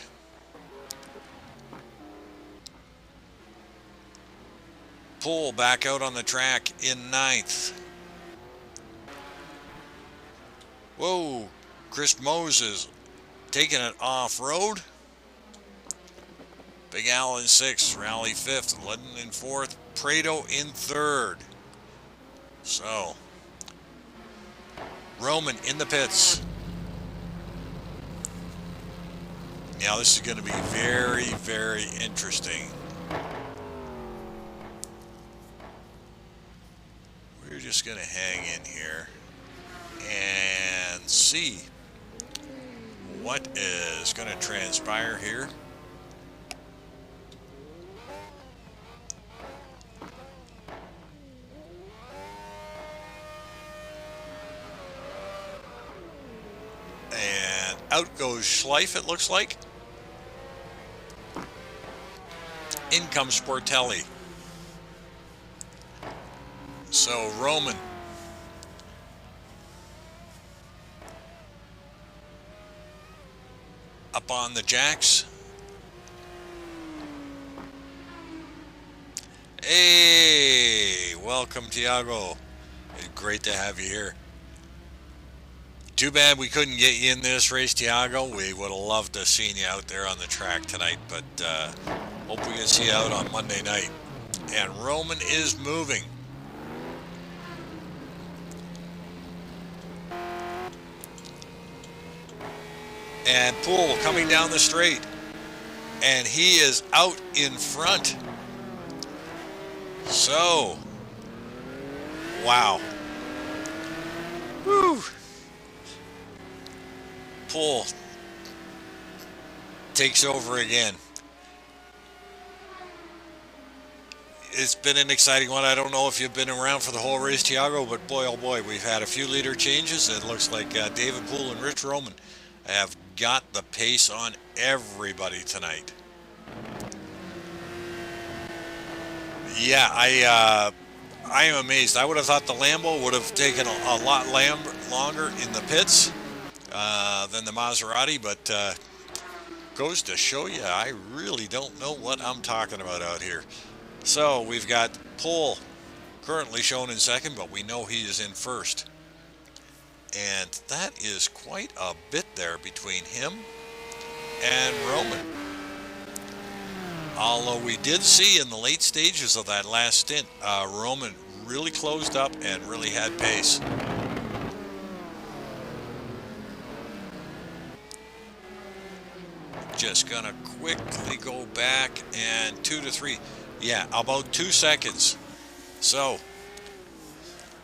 Pohl back out on the track in 9th. Whoa, Chris Moses taking it off-road. Big Al in 6th, Rally 5th, Ludden in 4th, Prado in 3rd. So, Hromin in the pits. Now this is going to be very, very interesting. We're just going to hang in here and see what is going to transpire here. And out goes Schleif, it looks like. In comes Sportelli. So Hromin up on the jacks. Hey, welcome Tiago. Great to have you here. Too bad we couldn't get you in this race, Tiago. We would have loved to have seen you out there on the track tonight, but hope we can see you out on Monday night. And Hromin is moving. And Poole coming down the straight. And he is out in front. So, wow. Woo. Poole takes over again. It's been an exciting one. I don't know if you've been around for the whole race, Tiago, but boy, oh boy, we've had a few leader changes. It looks like David Poole and Rich Hromin have got the pace on everybody tonight. Yeah, I am amazed. I would have thought the Lambo would have taken a lot longer in the pits than the Maserati, but goes to show you, I really don't know what I'm talking about out here. So we've got Poole currently shown in 2nd, but we know he is in 1st. And that is quite a bit there between him and Hromin. Although we did see in the late stages of that last stint, Hromin really closed up and really had pace. Just gonna quickly go back and 2 to 3. Yeah, about 2 seconds. So,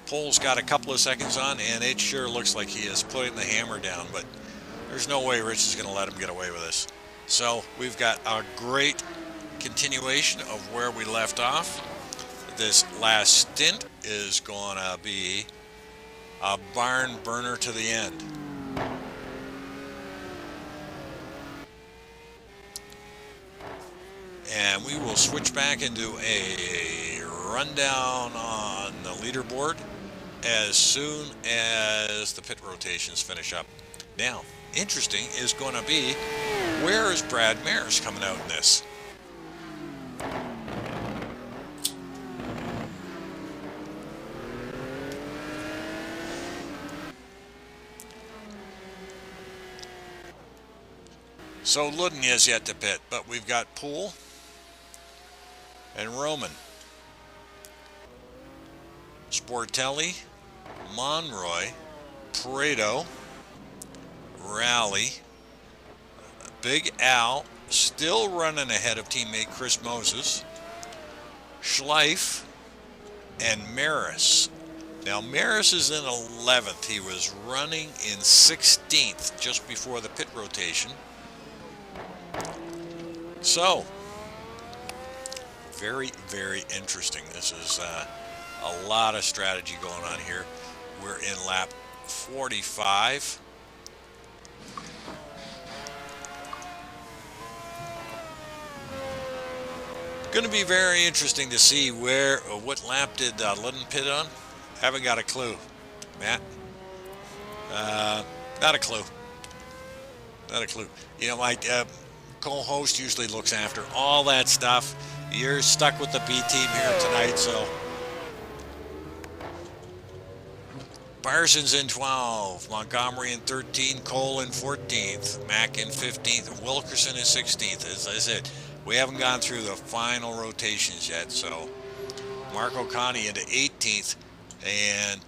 Poole's got a couple of seconds on, and it sure looks like he is putting the hammer down, but there's no way Rich is going to let him get away with this. So, we've got a great continuation of where we left off. This last stint is going to be a barn burner to the end. And we will switch back into a rundown on the leaderboard as soon as the pit rotations finish up. Now, interesting is going to be, where is Brad Mares coming out in this? So Ludden is yet to pit, but we've got Poole and Hromin, Sportelli, Monroy, Prado, Rally, Big Al, still running ahead of teammate Chris Moses, Schleif, and Maris. Now Maris is in 11th. He was running in 16th just before the pit rotation. So, very, very interesting. This is a lot of strategy going on here. We're in lap 45. Going to be very interesting to see what lap did Ludden pit on. Haven't got a clue. Matt? Not a clue. Not a clue. You know, my co-host usually looks after all that stuff. You're stuck with the B team here tonight, so Parsons in 12, Montgomery in 13, Cole in 14th, Mack in 15th, and Wilkerson in 16th. As I said, we haven't gone through the final rotations yet, so Marco Conti into 18th, and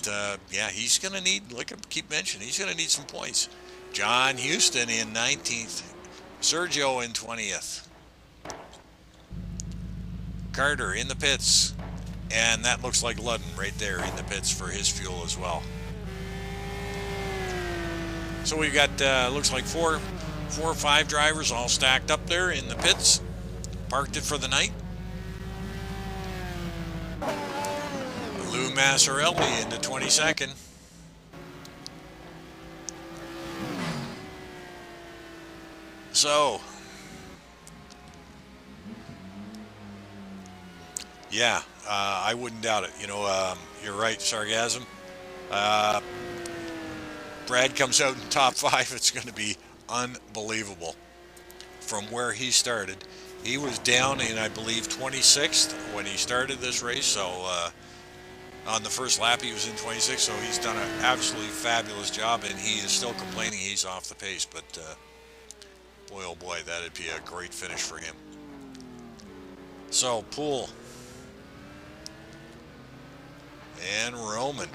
yeah, he's going to need, like I keep mentioning, he's going to need some points. John Houston in 19th, Sergio in 20th, Carter in the pits, and that looks like Ludden right there in the pits for his fuel as well. So we've got, looks like four or five drivers all stacked up there in the pits, parked it for the night. Lou Massarelli into 22nd. So, yeah, I wouldn't doubt it. You know, you're right, sarcasm. Brad comes out in top 5, it's going to be unbelievable from where he started. He was down in, I believe, 26th when he started this race, so on the first lap he was in 26th, so he's done an absolutely fabulous job, and he is still complaining he's off the pace, but boy, oh boy, that'd be a great finish for him. So, Poole and Hromin.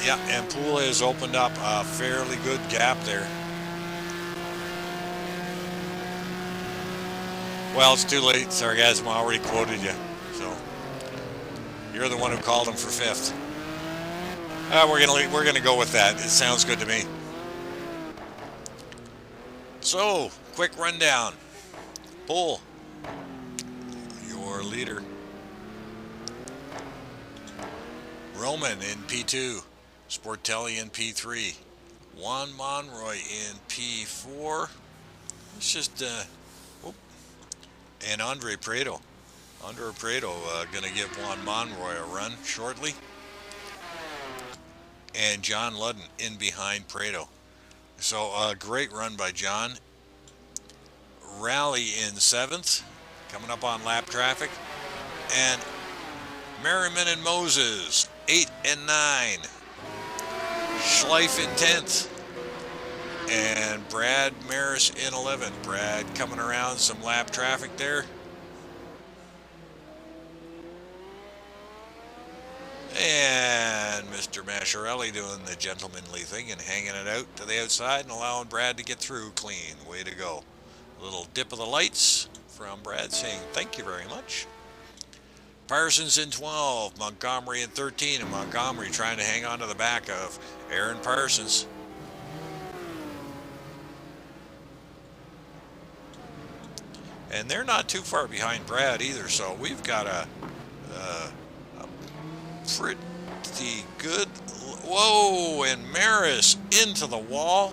Yeah, and Poole has opened up a fairly good gap there. Well, it's too late, sarcasm. I already quoted you, so you're the one who called him for 5th. We're gonna go with that. It sounds good to me. So, quick rundown. Poole, your leader. Hromin in P2. Sportelli in P3, Juan Monroy in P4. It's just, and Andre Prado. Andre Prado going to give Juan Monroy a run shortly. And John Ludden in behind Prado. So a great run by John. Rally in 7th, coming up on lap traffic. And Merriman and Moses, 8 and 9. Schleif in 10th, and Brad Maris in 11th. Brad coming around some lap traffic there. And Mr. Massarelli doing the gentlemanly thing and hanging it out to the outside and allowing Brad to get through clean. Way to go. A little dip of the lights from Brad saying thank you very much. Parsons in 12, Montgomery in 13, and Montgomery trying to hang on to the back of Aaron Parsons. And they're not too far behind Brad either, so we've got a pretty good... Whoa, and Maris into the wall.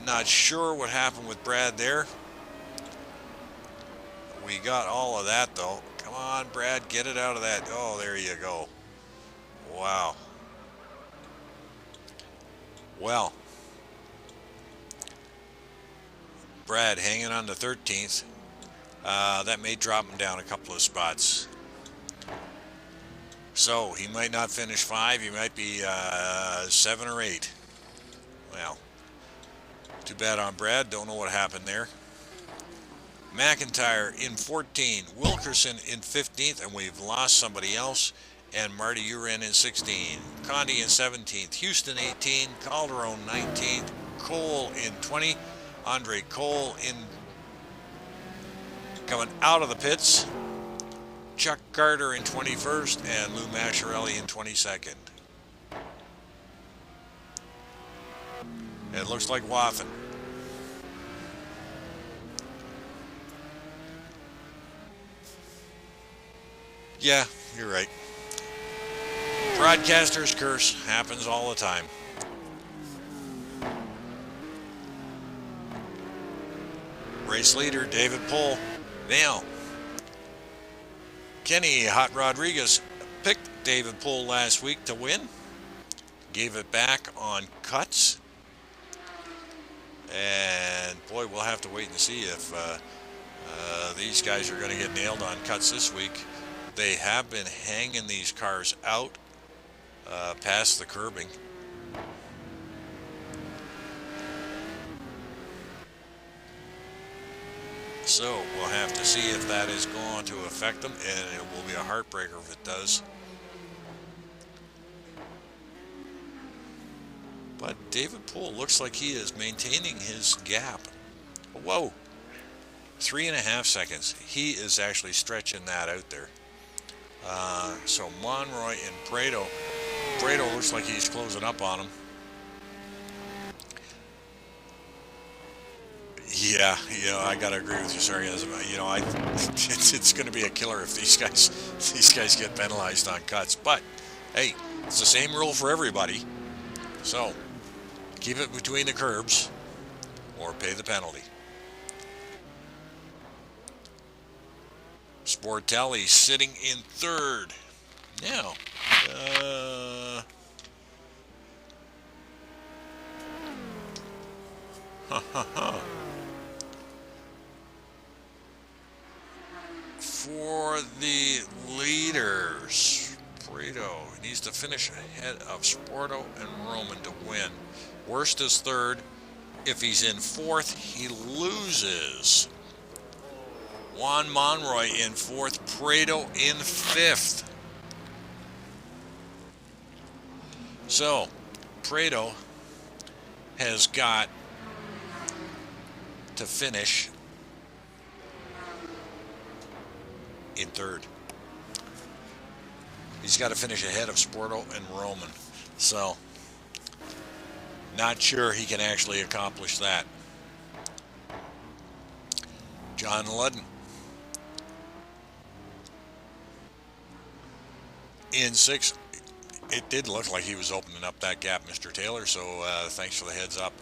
Not sure what happened with Brad there. We got all of that, though. Come on, Brad, get it out of that. Oh, there you go. Wow. Well, Brad hanging on to 13th. That may drop him down a couple of spots. So, he might not finish 5. He might be 7 or 8. Well, too bad on Brad. Don't know what happened there. McIntyre in 14, Wilkerson in 15th, and we've lost somebody else, and Marty Uren in 16, Conti in 17th, Houston 18, Calderon 19th, Cole in 20, Andre Cole in coming out of the pits, Chuck Carter in 21st, and Lou Massarelli in 22nd. It looks like Wathen. Yeah, you're right. Broadcaster's curse happens all the time. Race leader, David Pohl. Now, Kenny Hot Rodriguez picked David Pohl last week to win. Gave it back on cuts. And boy, we'll have to wait and see if these guys are going to get nailed on cuts this week. They have been hanging these cars out past the curbing. So we'll have to see if that is going to affect them, and it will be a heartbreaker if it does. But David Poole looks like he is maintaining his gap. Whoa, 3.5 seconds. He is actually stretching that out there. So Monroy and Prado looks like he's closing up on him. Yeah, I gotta agree with you, sarcasm. It's going to be a killer if these guys get penalized on cuts. But hey, it's the same rule for everybody. So keep it between the curbs or pay the penalty. Sportelli sitting in third. Now, for the leaders, Prado needs to finish ahead of Sporto and Hromin to win. Worst is third. If he's in fourth, he loses. Juan Monroy in fourth, Prado in fifth. So, Prado has got to finish in third. He's got to finish ahead of Sporto and Hromin. So, not sure he can actually accomplish that. John Ludden in sixth. It did look like he was opening up that gap, Mr. Taylor, so thanks for the heads up.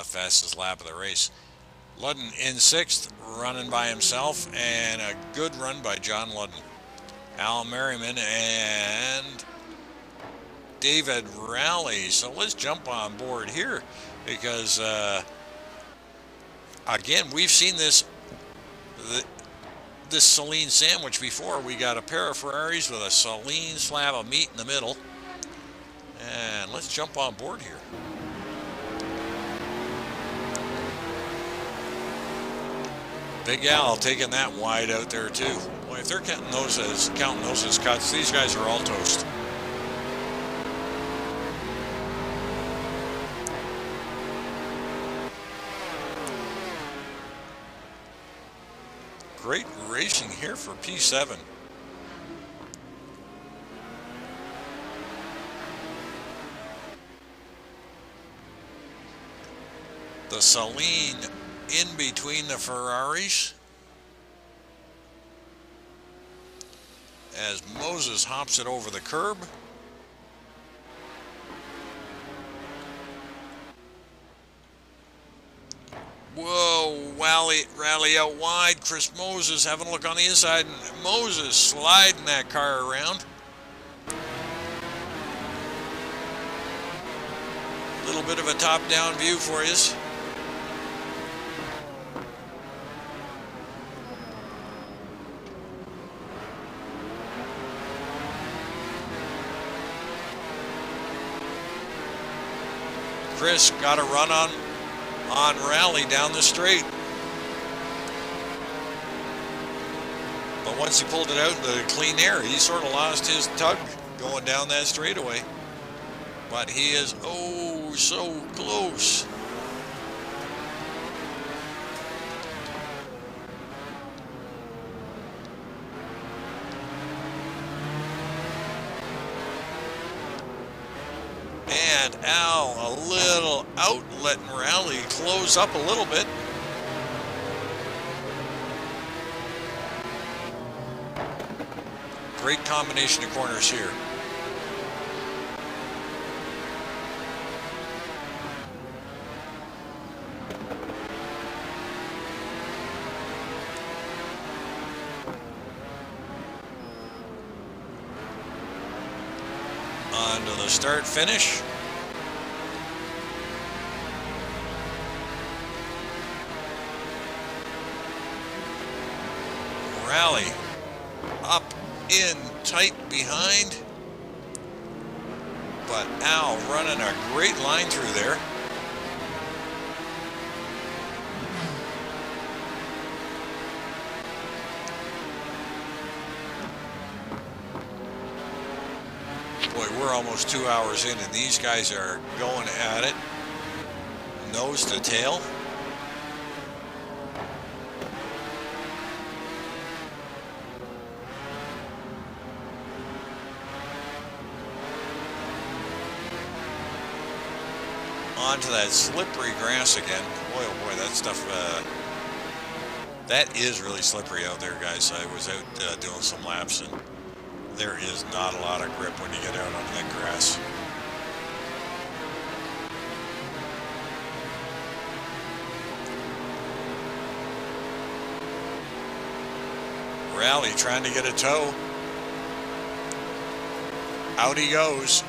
Fastest lap of the race. Ludden in sixth, running by himself, and a good run by John Ludden. Al Merriman and David Rowley. So let's jump on board here because, again, we've seen this saline sandwich before. We got a pair of Ferraris with a saline slab of meat in the middle. And let's jump on board here. Big Al taking that wide out there too. Boy, if they're counting those as cuts, these guys are all toast. Great racing here for P7. The saline in between the Ferraris as Moses hops it over the curb. Whoa, rally out wide. Chris Moses having a look on the inside, and Moses sliding that car around. A little bit of a top-down view for you. Chris got a run on rally down the straight. But once he pulled it out in the clean air, he sort of lost his tug going down that straightaway. But he is oh so close. And Al, a little outlet and rally, close up a little bit. Great combination of corners here. On to the start finish. Rally up in tight behind. But Al running a great line through there. Boy, we're almost 2 hours in, and these guys are going at it, nose to tail. Onto that slippery grass again. Boy, oh boy, that stuff, that is really slippery out there, guys. I was out doing some laps, and there is not a lot of grip when you get out onto that grass. Rally trying to get a tow. Out he goes.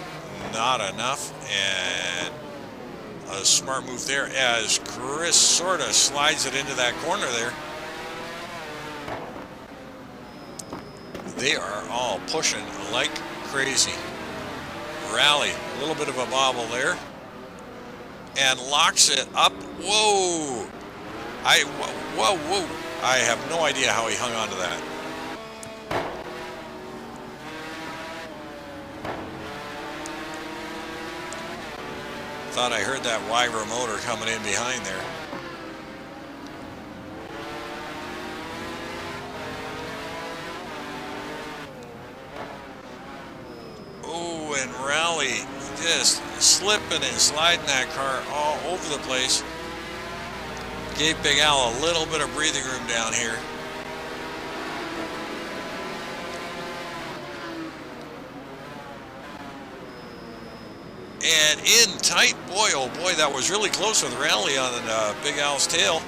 Not enough. And a smart move there as Chris sort of slides it into that corner there. They are all pushing like crazy. Rally, a little bit of a bobble there. And locks it up. Whoa! Whoa. I have no idea how he hung on to that. Thought I heard that Wyra motor coming in behind there. Oh, and Rally just slipping and sliding that car all over the place. Gave Big Al a little bit of breathing room down here. And in tight, boy, oh boy, that was really close with Rally on Big Al's tail.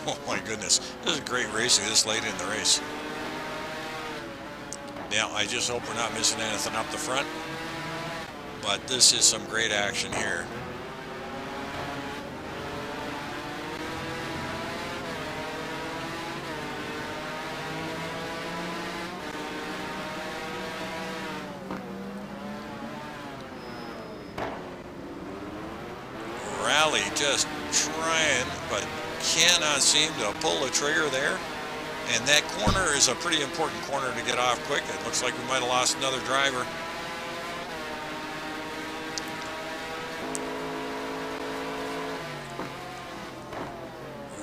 Oh my goodness, this is great racing this late in the race. Now, I just hope we're not missing anything up the front, but this is some great action here. Rally just trying, but cannot seem to pull the trigger there. And that corner is a pretty important corner to get off quick. It looks like we might have lost another driver.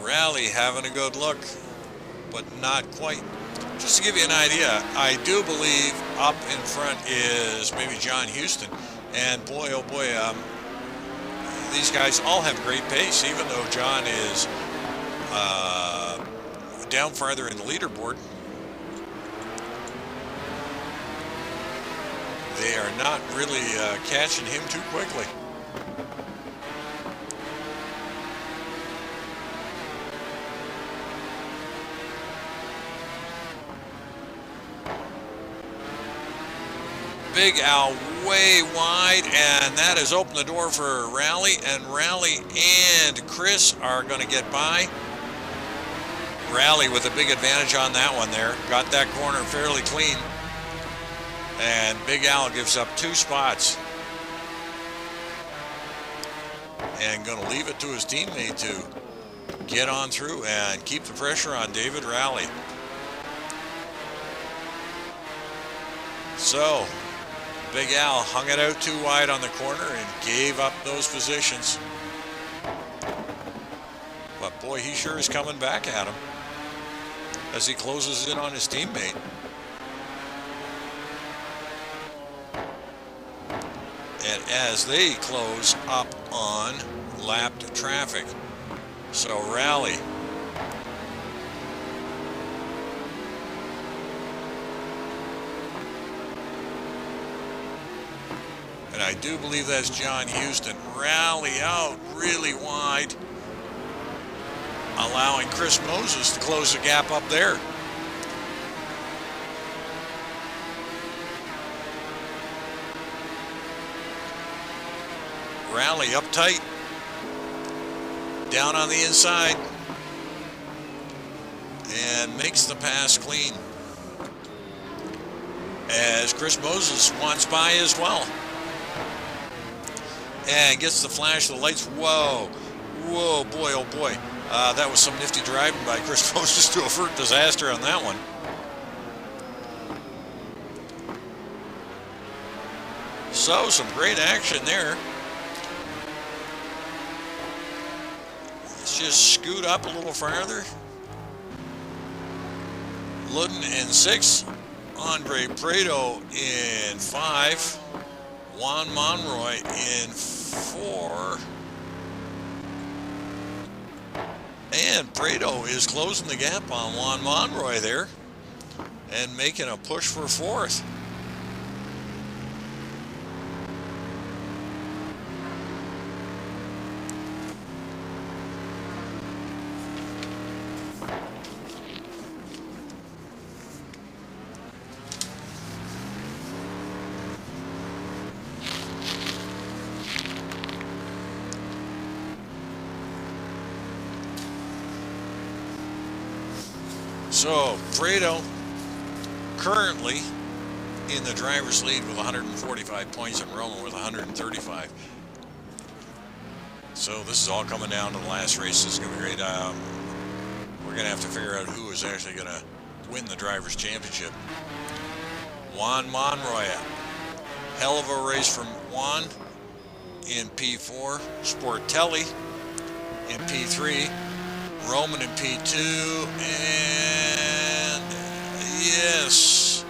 Rally having a good look, but not quite. Just to give you an idea, I do believe up in front is maybe John Houston. And boy, oh boy, these guys all have great pace, even though John is down farther in the leaderboard. They are not really catching him too quickly. Big Al way wide, and that has opened the door for Rally, and Rally and Chris are going to get by. Rally with a big advantage on that one there. Got that corner fairly clean. And Big Al gives up 2 spots. And going to leave it to his teammate to get on through and keep the pressure on David Rally. So, Big Al hung it out too wide on the corner and gave up those positions. But boy, he sure is coming back at him as he closes in on his teammate. And as they close up on lapped traffic. So Rally. And I do believe that's John Houston. Rally out really wide, allowing Chris Moses to close the gap up there. Rally up tight. Down on the inside. And makes the pass clean. As Chris Moses wants by as well. And gets the flash of the lights. Whoa. Whoa, boy, oh boy. That was some nifty driving by Chris Moses to avert disaster on that one. So, some great action there. Let's just scoot up a little farther. Ludden in 6. Andre Prado in 5. Juan Monroy in 4. And Prado is closing the gap on Juan Monroy there and making a push for 4th. So, Prado currently in the driver's lead with 145 points and Hromin with 135. So this is all coming down to the last race. This is going to be great. We're going to have to figure out who is actually going to win the driver's championship. Juan Monroy. Hell of a race from Juan in P4. Sportelli in P3. Hromin in P2, and yes.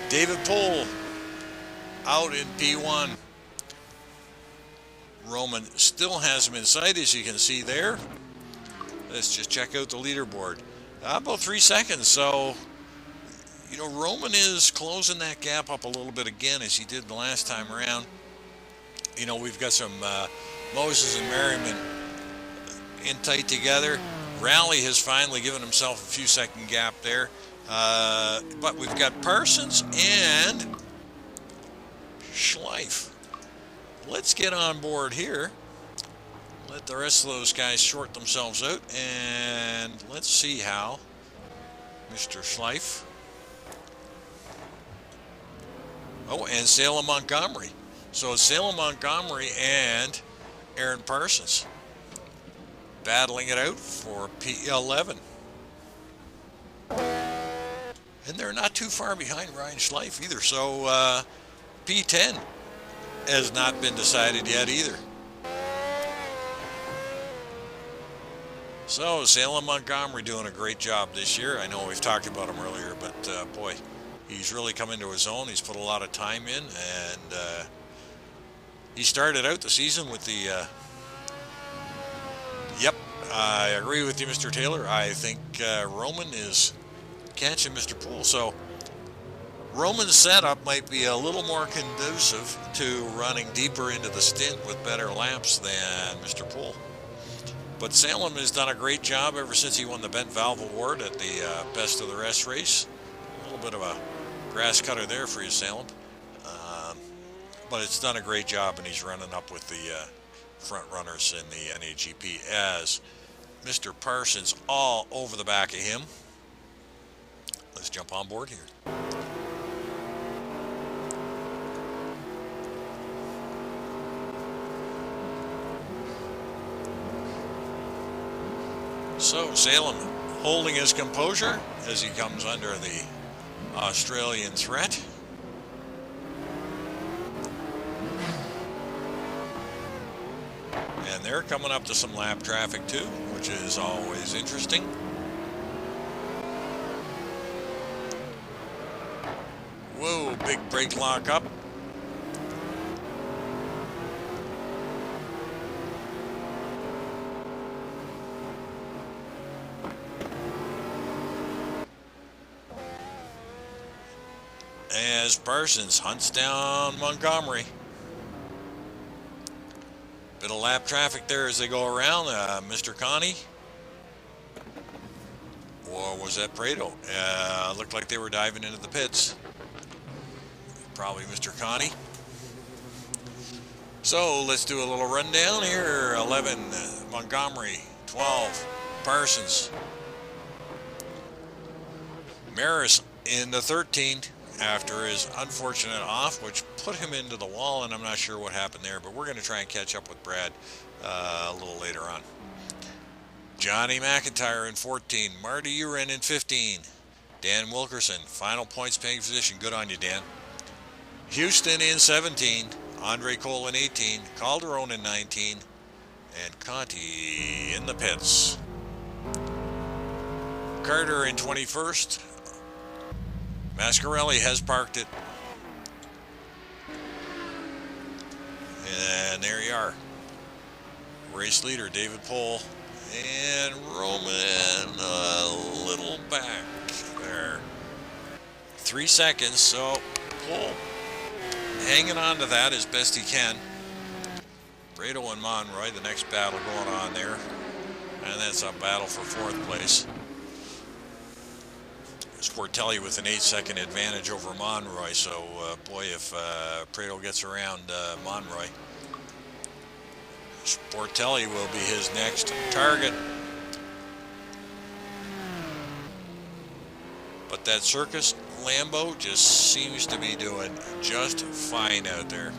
David Pohl out in P1. Hromin still has him in sight, as you can see there. Let's just check out the leaderboard. About 3 seconds, so, you know, Hromin is closing that gap up a little bit again, as he did the last time around. You know, we've got some Moses and Merriman in tight together. Rally has finally given himself a few second gap there. But we've got Parsons and Schleif. Let's get on board here. Let the rest of those guys sort themselves out, and let's see how Mr. Schleif. Oh, and Salem Montgomery. So it's Salem Montgomery and Aaron Parsons battling it out for P11. And they're not too far behind Ryan Schleif either. So P10 has not been decided yet either. So Salem Montgomery doing a great job this year. I know we've talked about him earlier, but boy, he's really come into his own. He's put a lot of time in, and he started out the season with the yep, I agree with you, Mr. Taylor. I think Hromin is catching Mr. Poole. So Hromin's setup might be a little more conducive to running deeper into the stint with better laps than Mr. Poole. But Salem has done a great job ever since he won the Bent Valve Award at the Best of the Rest race. A little bit of a grass cutter there for you, Salem. But it's done a great job, and he's running up with the front runners in the NAGP as Mr. Parsons all over the back of him. Let's jump on board here. So Salem holding his composure as he comes under the Australian threat. And they're coming up to some lap traffic too, which is always interesting. Whoa, big brake lock up. as Parsons hunts down Montgomery. Bit of lap traffic there as they go around. Mr. Connie. Or was that Prado? Looked like they were diving into the pits. Probably Mr. Connie. So let's do a little rundown here. 11, Montgomery. 12, Parsons. Maris in the 13 after his unfortunate off, which put him into the wall, and I'm not sure what happened there, but we're going to try and catch up with Brad a little later on. Johnny McIntyre in 14, Marty Uren in 15, Dan Wilkerson, final points paying position. Good on you, Dan. Houston in 17, Andre Cole in 18, Calderon in 19, and Conti in the pits. Carter in 21st. Mascarelli has parked it. And there you are. Race leader David Pohl. And Hromin a little back there. 3 seconds, so Pohl hanging on to that as best he can. Brado and Monroy, the next battle going on there. And that's a battle for 4th place. Sportelli with an 8-second advantage over Monroy, so boy, if Prado gets around Monroy, Sportelli will be his next target. But that Circus Lambo just seems to be doing just fine out there.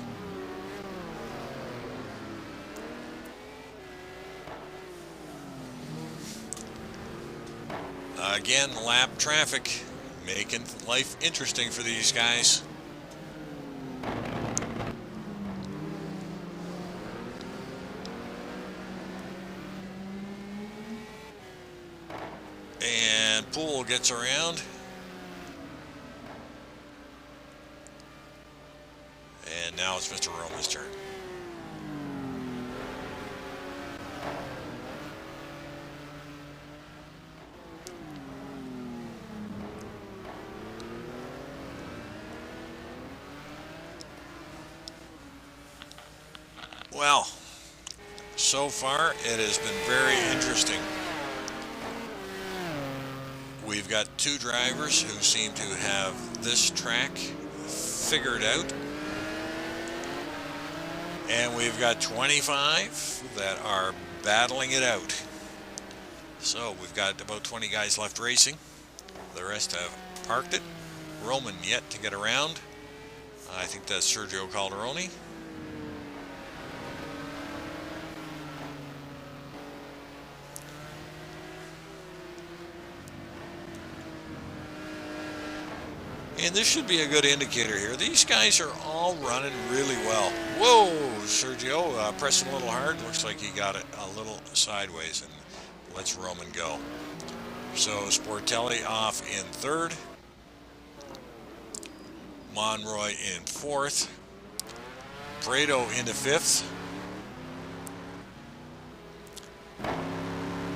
Again, lap traffic, making life interesting for these guys. And Poole gets around. And now it's Mr. Roman's turn. Well, so far it has been very interesting. We've got 2 drivers who seem to have this track figured out. And we've got 25 that are battling it out. So we've got about 20 guys left racing. The rest have parked it. Hromin yet to get around. I think that's Sergio Calderoni. And this should be a good indicator here. These guys are all running really well. Whoa, Sergio pressing a little hard. Looks like he got it a little sideways and lets Hromin go. So Sportelli off in 3rd. Monroy in 4th. Prado into 5th.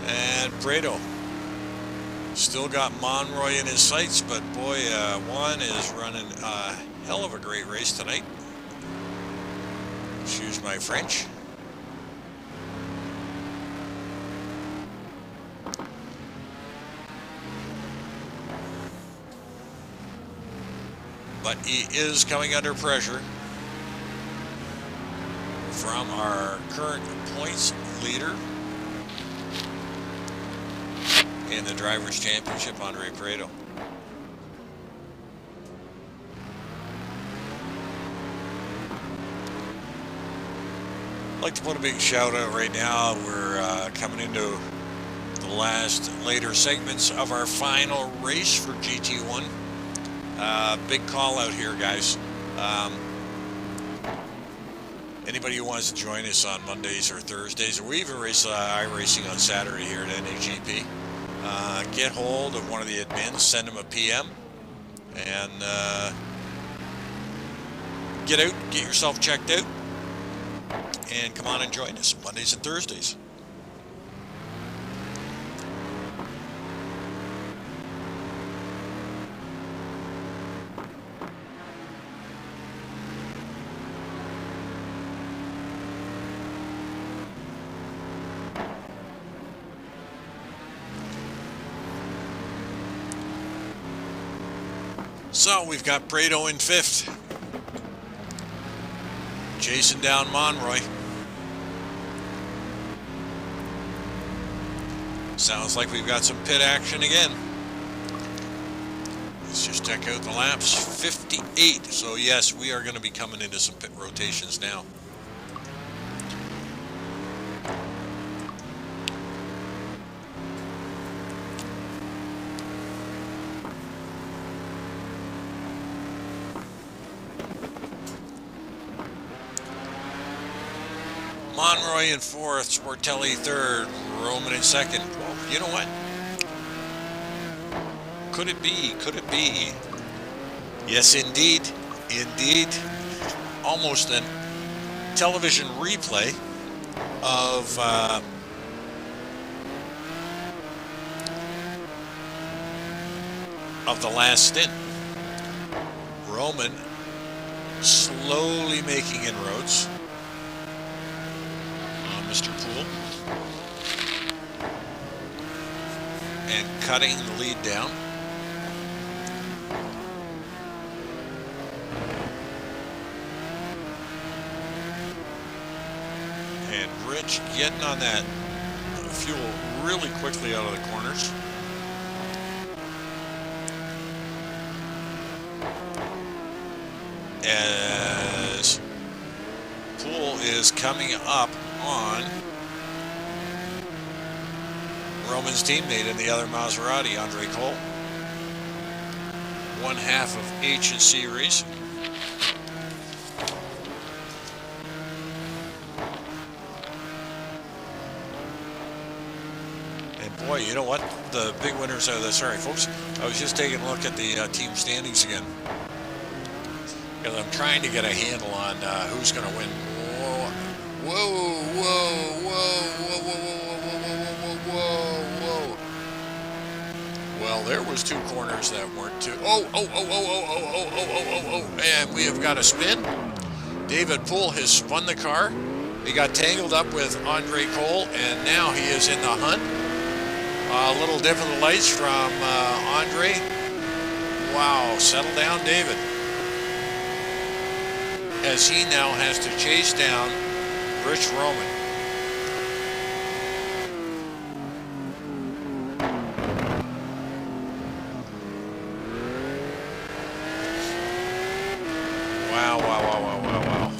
And Prado still got Monroy in his sights, but boy, Juan is running a hell of a great race tonight. Excuse my French. But he is coming under pressure from our current points leader in the Drivers' Championship, Andre Prado. I'd like to put a big shout out right now. We're coming into the last later segments of our final race for GT1. Big call out here, guys. Anybody who wants to join us on Mondays or Thursdays, or we even race iRacing on Saturday here at NAGP, get hold of one of the admins, send them a PM, and get out, get yourself checked out, and come on and join us Mondays and Thursdays. So we've got Prado in 5th. Chasing down Monroy. Sounds like we've got some pit action again. Let's just check out the laps. 58. So yes, we are going to be coming into some pit rotations now. Monroy in 4th, Sportelli 3rd, Hromin in 2nd. Well, you know what? Could it be? Could it be? Yes, indeed. Indeed. Almost a television replay of the last stint. Hromin slowly making inroads. Mr. Poole, and cutting the lead down. And Rich getting on that fuel really quickly out of the corners. As Poole is coming up on Hromin's teammate in the other Maserati, Andre Cole. One half of H&C Racing. And boy, you know what? The big winners are the, sorry folks, I was just taking a look at the team standings again. Because I'm trying to get a handle on who's going to win. Whoa, whoa, whoa, whoa, whoa, whoa, whoa, whoa, whoa. Well, there was 2 corners that weren't too. And we have got a spin. David Poole has spun the car. He got tangled up with Andre Cole, and now he is in the hunt. A little dip of the lights from Andre. Wow, settle down, David. As he now has to chase down Rich Hromin. Wow, wow, wow, wow, wow, wow.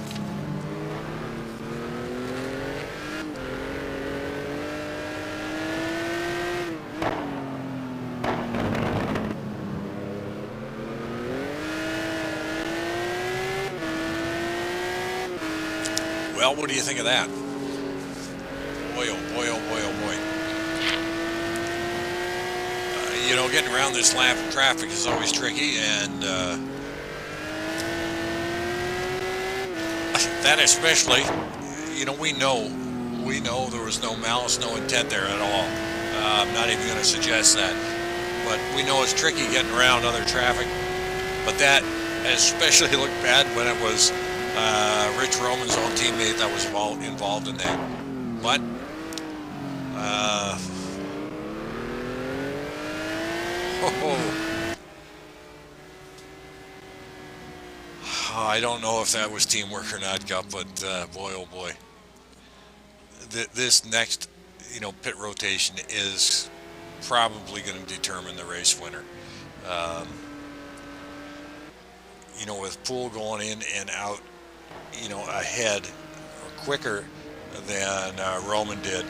Well, what do you think of that? Boy, oh boy, oh boy, oh boy. You know, getting around this lap of traffic is always tricky, and that especially, you know, we know there was no malice, no intent there at all. I'm not even going to suggest that, but we know it's tricky getting around other traffic, but that especially looked bad when it was Rich Hromin's own teammate that was involved in that. But I don't know if that was teamwork or not, Gup, but boy, oh boy. This next, you know, pit rotation is probably going to determine the race winner. You know, with Poole going in and out, you know, ahead or quicker than Hromin did,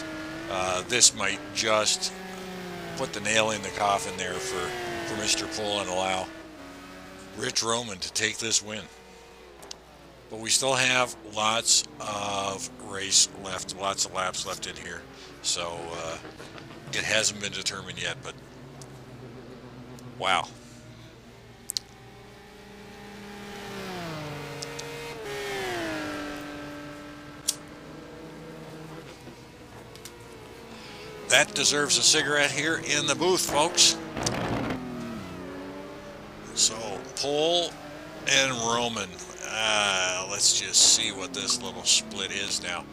this might just put the nail in the coffin there for Mr. Poole and allow Rich Hromin to take this win. But we still have lots of race left, lots of laps left in here. So it hasn't been determined yet, but wow. That deserves a cigarette here in the booth, folks. So, Poole and Hromin. Let's just see what this little split is now.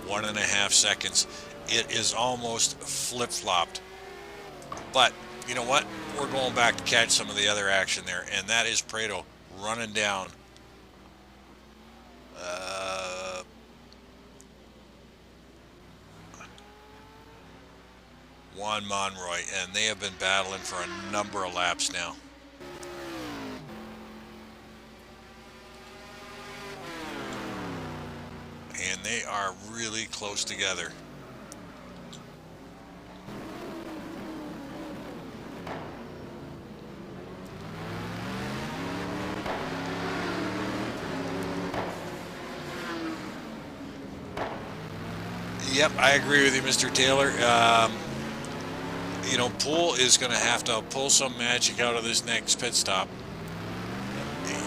1.5 seconds. It is almost flip-flopped. But You know what? We're going back to catch some of the other action there, and that is Prado running down. Juan Monroy, and they have been battling for a number of laps now. And they are really close together. Yep, I agree with you, Mr. Taylor. You know, Poole is going to have to pull some magic out of this next pit stop,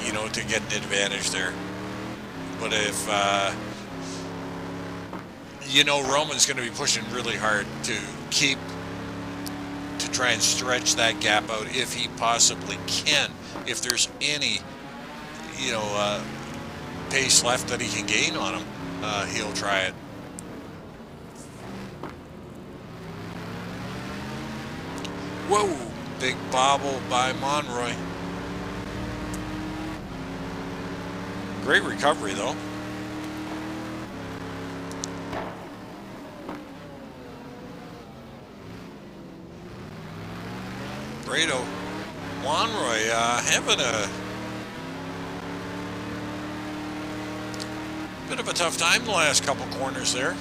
you know, to get an advantage there. But if, you know, Hromin's going to be pushing really hard to try and stretch that gap out if he possibly can. If there's any, you know, pace left that he can gain on him, he'll try it. Whoa, big bobble by Monroy. Great recovery, though. Prado, Monroy having a bit of a tough time the last couple corners there.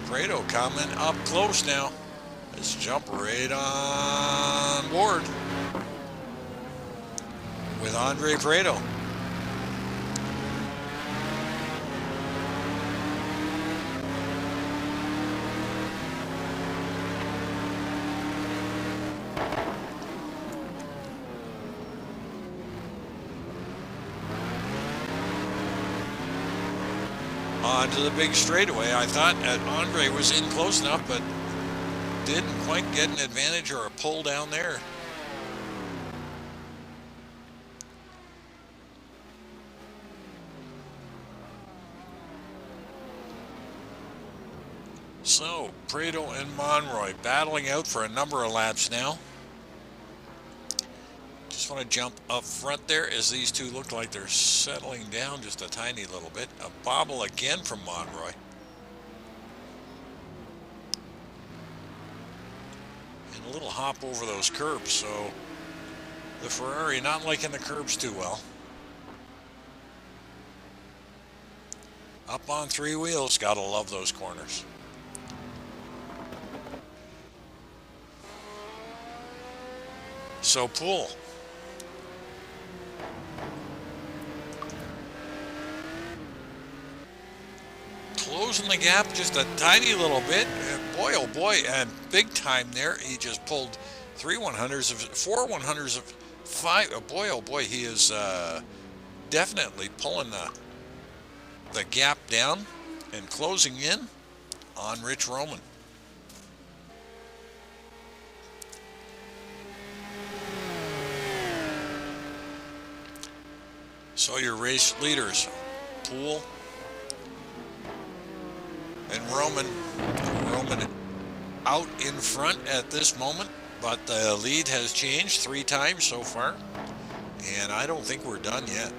Prado coming up close now. Let's jump right on board with Andre Prado. Onto the big straightaway. I thought Andre was in close enough, but didn't quite get an advantage or a pull down there. So, Prado and Monroy battling out for a number of laps now. Just want to jump up front there as these two look like they're settling down just a tiny little bit. A bobble again from Monroy. And a little hop over those curbs, so the Ferrari not liking the curbs too well. Up on three wheels, gotta love those corners. So Poole. Closing the gap just a tiny little bit. Boy, oh boy, and big time there. He just pulled 4 100s of 5. Oh boy, he is definitely pulling the gap down and closing in on Rich Hromin. So your race leaders, Poole and Hromin out in front at this moment, but the lead has changed 3 times so far, and I don't think we're done yet.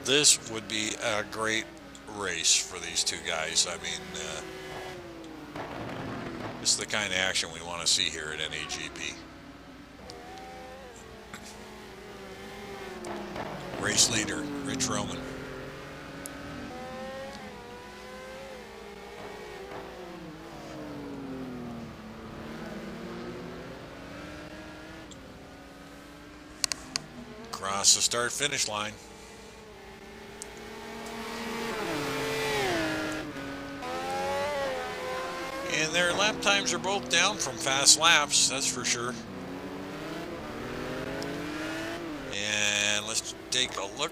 This would be a great race for these two guys. I mean, this is the kind of action we want to see here at NAGP. Race leader, Rich Hromin. Across the start-finish line. And their lap times are both down from fast laps, that's for sure. And let's take a look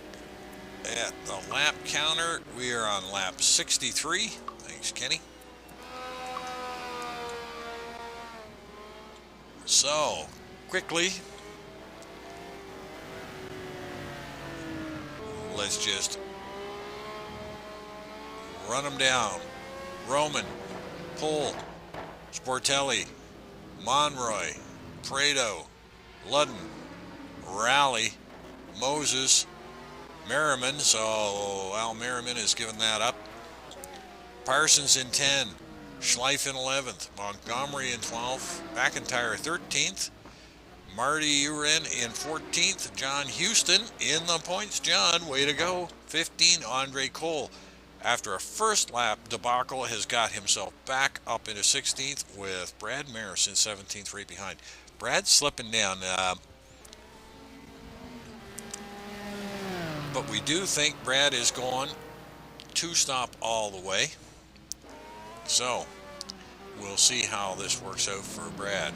at the lap counter. We are on lap 63. Thanks, Kenny. So, quickly, let's just run them down. Hromin, Pohl, Sportelli, Monroy, Prado, Ludden, Raleigh, Moses, Merriman, so Al Merriman has given that up. Parsons in 10, Schleif in 11th, Montgomery in 12th, McIntyre 13th, Marty Uren in 14th, John Houston in the points. John, way to go. 15, Andre Cole. After a first lap debacle, has got himself back up into 16th with Brad Maris in 17th, right behind. Brad's slipping down, but we do think Brad is going to stop all the way. So, we'll see how this works out for Brad.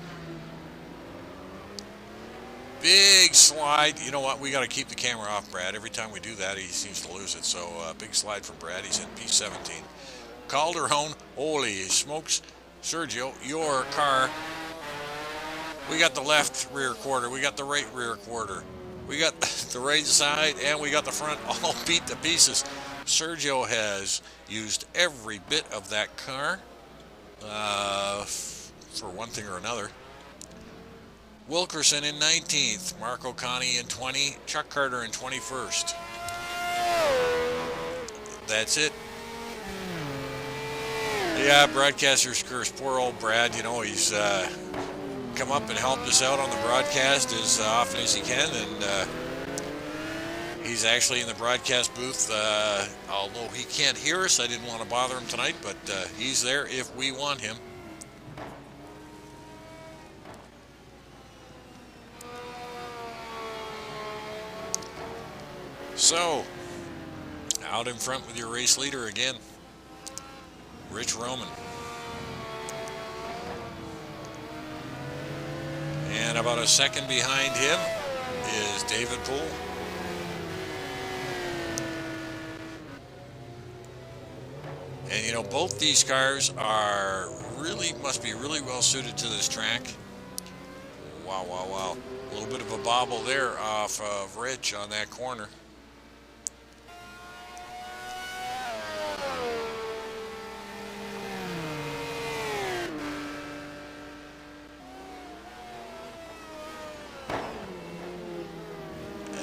Big slide. You know what? We got to keep the camera off Brad. Every time we do that, he seems to lose it. So, big slide from Brad. He's in P17. Calderon. Holy smokes. Sergio, your car. We got the left rear quarter. We got the right rear quarter. We got the right side, and we got the front all beat to pieces. Sergio has used every bit of that car for one thing or another. Wilkerson in 19th, Marco Conti in 20, Chuck Carter in 21st. That's it. Yeah, broadcaster's curse. Poor old Brad, you know, he's come up and helped us out on the broadcast as often as he can, and he's actually in the broadcast booth, although he can't hear us. I didn't want to bother him tonight, but he's there if we want him. So, out in front with your race leader again, Rich Hromin. And about a second behind him is David Pohl. And you know, both these cars are must be really well suited to this track. Wow, wow, wow. A little bit of a bobble there off of Rich on that corner.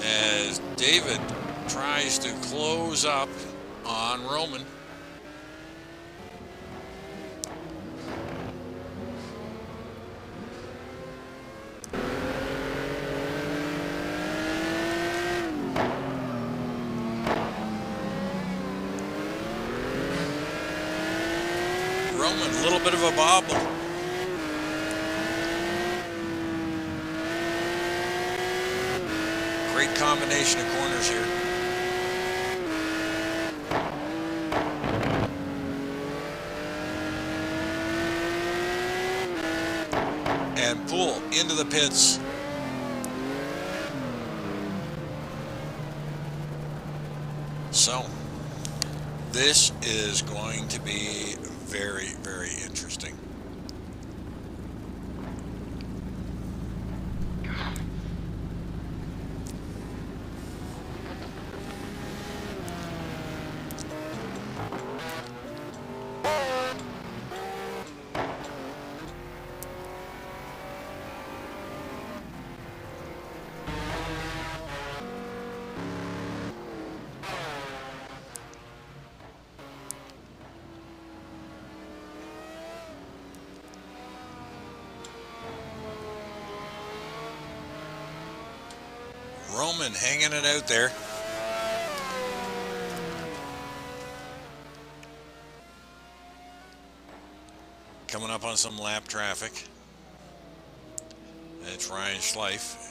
As David tries to close up on Hromin. Hromin, a little bit of a bobble. Great combination of corners here. And Pohl into the pits. So, this is going to be very, very interesting. Hromin hanging it out there. Coming up on some lap traffic. It's Ryan Schleif.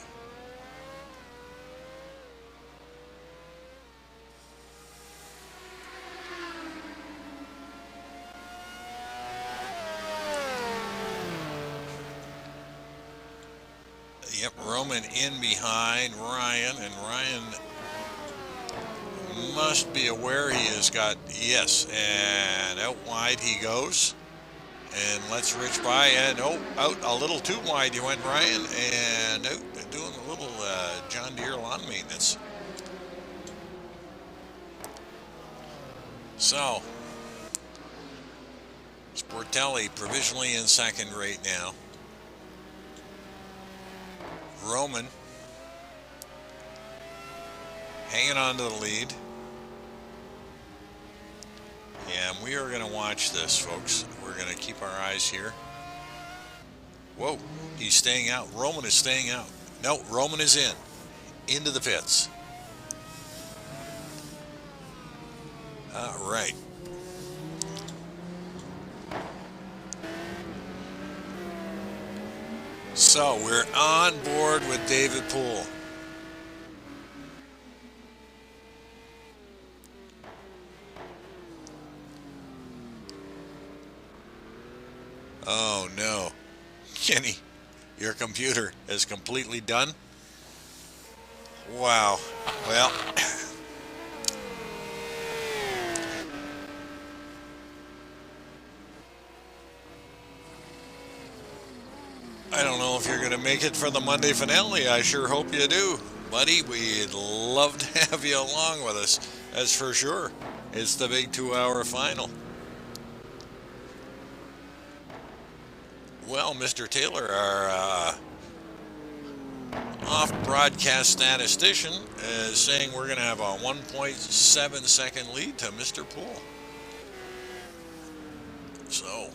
Yep, Hromin in behind Ryan, and Ryan must be aware he has got, yes, and out wide he goes. And lets Rich by, and out a little too wide you went, Ryan, and out doing a little John Deere lawn maintenance. So, Sportelli provisionally in second right now. Hromin hanging on to the lead. And we are going to watch this, folks. We're going to keep our eyes here. Whoa, he's staying out. Hromin is staying out. No, Hromin is in. Into the pits. All right. So we're on board with David Poole. Oh no, Kenny, your computer is completely done. Wow. Well, I don't know if you're going to make it for the Monday finale. I sure hope you do. Buddy, we'd love to have you along with us. That's for sure. It's the big 2-hour final. Well, Mr. Taylor, our off-broadcast statistician, is saying we're going to have a 1.7 second lead to Mr. Poole. So,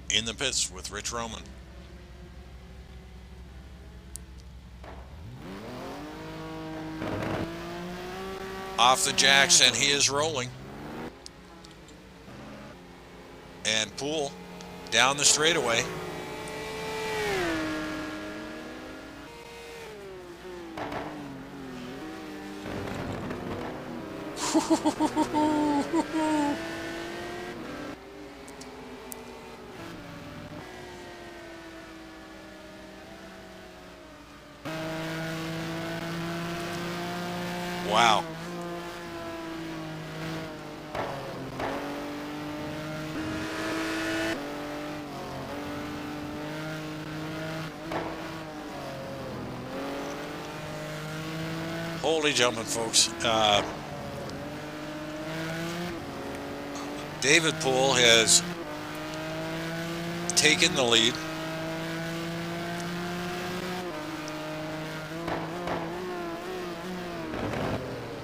in the pits with Rich Hromin. Off the jacks, and he is rolling. And Poole down the straightaway. Wow. Holy jumping, folks. David Poole has taken the lead.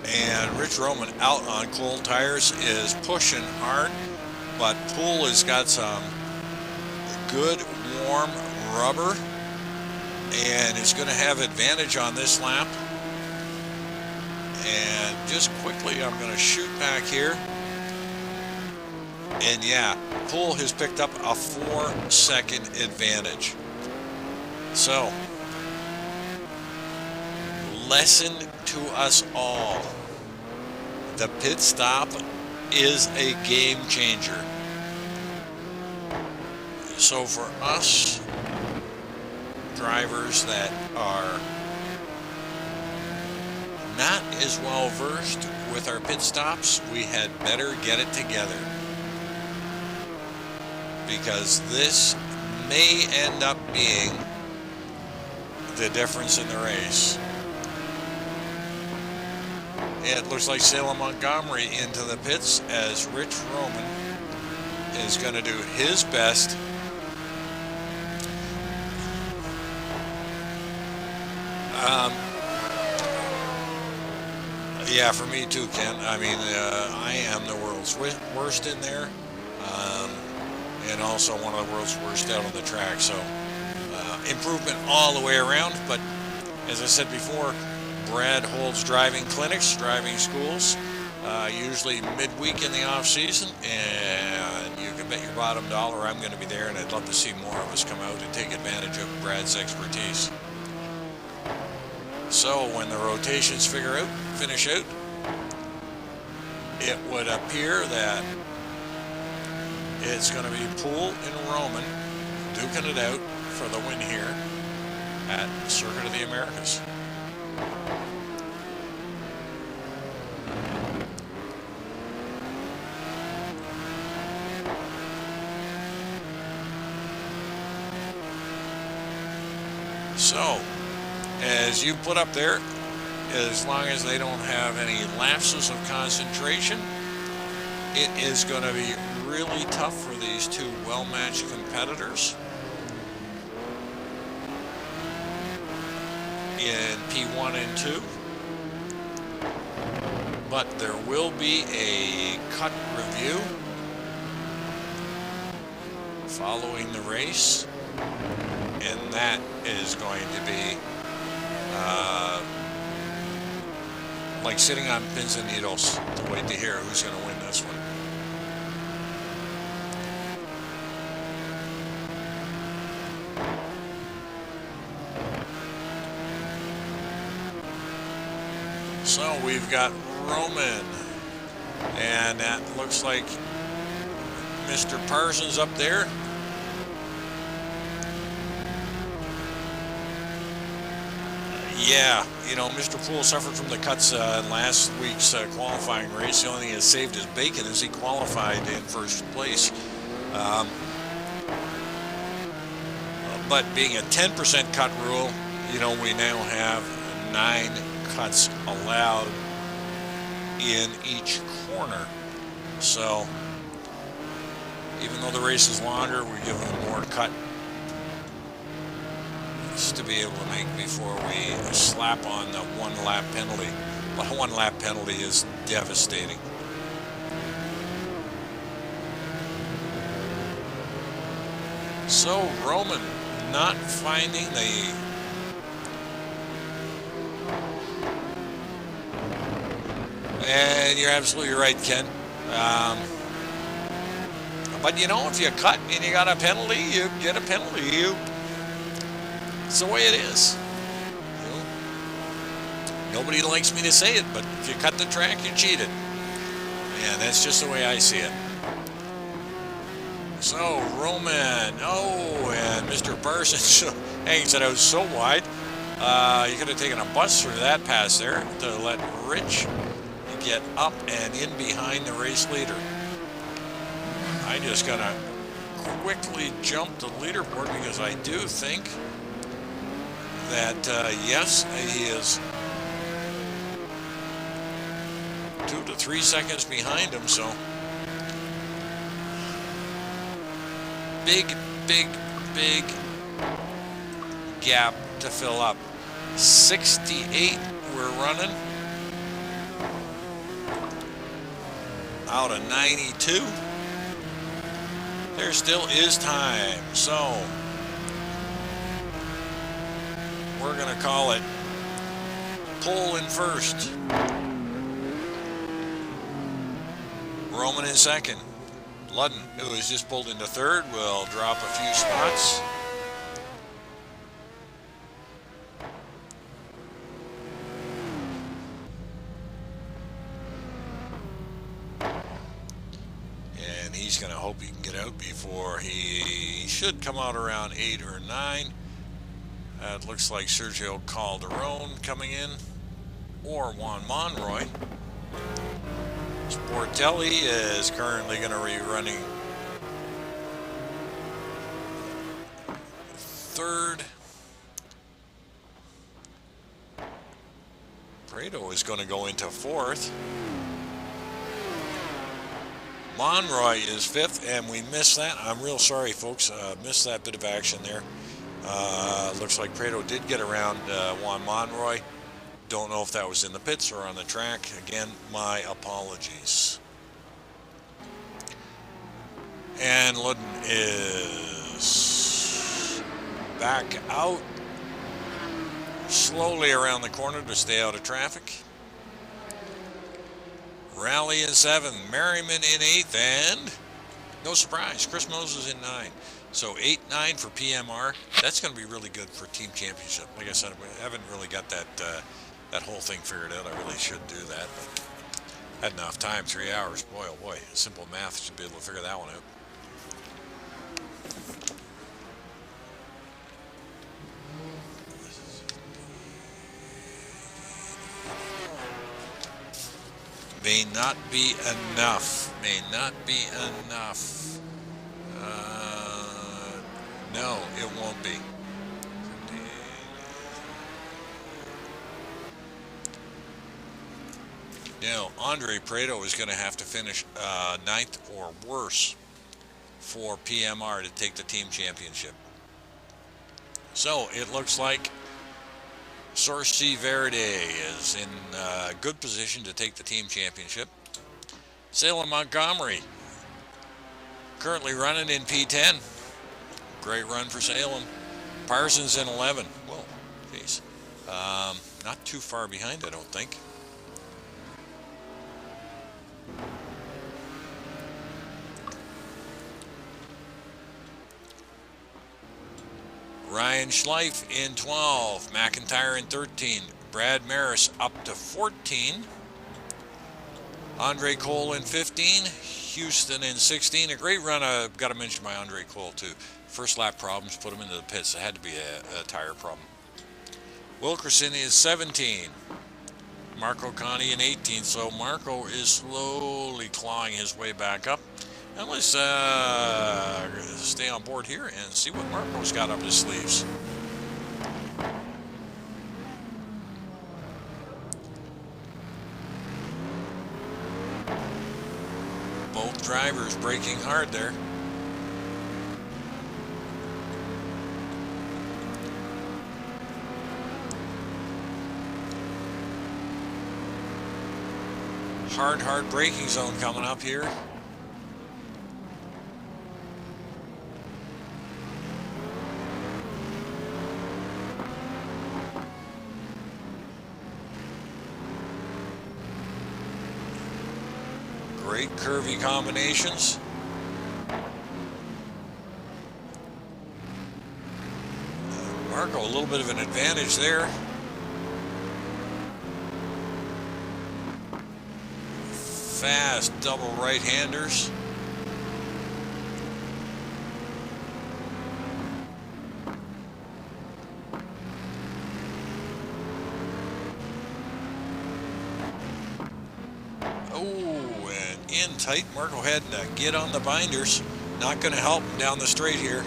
And Rich Hromin out on cold tires is pushing hard, but Poole has got some good warm rubber and is going to have advantage on this lap. And just quickly, I'm going to shoot back here. And yeah, Poole has picked up a 4-second advantage. So, lesson to us all. The pit stop is a game changer. So for us drivers that are not as well versed with our pit stops, we had better get it together, because this may end up being the difference in the race. It looks like Salem Montgomery into the pits as Rich Hromin is going to do his best yeah, for me too, Ken. I mean, I am the world's worst in there, and also one of the world's worst out on the track. So improvement all the way around. But as I said before, Brad holds driving clinics, driving schools, usually midweek in the off season, and you can bet your bottom dollar I'm going to be there, and I'd love to see more of us come out and take advantage of Brad's expertise. So when the rotations finish out, it would appear that it's going to be Poole and Hromin duking it out for the win here at Circuit of the Americas. So, as you put up there, as long as they don't have any lapses of concentration, it is going to be really tough for these two well-matched competitors in P1 and 2. But there will be a cut review following the race, and that is going to be like sitting on pins and needles to wait to hear who's going to win this one. So we've got Hromin, and that looks like Mr. Parsons up there. Yeah, you know, Mr. Poole suffered from the cuts in last week's qualifying race. The only thing that saved his bacon is he qualified in first place. But being a 10% cut rule, you know, we now have 9 cuts allowed in each corner. So even though the race is longer, we give them more cut to be able to make before we slap on the 1 lap penalty. But a 1 lap penalty is devastating. So Hromin not finding the and you're absolutely right, Ken. But you know, if you cut and you got a penalty, you get a penalty. It's the way it is. You know, nobody likes me to say it, but if you cut the track, you cheated. And that's just the way I see it. So, Hromin, and Mr. Parsons hangs it out so wide. You could have taken a bus through that pass there to let Rich get up and in behind the race leader. I just gotta quickly jump the leaderboard because I do think that, yes, he is 2 to 3 seconds behind him, so big gap to fill up. 68 we're running out of 92. There still is time, so we're gonna call it pole in first, Hromin in second. Ludden, who has just pulled into third, will drop a few spots. And he's going to hope he can get out before he should come out around 8 or 9. It looks like Sergio Calderon coming in, or Juan Monroy. Sportelli is currently going to be running third. Prado is going to go into fourth. Monroy is fifth, and we missed that. I'm real sorry, folks. Missed that bit of action there. Looks like Prado did get around Juan Monroy. Don't know if that was in the pits or on the track. Again, my apologies. And Ludden is back out slowly around the corner to stay out of traffic. Rally in 7th, Merriman in 8th, and no surprise, Chris Moses in 9. So 8-9 for PMR. That's going to be really good for team championship. Like I said, I haven't really got that that whole thing figured out. I really should do that. But had enough time, 3 hours. Boy, oh boy, simple math should be able to figure that one out. May not be enough. May not be enough. No, it won't be. Now, Andre Prado is going to have to finish ninth or worse for PMR to take the team championship. So it looks like Sorci Verde is in good position to take the team championship. Salem Montgomery currently running in P10. Great run for Salem. Parsons in 11. Whoa, geez. Not too far behind, I don't think. Ryan Schleif in 12. McIntyre in 13. Brad Maris up to 14. Andre Cole in 15. Houston in 16. A great run. I've got to mention my Andre Cole too. First lap problems put him into the pits. It had to be a tire problem. Wilkerson is 17. Marco Conti in 18. So Marco is slowly clawing his way back up. And let's stay on board here and see what Marco's got up his sleeves. Both drivers braking hard there. Hard braking zone coming up here. Great curvy combinations. Marco, a little bit of an advantage there. Fast double right-handers. In tight. Marco had to get on the binders. Not going to help him down the straight here.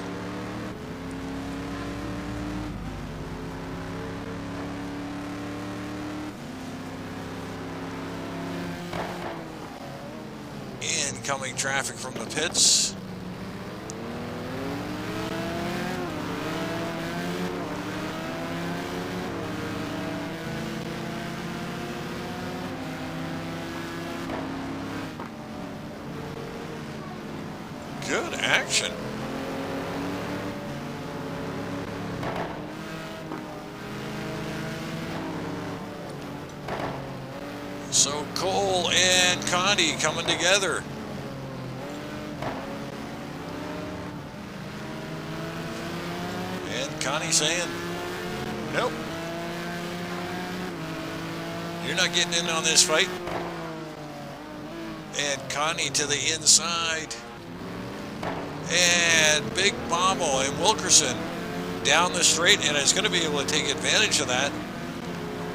Incoming traffic from the pits. Good action. So Cole and Conti coming together. And Conti saying, nope. You're not getting in on this fight. And Conti to the inside. And Big Bobble and Wilkerson down the straight, and is going to be able to take advantage of that.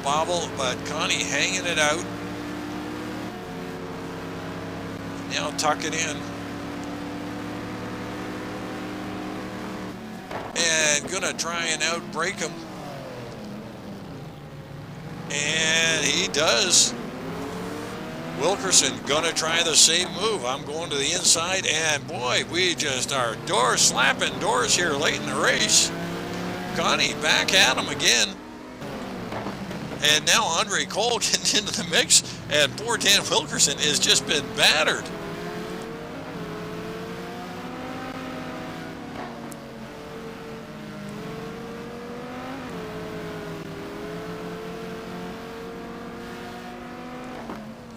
Bobble, but Conti hanging it out. Now tuck it in. And going to try and outbrake him. And he does. Wilkerson going to try the same move. I'm going to the inside, and boy, we just are slapping doors here late in the race. Conti back at him again. And now Andre Cole getting into the mix, and poor Dan Wilkerson has just been battered.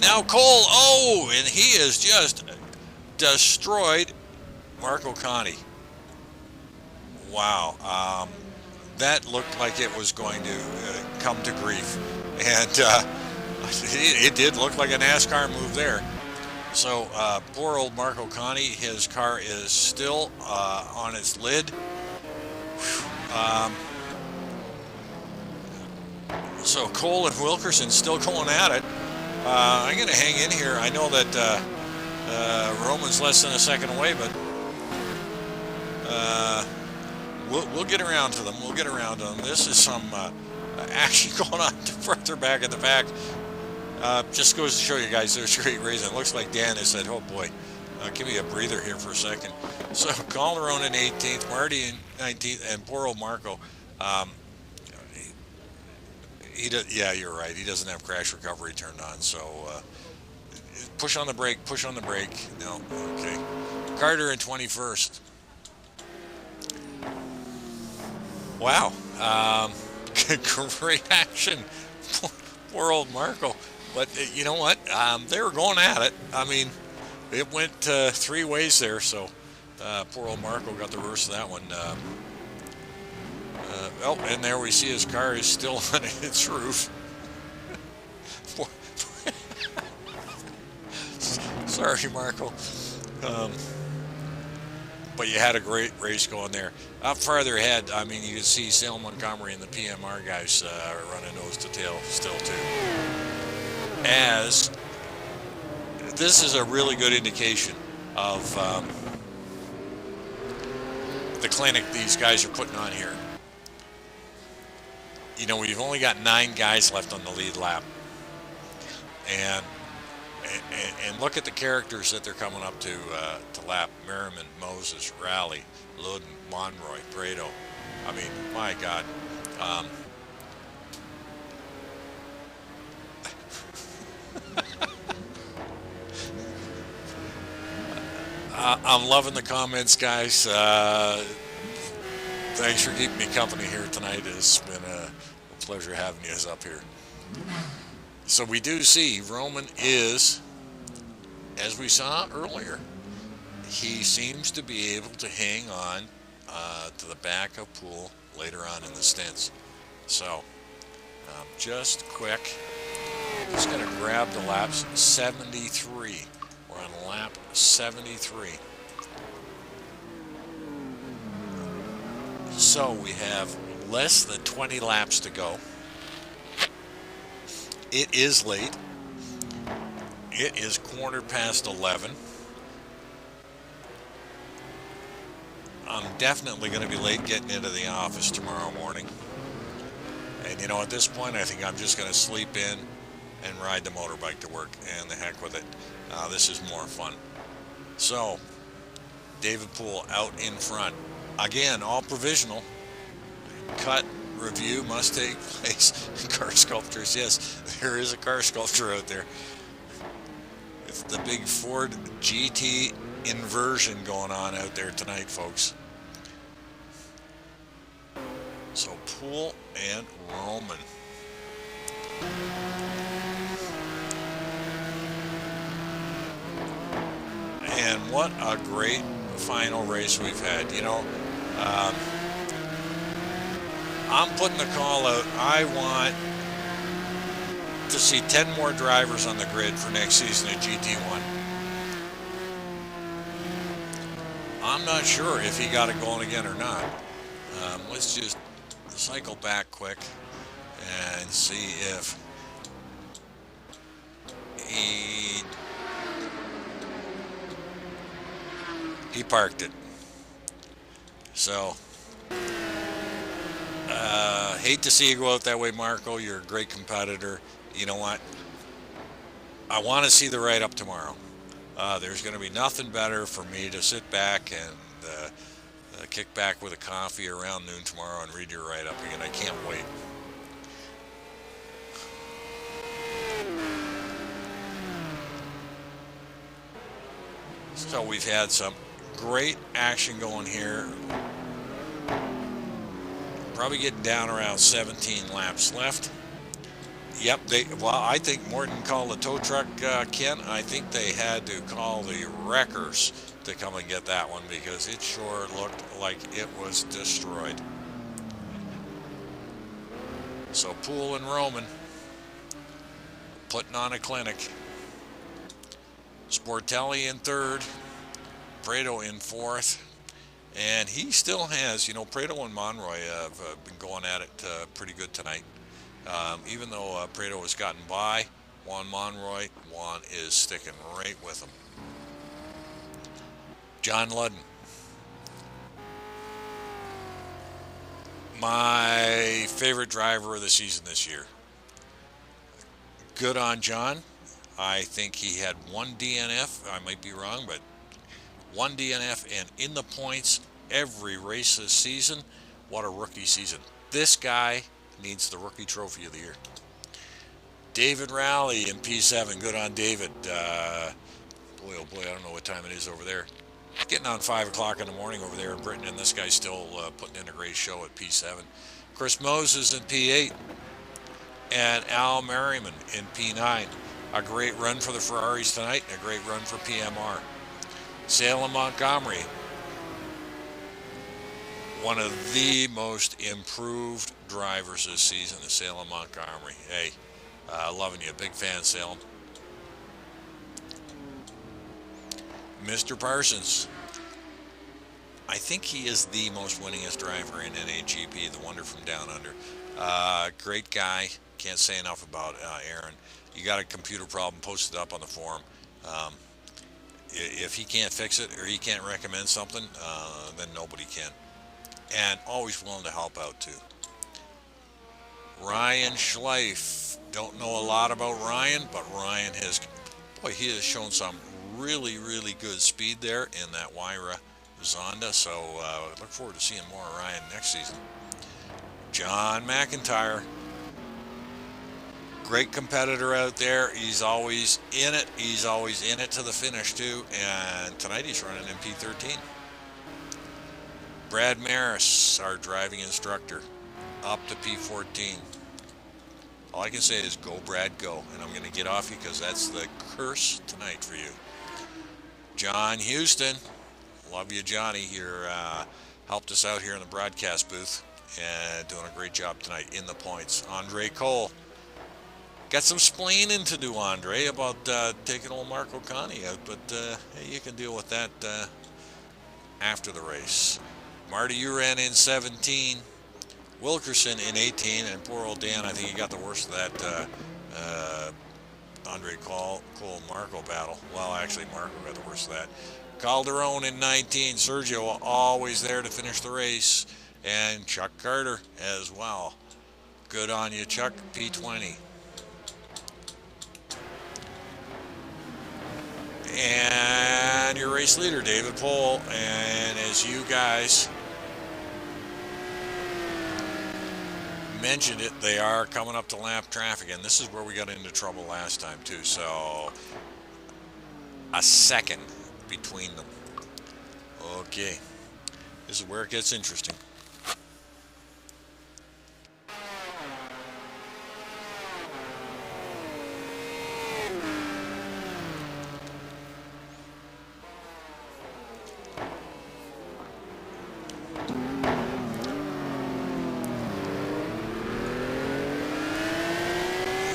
Now Cole, and he has just destroyed Marco Conti. Wow, that looked like it was going to come to grief. And it did look like a NASCAR move there. So poor old Marco Conti, his car is still on its lid. So Cole and Wilkerson still going at it. I'm going to hang in here. I know that Hromin's less than a second away, but we'll get around to them. We'll get around to them. This is some action going on further back at the back. Just goes to show you guys, there's great racing. It looks like Dan has said, oh boy, give me a breather here for a second. So Calderon in 18th, Marty in 19th, and poor old Marco. Um, he does, yeah, you're right. He doesn't have crash recovery turned on. So push on the brake, push on the brake. No, okay. Carter in 21st. Wow. Great action. Poor old Marco. But you know what? They were going at it. I mean, it went 3 ways there. So poor old Marco got the worst of that one. Oh, and there we see his car is still on its roof. Sorry, Marco. But you had a great race going there. Up farther ahead, I mean, you can see Sale Montgomery and the PMR guys running nose to tail still too. As this is a really good indication of the clinic these guys are putting on here. You know, we've only got 9 guys left on the lead lap. And look at the characters that they're coming up to lap. Merriman, Moses, Raleigh, Ludden, Monroy, Prado. I mean, my God. I'm loving the comments, guys. Thanks for keeping me company here tonight. It's been a pleasure having you up here. So we do see Hromin is, as we saw earlier, he seems to be able to hang on to the back of Poole later on in the stints. So just quick, just going to grab the laps. 73. We're on lap 73. So we have less than 20 laps to go. It is late. It is 11:15. I'm definitely going to be late getting into the office tomorrow morning. And you know, at this point, I think I'm just going to sleep in and ride the motorbike to work, and the heck with it. This is more fun. So, David Poole out in front. Again, all provisional. Cut review must take place. Car sculptors, yes, there is a car sculpture out there. It's the big Ford GT inversion going on out there tonight, folks. So Poole and Hromin. And what a great final race we've had. You know, I'm putting the call out. I want to see 10 more drivers on the grid for next season at GT1. I'm not sure if he got it going again or not. Let's just cycle back quick and see if he parked it. So hate to see you go out that way, Marco. You're a great competitor. You know what? I want to see the write-up tomorrow. There's going to be nothing better for me to sit back and kick back with a coffee around noon tomorrow and read your write-up again. I can't wait. So we've had some great action going here. Probably getting down around 17 laps left. Yep, I think more than call the tow truck, Ken, I think they had to call the wreckers to come and get that one because it sure looked like it was destroyed. So Poole and Hromin putting on a clinic. Sportelli in third, Prado in fourth, and he still has, you know, Prado and Monroy have been going at it pretty good tonight. Even though Prado has gotten by Juan Monroy, Juan is sticking right with him. John Ludden. My favorite driver of the season this year. good on John. I think he had one DNF. I might be wrong, but one DNF and in the points every race this season. What a rookie season. This guy needs the rookie trophy of the year. David Rowley in P7. Good on David. Boy, oh boy, I don't know what time it is over there. Getting on 5 o'clock in the morning over there in Britain, and this guy's still putting in a great show at P7. Chris Moses in P8. And Al Merriman in P9. A great run for the Ferraris tonight, a great run for PMR. Salem Montgomery, one of the most improved drivers this season, is Salem Montgomery. Hey, loving you, big fan, Salem. Mr. Parsons, I think he is the most winningest driver in NAGP, the Wonder from Down Under. Great guy. Can't say enough about Aaron. You got a computer problem, post it up on the forum. If he can't fix it or he can't recommend something, then nobody can. And always willing to help out too. Ryan Schleif. Don't know a lot about Ryan, but Ryan has, boy, he has shown some really, really good speed there in that Wyra Zonda. So look forward to seeing more of Ryan next season. John McIntyre. Great competitor out there. He's always in it. He's always in it to the finish too. And tonight he's running in P13. Brad Maris, our driving instructor, up to P14. All I can say is go, Brad, go. And I'm going to get off you because that's the curse tonight for you. John Houston. Love you, Johnny. You're helped us out here in the broadcast booth and doing a great job tonight in the points. Andre Cole. Got some splaining to do, Andre, about taking old Marco Conti out, but hey, you can deal with that after the race. Marty Uran in 17, Wilkerson in 18, and poor old Dan, I think he got the worst of that Andre Cole-Marco battle. Well, actually, Marco got the worst of that. Calderon in 19, Sergio always there to finish the race, and Chuck Carter as well. Good on you, Chuck, P20. And your race leader, David Pohl. And as you guys mentioned it, they are coming up to lap traffic, and this is where we got into trouble last time too. So a second between them. Okay, this is where it gets interesting.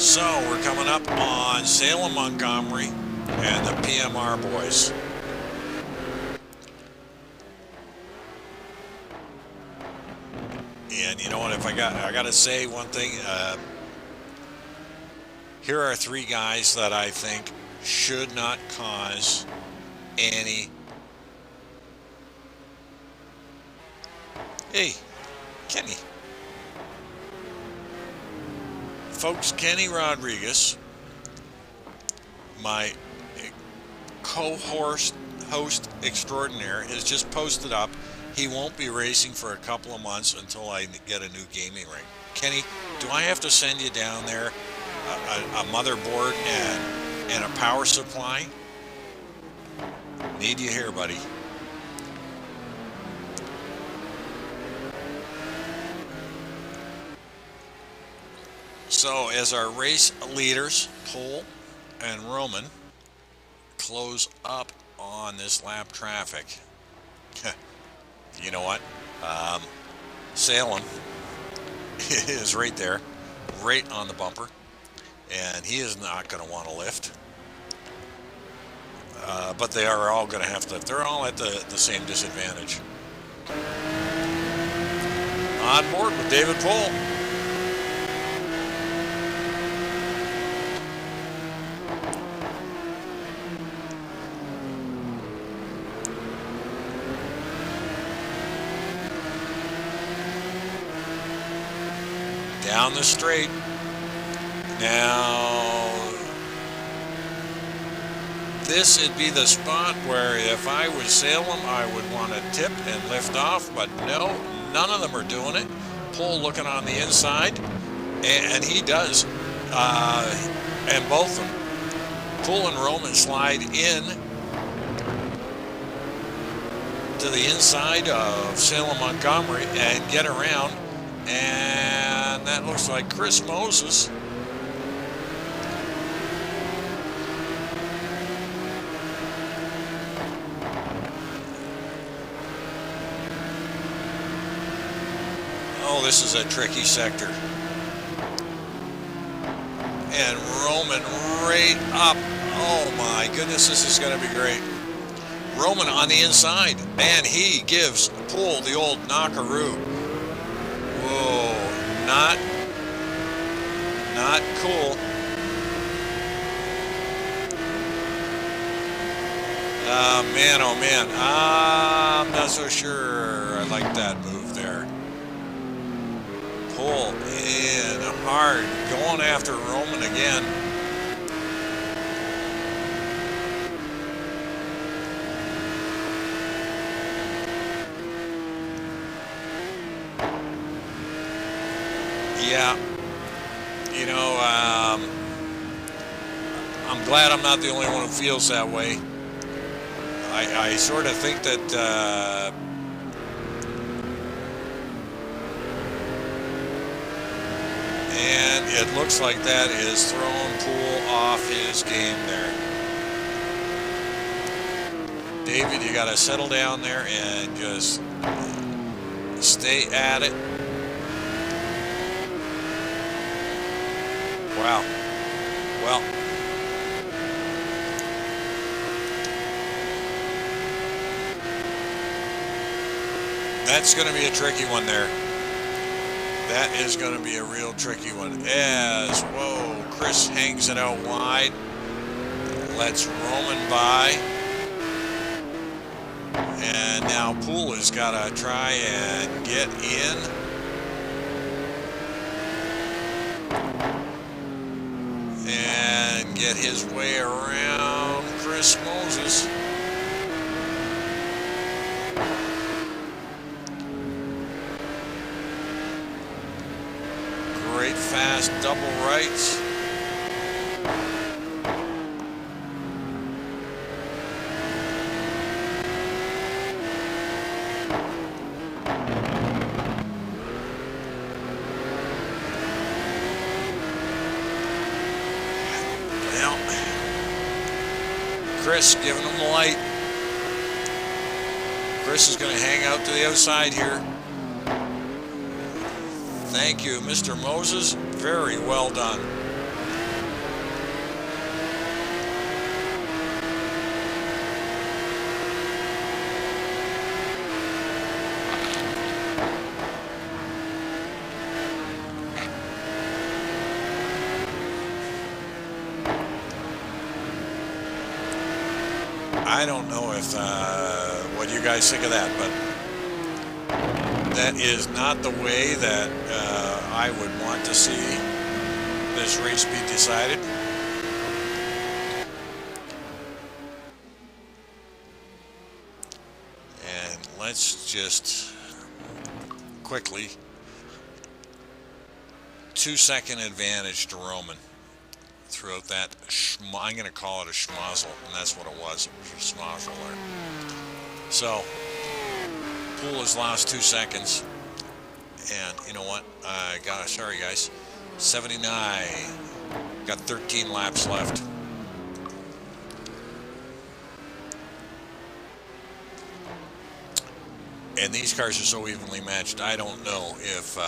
So we're coming up on Salem Montgomery and the PMR boys. And you know what? If I got to say one thing. Here are three guys that I think should not cause any. Hey, Kenny. Folks, Kenny Rodriguez, my co-host extraordinaire, has just posted up he won't be racing for a couple of months until I get a new gaming rig. Kenny, do I have to send you down there a motherboard and a power supply? Need you here, buddy. So as our race leaders, Pohl and Hromin, close up on this lap traffic, you know what? Salem is right there, right on the bumper, and he is not going to want to lift. But they are all going to have to lift. They're all at the same disadvantage. On board with David Pohl. Down the straight. Now this would be the spot where if I was Salem, I would want to tip and lift off, but no, none of them are doing it. Poole looking on the inside, and he does, and both of them. Poole and Hromin slide in to the inside of Salem Montgomery and get around, and that looks like Chris Moses. Oh, this is a tricky sector. And Hromin right up. Oh my goodness, this is going to be great. Hromin on the inside, and he gives Poole the old knockaroo. Whoa, not cool. Man, oh man, I'm not so sure I like that move there. Poole in hard, going after Hromin again. Yeah, you know, I'm glad I'm not the only one who feels that way. I sort of think that and it looks like that is throwing Poole off his game there. David, you got to settle down there and just stay at it. Wow. Well, that's going to be a tricky one there. That is going to be a real tricky one. As, whoa, Chris hangs it out wide. Lets Hromin by. And now Poole has got to try and get in. And get his way around Chris Moses. Great fast double rights. Chris giving him the light. Chris is going to hang out to the outside here. Thank you, Mr. Moses. Very well done. I don't know if what you guys think of that, but that is not the way that I would want to see this race be decided. And let's just quickly 2-second advantage to Hromin throughout that, I'm going to call it a schmozzle, and that's what it was. It was a schmozzle there. So, Poole has lost 2 seconds, and you know what? Sorry guys, 79. Got 13 laps left. And these cars are so evenly matched. I don't know if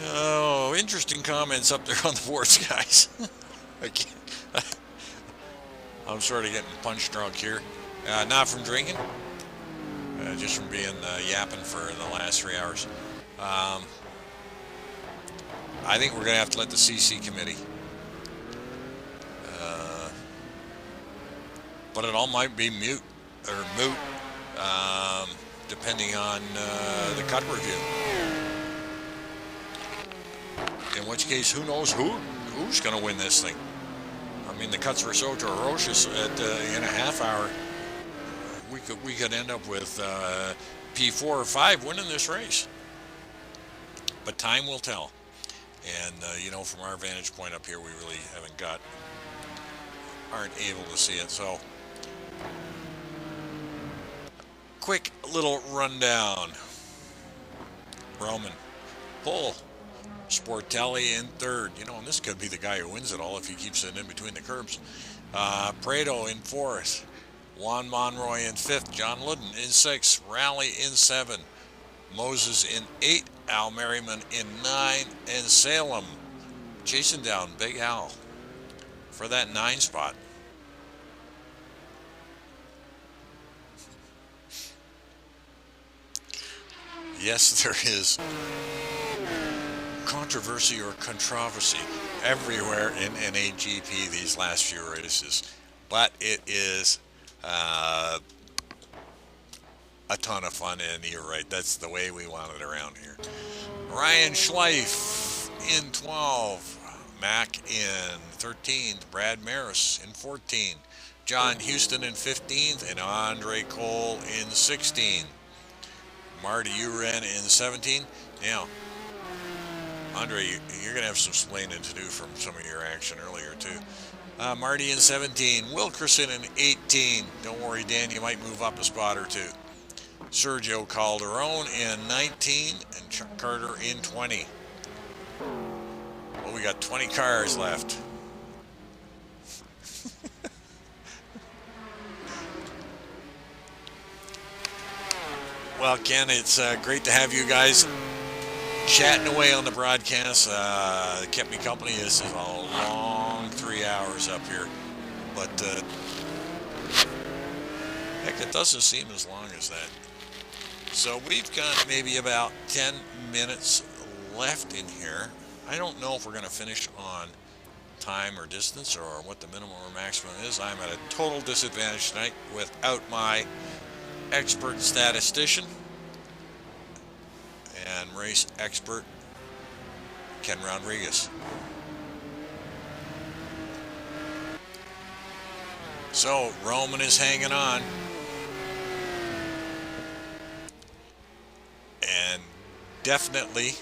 oh, interesting comments up there on the boards, guys. I'm sort of getting punch drunk here. Not from drinking, just from being yapping for the last 3 hours. I think we're going to have to let the CC committee. But it all might be moot. depending on the cut review. In which case, who knows who's going to win this thing? I mean, the cuts were so ferocious at in a half hour. We could end up with P4 or 5 winning this race. But time will tell. And you know, from our vantage point up here, we really aren't able to see it. So, quick little rundown. Hromin, pole. Sportelli in third. You know, and this could be the guy who wins it all if he keeps it in between the curbs. Prado in fourth. Juan Monroy in fifth. John Ludden in sixth. Rally in seven. Moses in 8, Al Merriman in 9, and Salem chasing down Big Al for that 9 spot. Yes, there is controversy or controversy everywhere in NAGP these last few races, but it is a ton of fun, and you're right, that's the way we want it around here. Ryan Schleif in 12, Mac in 13th, Brad Maris in 14th, John Houston in 15th, and Andre Cole in 16th. Marty Uren in 17th. Now, Andre, you're going to have some splaining to do from some of your action earlier, too. Marty in 17, Wilkerson in 18. Don't worry, Dan, you might move up a spot or two. Sergio Calderon in 19 and Chuck Carter in 20. Well, we got 20 cars left. Well, Ken, it's great to have you guys chatting away on the broadcast. It kept me company. This is a long 3 hours up here, but heck, it doesn't seem as long as that. So we've got maybe about 10 minutes left in here. I don't know if we're going to finish on time or distance or what the minimum or maximum is. I'm at a total disadvantage tonight without my expert statistician and race expert Ken Rodriguez. So Hromin is hanging on, and definitely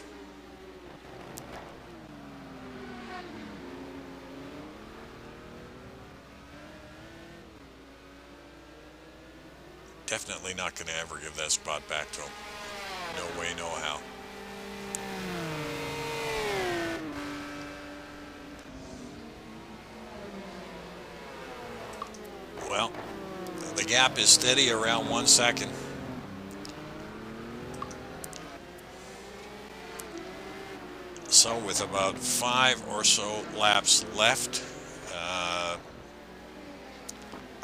not going to ever give that spot back to him. No way, no how. Well, the gap is steady around 1 second. So with about 5 or so laps left,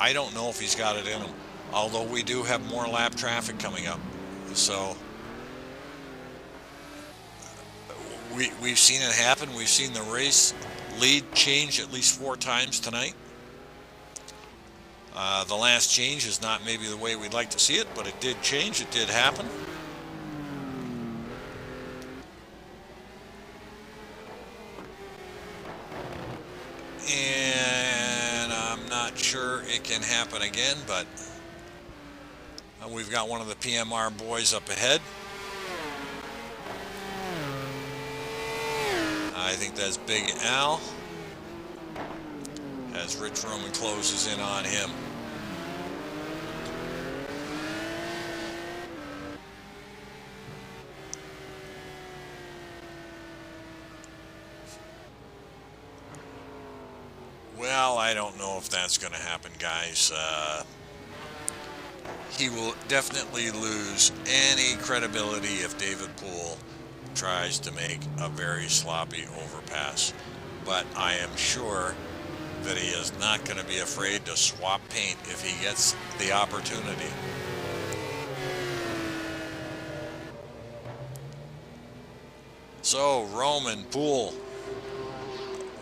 I don't know if he's got it in him. Although we do have more lap traffic coming up. So we've seen it happen. We've seen the race lead change at least 4 times tonight. The last change is not maybe the way we'd like to see it, but it did change. It did happen. And I'm not sure it can happen again, but we've got one of the PMR boys up ahead. I think that's Big Al, as Rich Hromin closes in on him. Well, I don't know if that's going to happen, guys. He will definitely lose any credibility if David Poole tries to make a very sloppy overpass. But I am sure that he is not going to be afraid to swap paint if he gets the opportunity. So, Hromin, Poole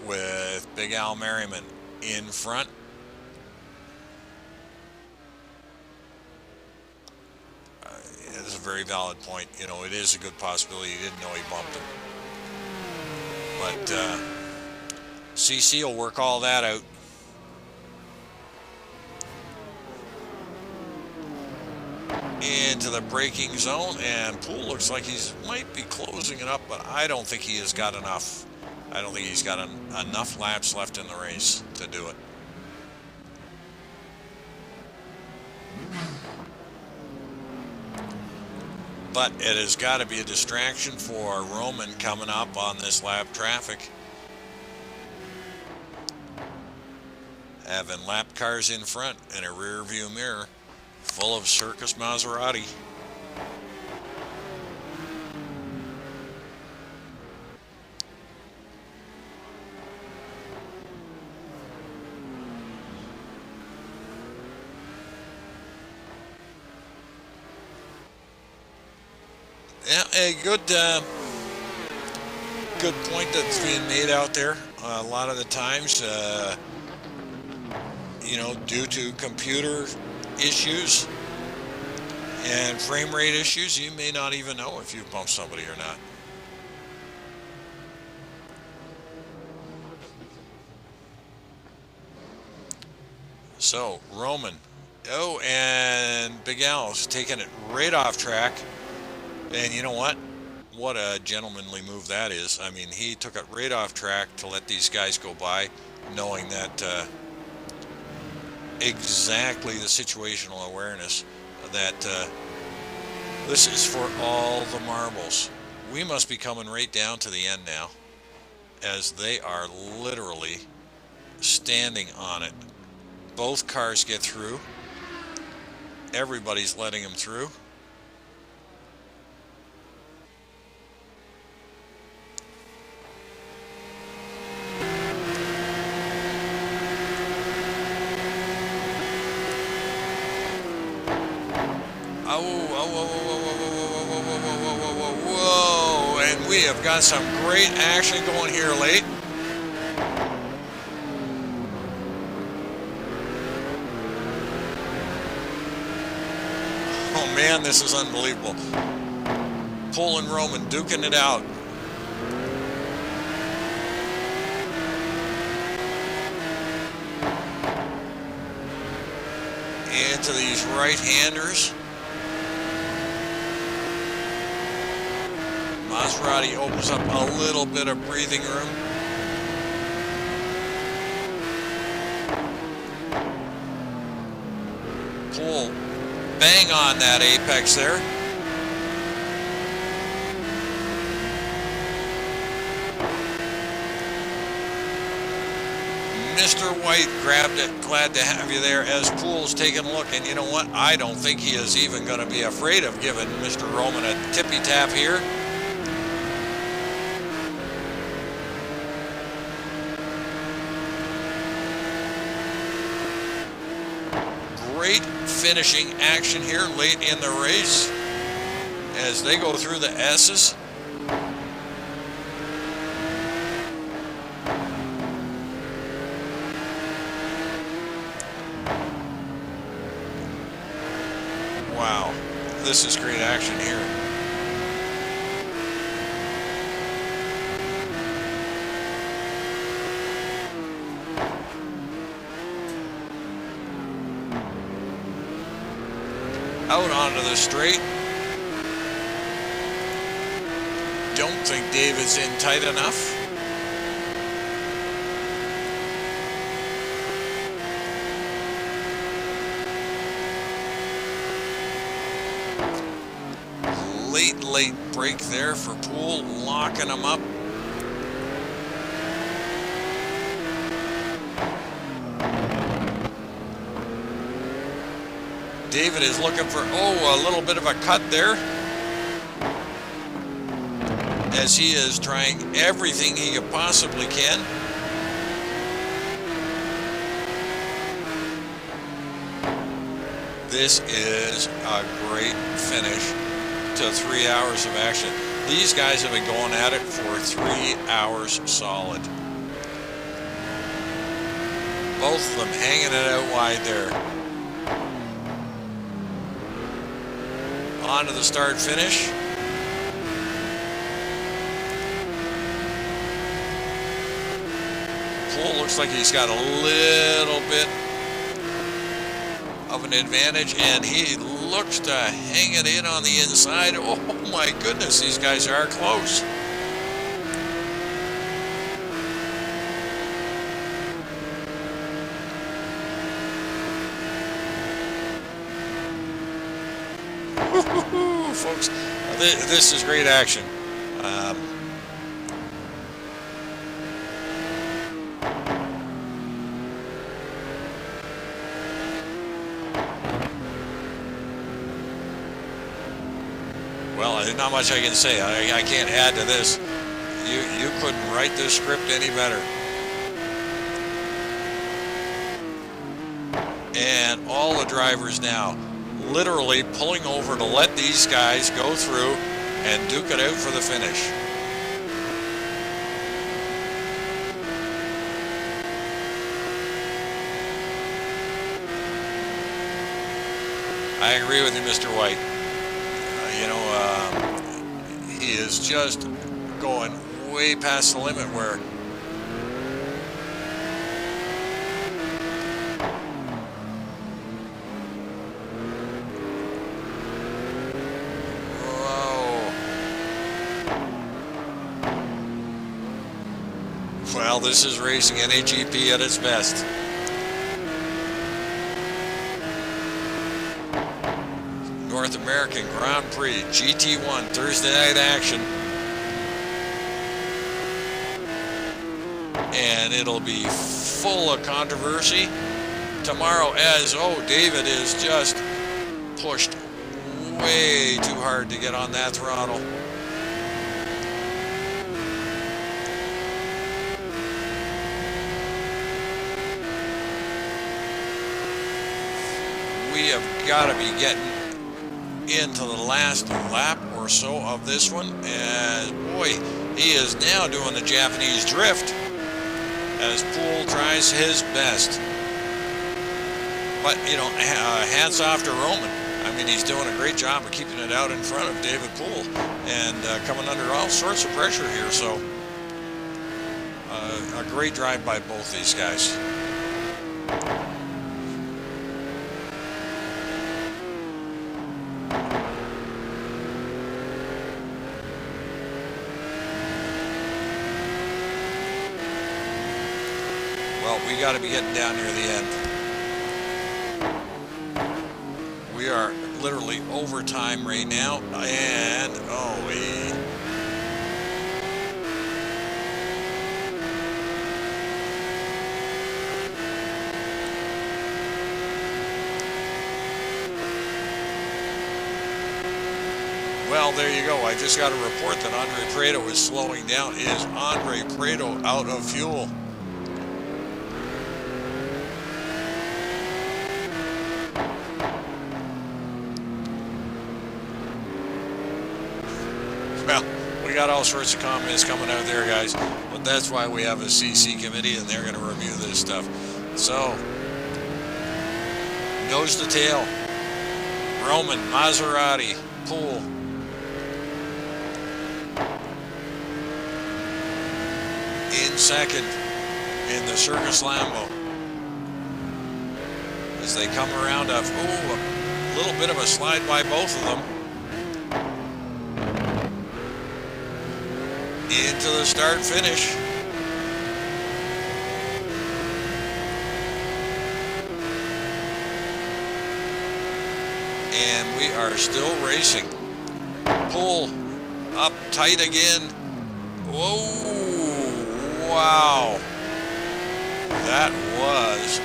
with Big Al Merriman in front. very valid point. You know, it is a good possibility he didn't know he bumped him. But CC will work all that out. Into the braking zone, and Poole looks like he might be closing it up, but I don't think he has got enough. I don't think he's got enough laps left in the race to do it. But it has got to be a distraction for Hromin coming up on this lap traffic. Having lap cars in front and a rear view mirror full of circus Maserati. Yeah, a good point that's being made out there. A lot of the times, you know, due to computer issues and frame rate issues, you may not even know if you've bumped somebody or not. So, Hromin. Oh, and Big Al's taking it right off track. And you know what? What a gentlemanly move that is. I mean, he took it right off track to let these guys go by, knowing that exactly the situational awareness that this is for all the marbles. We must be coming right down to the end now, as they are literally standing on it. Both cars get through. Everybody's letting them through. Whoa, and we have got some great action going here late. Oh man, this is unbelievable. Poole and Hromin duking it out. Into these right-handers. Maserati opens up a little bit of breathing room. Poole, bang on that apex there. Mr. White grabbed it. Glad to have you there as Poole's taking a look. And you know what? I don't think he is even going to be afraid of giving Mr. Hromin a tippy tap here. Great finishing action here late in the race as they go through the S's. Wow, this is great action here. Out onto the straight. Don't think David's in tight enough. Late break there for Poole, locking him up. David is looking for, a little bit of a cut there, as he is trying everything he could possibly can. This is a great finish to 3 hours of action. These guys have been going at it for 3 hours solid. Both of them hanging it out wide there. onto the start finish. Poole looks like he's got a little bit of an advantage, and he looks to hang it in on the inside. Oh my goodness, these guys are close. Folks, this is great action. Well, there's not much I can say. I can't add to this. You couldn't write this script any better. And all the drivers now literally pulling over to let these guys go through and duke it out for the finish. I agree with you, Mr. White. He is just going way past the limit where well, this is racing NHEP at its best. North American Grand Prix GT1 Thursday night action. And it'll be full of controversy tomorrow, as David is just pushed way too hard to get on that throttle. We have got to be getting into the last lap or so of this one, and boy, he is now doing the Japanese drift as Poole tries his best. But hats off to Hromin. I mean, he's doing a great job of keeping it out in front of David Poole and coming under all sorts of pressure here. So a great drive by both these guys. Well, we got to be getting down near the end. We are literally overtime right now, and well, there you go. I just got a report that Andre Prado is slowing down. Is Andre Prado out of fuel? Well, we got all sorts of comments coming out there, guys, but that's why we have a CC committee, and they're going to review this stuff. So, nose to tail, Hromin, Maserati, Poole. In second in the Circus Lambo as they come around a little bit of a slide by both of them into the start finish. And we are still racing. Poole up tight again. Whoa. Wow, that was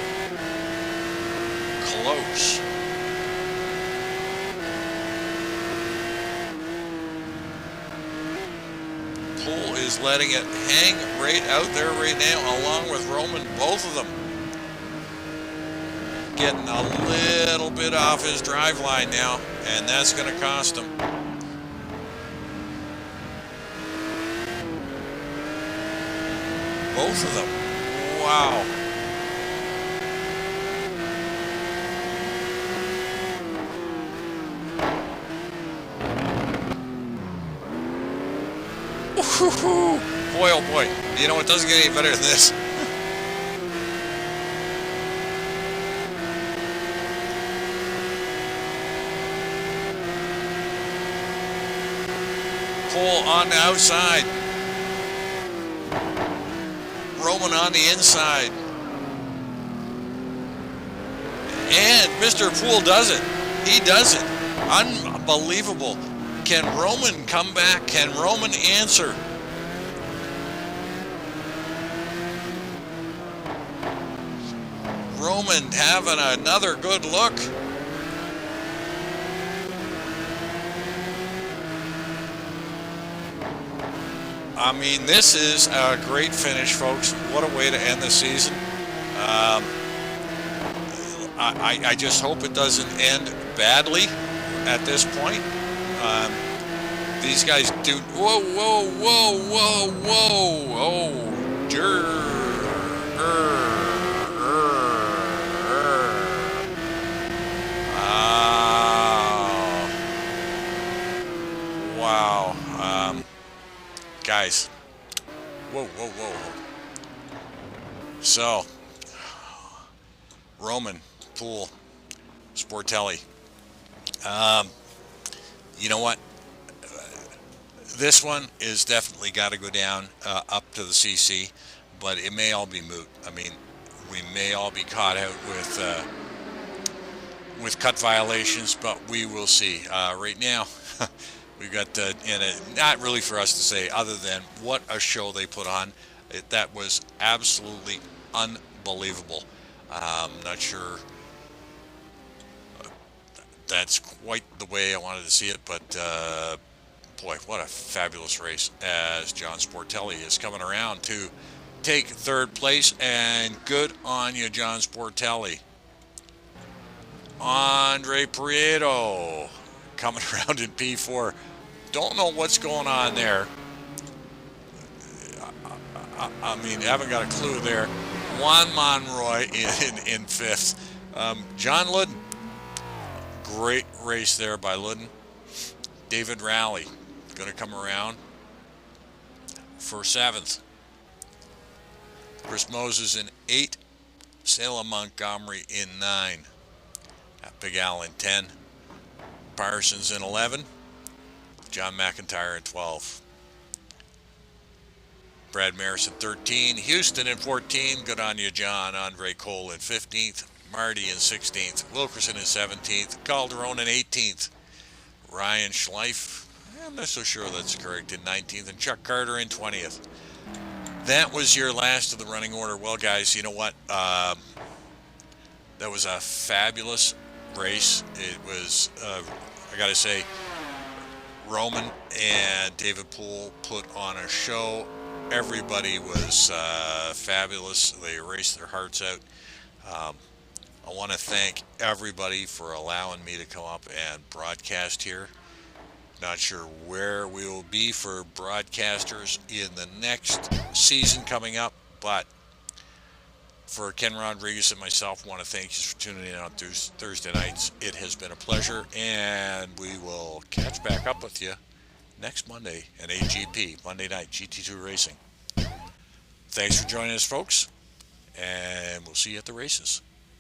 close. Poole is letting it hang right out there right now, along with Hromin, both of them getting a little bit off his drive line now, and that's going to cost him. Both of them. Wow. Woo-hoo-hoo. Boy, oh boy. You know, it doesn't get any better than this. Pole on the outside. Hromin on the inside. And Mr. Poole does it. He does it. Unbelievable. Can Hromin come back? Can Hromin answer? Hromin having another good look. I mean, this is a great finish, folks. What a way to end the season. I just hope it doesn't end badly at this point. These guys do. Whoa, whoa, whoa, whoa, whoa. Oh, wow. Guys. Whoa, whoa, whoa. So, Hromin, Poole, Sportelli. You know what? This one is definitely got to go down up to the CC, but it may all be moot. I mean, we may all be caught out with cut violations, but we will see. Right now, we've got not really for us to say other than what a show they put on. That was absolutely unbelievable. Not sure that's quite the way I wanted to see it, but boy, what a fabulous race as John Sportelli is coming around to take third place, and good on you, John Sportelli. Andre Prieto coming around in P4. Don't know what's going on there. I mean, haven't got a clue there. Juan Monroy in fifth. John Ludden, great race there by Ludden. David Rowley going to come around for seventh. Chris Moses in 8. Salem Montgomery in 9. Big Al in 10. Parsons in 11. John McIntyre in 12. Brad Maris in 13. Houston in 14. Good on you, John. Andre Cole in 15th. Marty in 16th. Wilkerson in 17th. Calderon in 18th. Ryan Schleif, I'm not so sure that's correct, in 19th. And Chuck Carter in 20th. That was your last of the running order. Well, guys, you know what? That was a fabulous race. It was, I got to say, Hromin and David Poole put on a show. Everybody was fabulous. They raced their hearts out. I want to thank everybody for allowing me to come up and broadcast here. Not sure where we will be for broadcasters in the next season coming up, but for Ken Rodriguez and myself, I want to thank you for tuning in on Thursday nights. It has been a pleasure, and we will catch back up with you next Monday at AGP, Monday night, GT2 Racing. Thanks for joining us, folks, and we'll see you at the races.